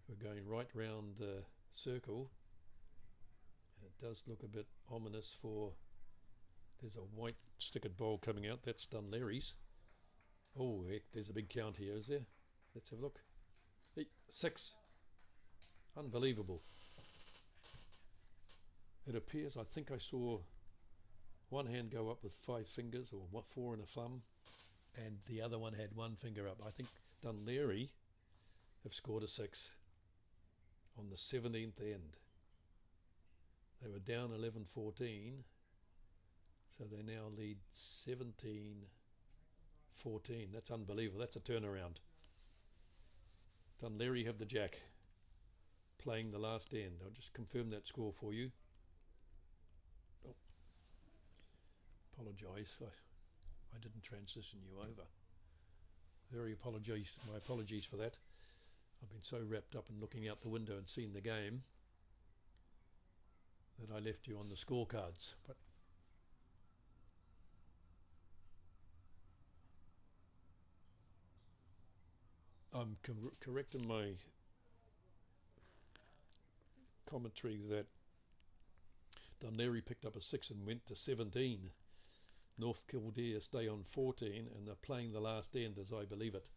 Speaker 5: we're going right round the circle. It does look a bit ominous for, there's a white stickered ball coming out, that's Dunleary's. Oh heck, there's a big count here, is there? Let's have a look. 6. Unbelievable. It appears, I think I saw one hand go up with 5 fingers, or 4 and a thumb, and the other one had 1 finger up. I think Dunleary have scored a 6 on the 17th end. They were down 11-14, so they now lead 17-14. That's unbelievable. That's a turnaround. Dunleary have the jack, playing the last end. I'll just confirm that score for you. Oh, apologise, I didn't transition you over. My apologies for that. I've been so wrapped up in looking out the window and seeing the game that I left you on the scorecards. But I'm correct in my commentary that Dunleary picked up a 6 and went to 17. North Kildare stay on 14, and they're playing the last end as I believe it.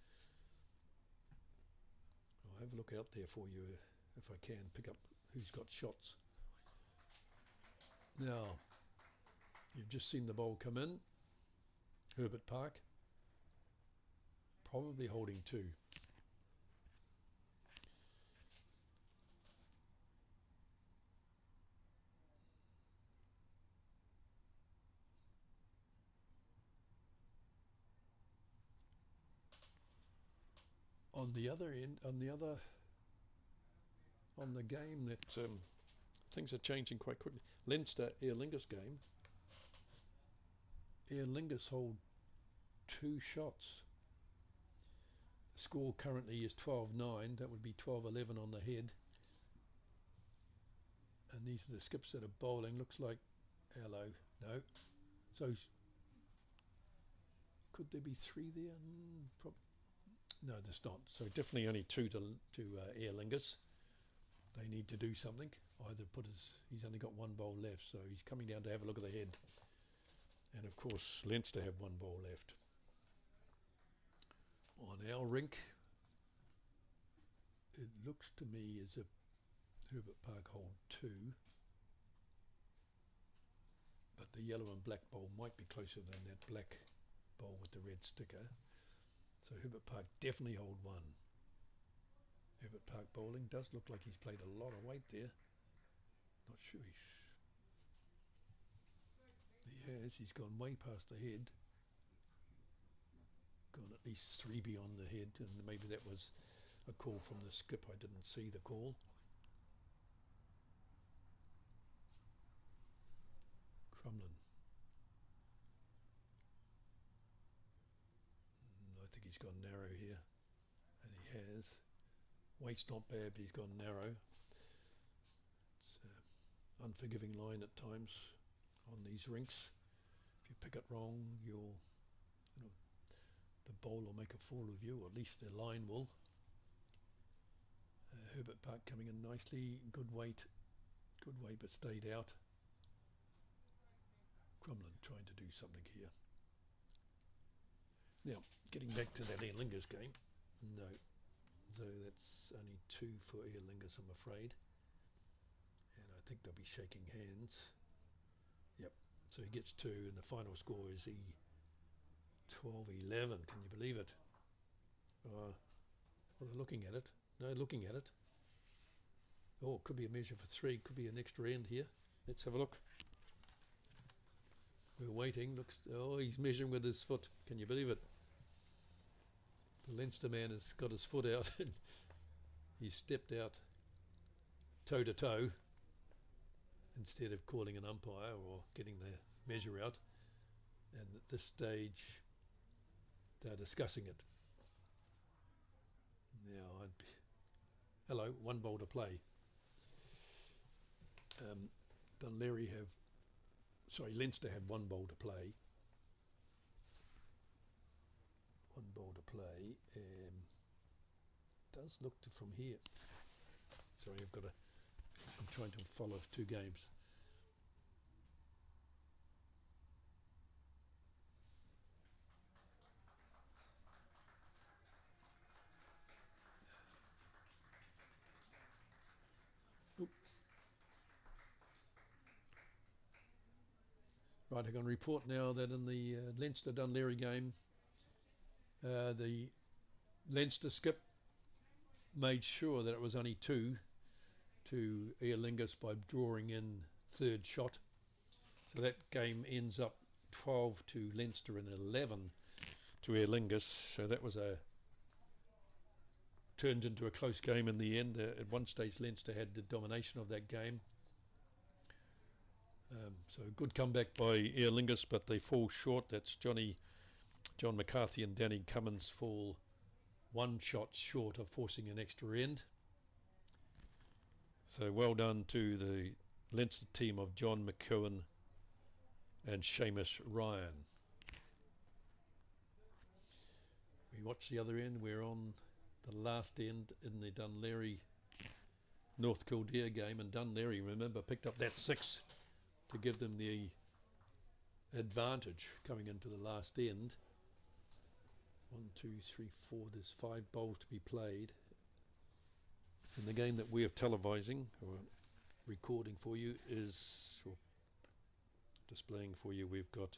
Speaker 5: I'll have a look out there for you if I can pick up who's got shots. Now, you've just seen the bowl come in. Herbert Park, probably holding 2. On the other end, on the game that things are changing quite quickly. Leinster Aer Lingus game. Aer Lingus hold 2 shots. The score currently is 12-9. That would be 12-11 on the head. And these are the skips that are bowling. Looks like hello. No. So could there be 3 there? No, there's not. So definitely only 2 to Aer Lingus. They need to do something. Either he's only got 1 bowl left, so he's coming down to have a look at the head. And of course, Leinster have 1 bowl left. On our rink, it looks to me as if Herbert Park hold 2, but the yellow and black bowl might be closer than that black bowl with the red sticker. So Herbert Park definitely hold 1. Herbert Park bowling does look like he's played a lot of weight there. Not sure he has. He's gone way past the head. Gone at least 3 beyond the head, and maybe that was a call from the skip. I didn't see the call. Crumlin. I think he's gone narrow here, and he has. Weight's not bad, but he's gone narrow. It's an unforgiving line at times on these rinks. If you pick it wrong, the bowl will make a fool of you, or at least the line will. Herbert Park coming in nicely, good weight but stayed out. Crumlin trying to do something here. Now, getting back to that Aer Lingus game, no, so that's only 2 for Aer Lingus, I'm afraid, and I think they'll be shaking hands. Yep, so he gets 2, and the final score is 12-11. Can you believe it? Well, they're looking at it. No, looking at it. Oh, it could be a measure for 3. Could be an extra end here. Let's have a look. We're waiting. Looks. Oh, he's measuring with his foot. Can you believe it? The Leinster man has got his foot out and he stepped out toe to toe instead of calling an umpire or getting the measure out. And at this stage, they're discussing it. Now, hello, 1 bowl to play. Leinster have 1 bowl to play. 1 bowl to play. Does look to from here. Sorry, I'm trying to follow 2 games. Right, I can report now that in the Leinster-Dunleary game, the Leinster skip made sure that it was only 2 to Aer Lingus by drawing in 3rd shot. So that game ends up 12 to Leinster and 11 to Aer Lingus. So that was turned into a close game in the end. At one stage, Leinster had the domination of that game. So good comeback by Aer Lingus, but they fall short. That's John McCarthy and Danny Cummins fall 1 shot short of forcing an extra end. So well done to the Leinster team of John McEwen and Seamus Ryan. We watch the other end. We're on the last end in the Dunleary North Kildare game, and Dunleary, remember, picked up that 6 to give them the advantage coming into the last end. 1, 2, 3, 4. There's 5 bowls to be played. And the game that we are televising or recording for you or displaying for you, we've got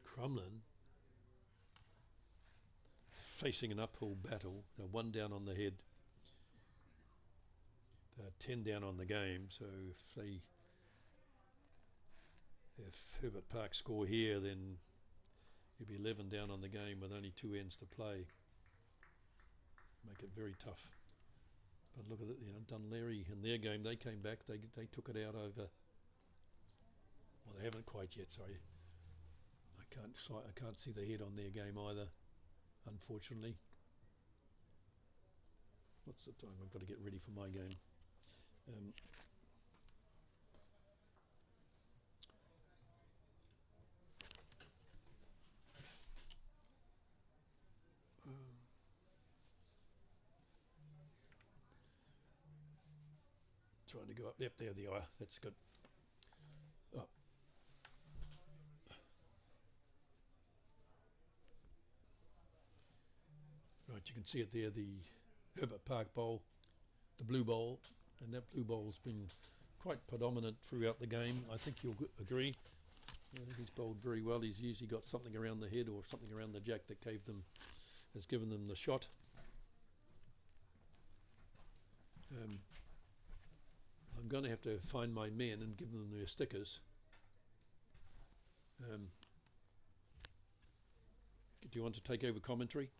Speaker 5: Crumlin facing an uphill battle. They're 1 down on the head. They're 10 down on the game. So if Herbert Park score here, then you'll be 11 down on the game with only 2 ends to play. Make it very tough. But look at it, Dunleary in their game, they came back, they took it out over. Well, they haven't quite yet. Sorry, I can't see the head on their game either, unfortunately. What's the time? I've got to get ready for my game. Trying to go up. Yep, there they are. That's good. Oh. Right, you can see it there, the Herbert Park bowl, the blue bowl, and that blue bowl's been quite predominant throughout the game. I think you'll agree. I think he's bowled very well. He's usually got something around the head or something around the jack that has given them the shot. I'm going to have to find my men and give them their stickers. Do you want to take over commentary?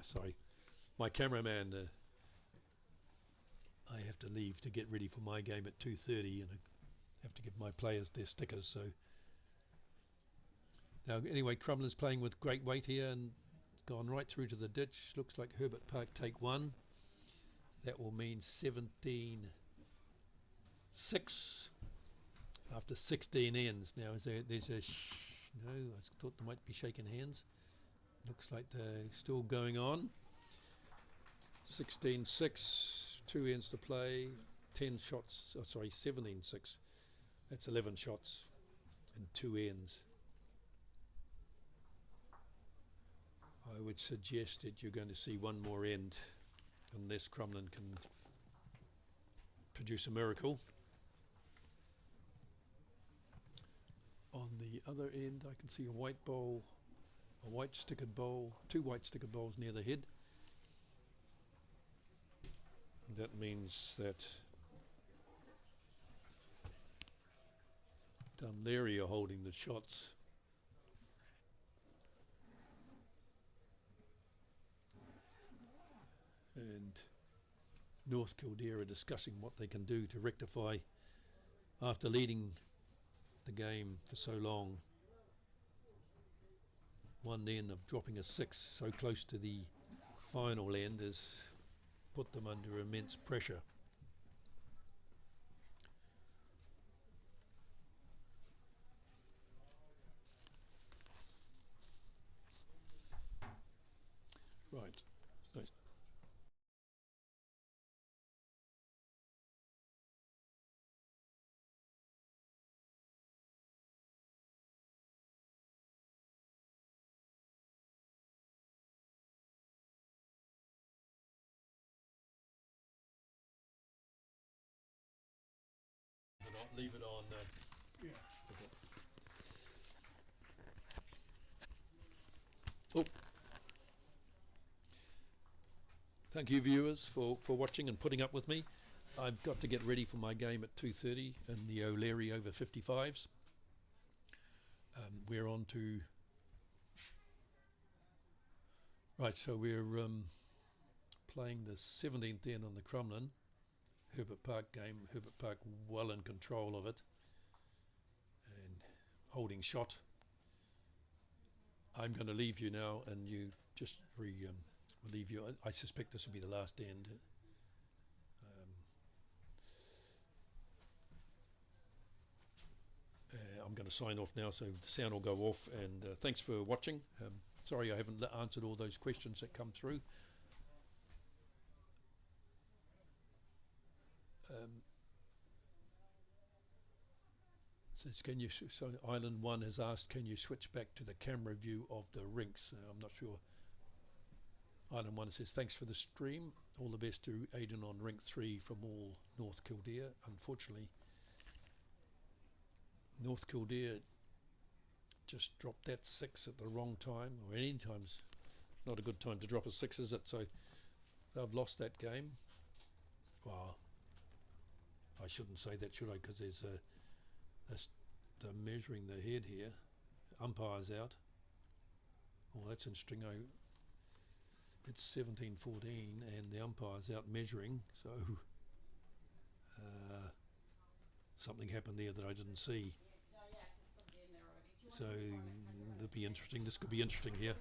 Speaker 5: Sorry. My cameraman, I have to leave to get ready for my game at 2:30 and I have to give my players their stickers. So now anyway, Crumlin's playing with great weight here and gone right through to the ditch. Looks like Herbert Park take one. That will mean 17-6 after 16 ends. Now there's a no, I thought they might be shaking hands. Looks like they're still going on. 16-6, 2 ends to play, 10 shots, 17-6. That's 11 shots and 2 ends. I would suggest that you're going to see one more end unless Crumlin can produce a miracle. On the other end I can see a white bowl, a white stickered bowl, 2 white stickered bowls near the head. That means that Dunleary are holding the shots. And North Kildare are discussing what they can do to rectify after leading the game for so long. One end of dropping a 6 so close to the final end has put them under immense pressure. Right. Nice. Leave it on. Yeah. Okay. Oh. Thank you, viewers, for watching and putting up with me. I've got to get ready for my game at 2:30 in the O'Leary over 55s. We're on to... Right, so we're playing the 17th end on the Crumlin. Herbert Park game. Herbert Park well in control of it and holding shot. I'm going to leave you now and you just leave you. I suspect this will be the last end. I'm going to sign off now so the sound will go off, and thanks for watching. Sorry I haven't answered all those questions that come through. Says, can you? So Island 1 has asked, can you switch back to the camera view of the rinks? I'm not sure. Island 1 says, thanks for the stream. All the best to Aidan on rink 3 from all North Kildare. Unfortunately, North Kildare just dropped that 6 at the wrong time, or any time's not a good time to drop a 6, is it? So they've lost that game. Wow. I shouldn't say that, should I? Because there's they're measuring the head here. Umpire's out. Oh, that's interesting. It's 17-14 and the umpire's out measuring, so something happened there that I didn't see. So it'll be interesting. This could be interesting here.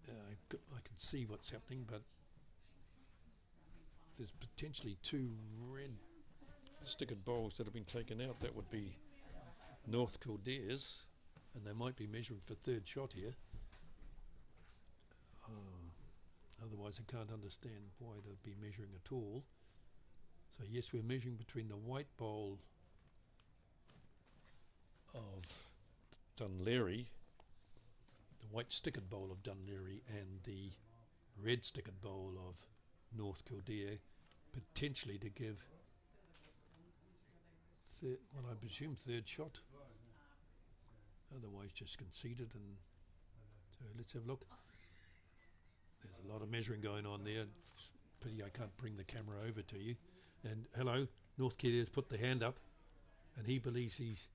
Speaker 5: I can see what's happening, but there's potentially 2 red stickered bowls that have been taken out. That would be North Kildare's, and they might be measuring for 3rd shot here. Otherwise I can't understand why they'd be measuring at all. So yes, we're measuring between the white bowl of Dunleary, the white stickered bowl of Dunleary, and the red stickered bowl of North Kildare, potentially to give well, I presume 3rd shot, otherwise just conceded. And so let's have a look. There's a lot of measuring going on there. It's a pity I can't bring the camera over to you. And hello, North Korea's put the hand up, and he believes he's.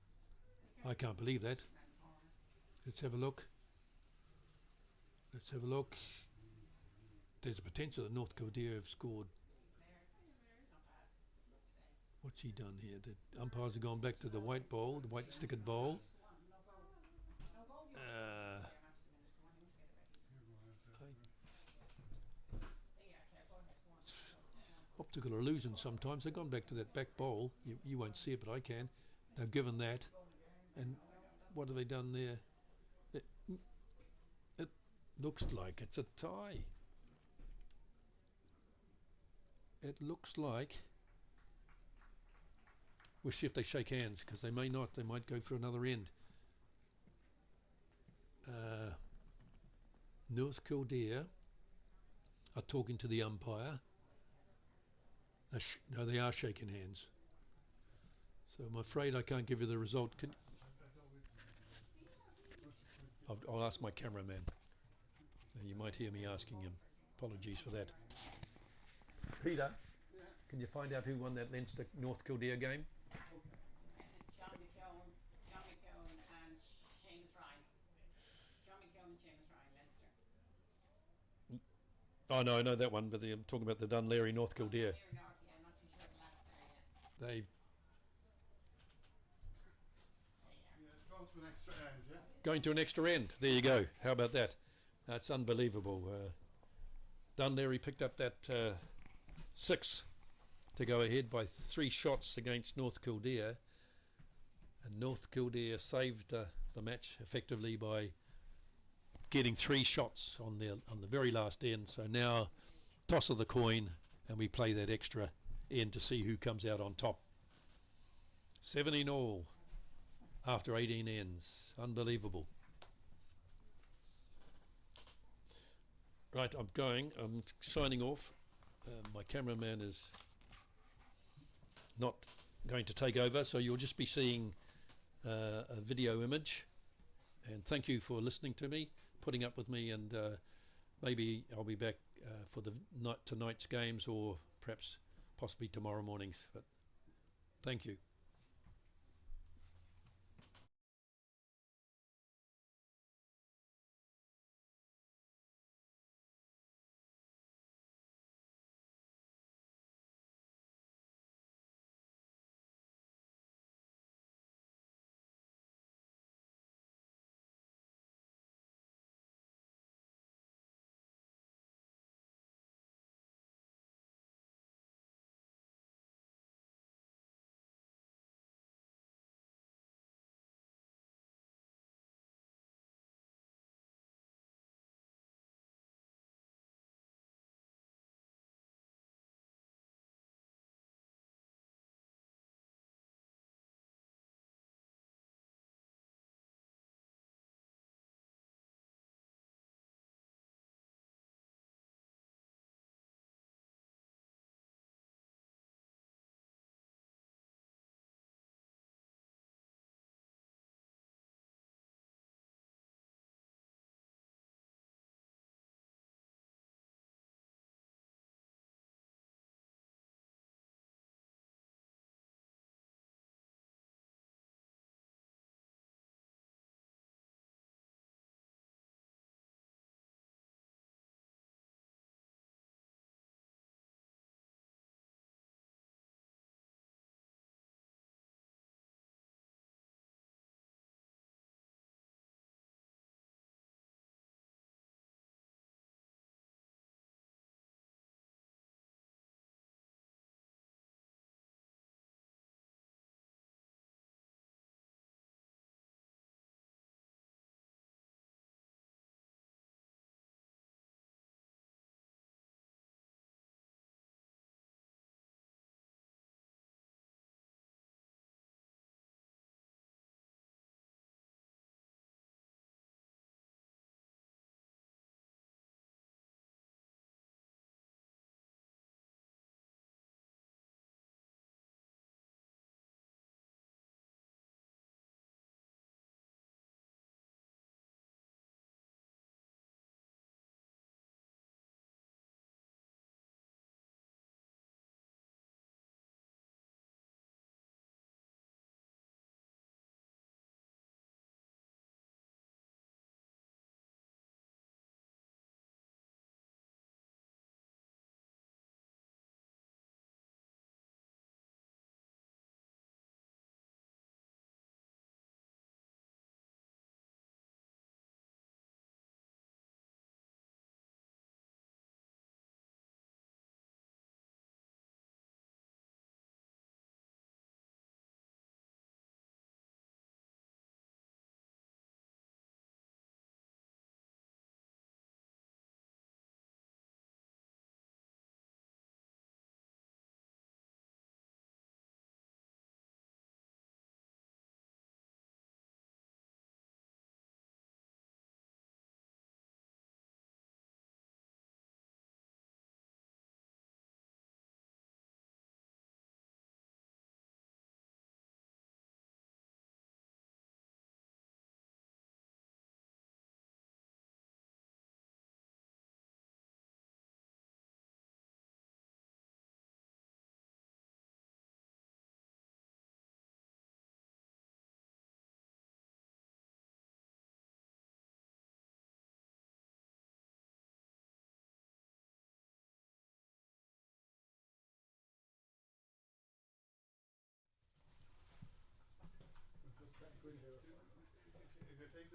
Speaker 5: I can't believe that. Let's have a look. Let's have a look. There's a potential that North Korea have scored. What's he done here? The umpires have gone back to the white bowl, the white stickered bowl. Optical illusion sometimes. They've gone back to that back bowl. You won't see it, but I can. They've given that. And what have they done there? It looks like it's a tie. It looks like. We'll see if they shake hands, because they may not. They might go for another end. North Kildare are talking to the umpire. No, they are shaking hands. So I'm afraid I can't give you the result. I'll ask my cameraman. You might hear me asking him. Apologies for that. Peter, can you find out who won that Leinster North Kildare game?
Speaker 6: John McKeown and Seamus Ryan. John McKeown and Seamus Ryan, Leinster.
Speaker 5: Oh no, I know that one, but I'm talking about the Dunleary North Kildare.
Speaker 6: I'm not too sure the lads there yet.
Speaker 5: They
Speaker 3: It's going to an extra end, yeah?
Speaker 5: going to an extra end. There you go. How about that? That's unbelievable. Dunleary picked up that 6 to go ahead by 3 shots against North Kildare, and North Kildare saved the match effectively by getting 3 shots on the very last end. So now toss of the coin, and we play that extra end to see who comes out on top. 17 all after 18 ends. Unbelievable. Right, I'm signing off. My cameraman is not going to take over, so you'll just be seeing a video image. And thank you for listening to me, putting up with me, and maybe I'll be back for the tonight's games, or perhaps possibly tomorrow mornings. But thank you.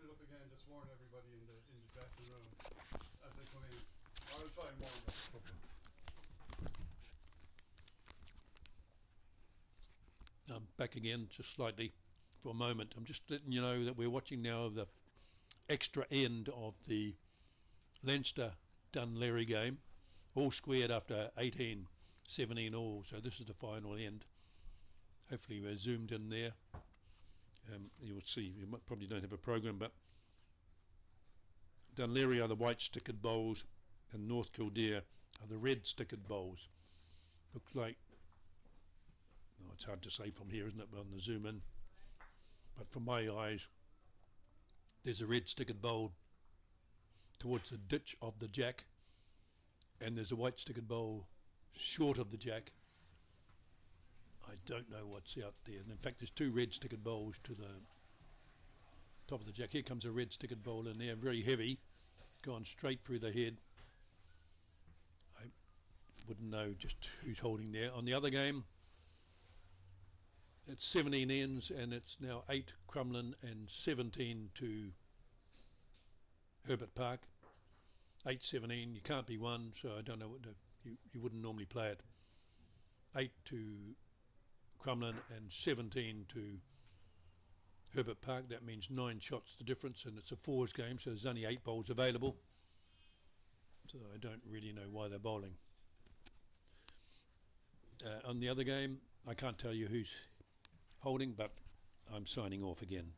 Speaker 3: it up again, just warn everybody in the dressing room as they come in. I'll try and warn them.
Speaker 5: Back again, just slightly for a moment. I'm just letting you know that we're watching now the extra end of the Leinster Dunleary game, all squared after 18, 17 all. So this is the final end. Hopefully we're zoomed in there. You'll see, you probably don't have a program, but Dunleary are the white stickered bowls and North Kildare are the red stickered bowls. Looks like, oh, it's hard to say from here, isn't it, on the zoom in, but from my eyes there's a red stickered bowl towards the ditch of the jack, and there's a white stickered bowl short of the jack. I don't know what's out there, and in fact there's two red stickered bowls to the top of the jack. Here comes a red stickered bowl in there, very heavy, gone straight through the head. I wouldn't know just who's holding there. On the other game, it's 17 ends, and it's now 8 Crumlin and 17 to Herbert Park. 8-17, you can't be one, so I don't know what you wouldn't normally play it. 8 to Crumlin and 17 to Herbert Park. That means 9 shots the difference, and it's a fours game, so there's only 8 bowls available. So I don't really know why they're bowling. On the other game, I can't tell you who's holding, but I'm signing off again.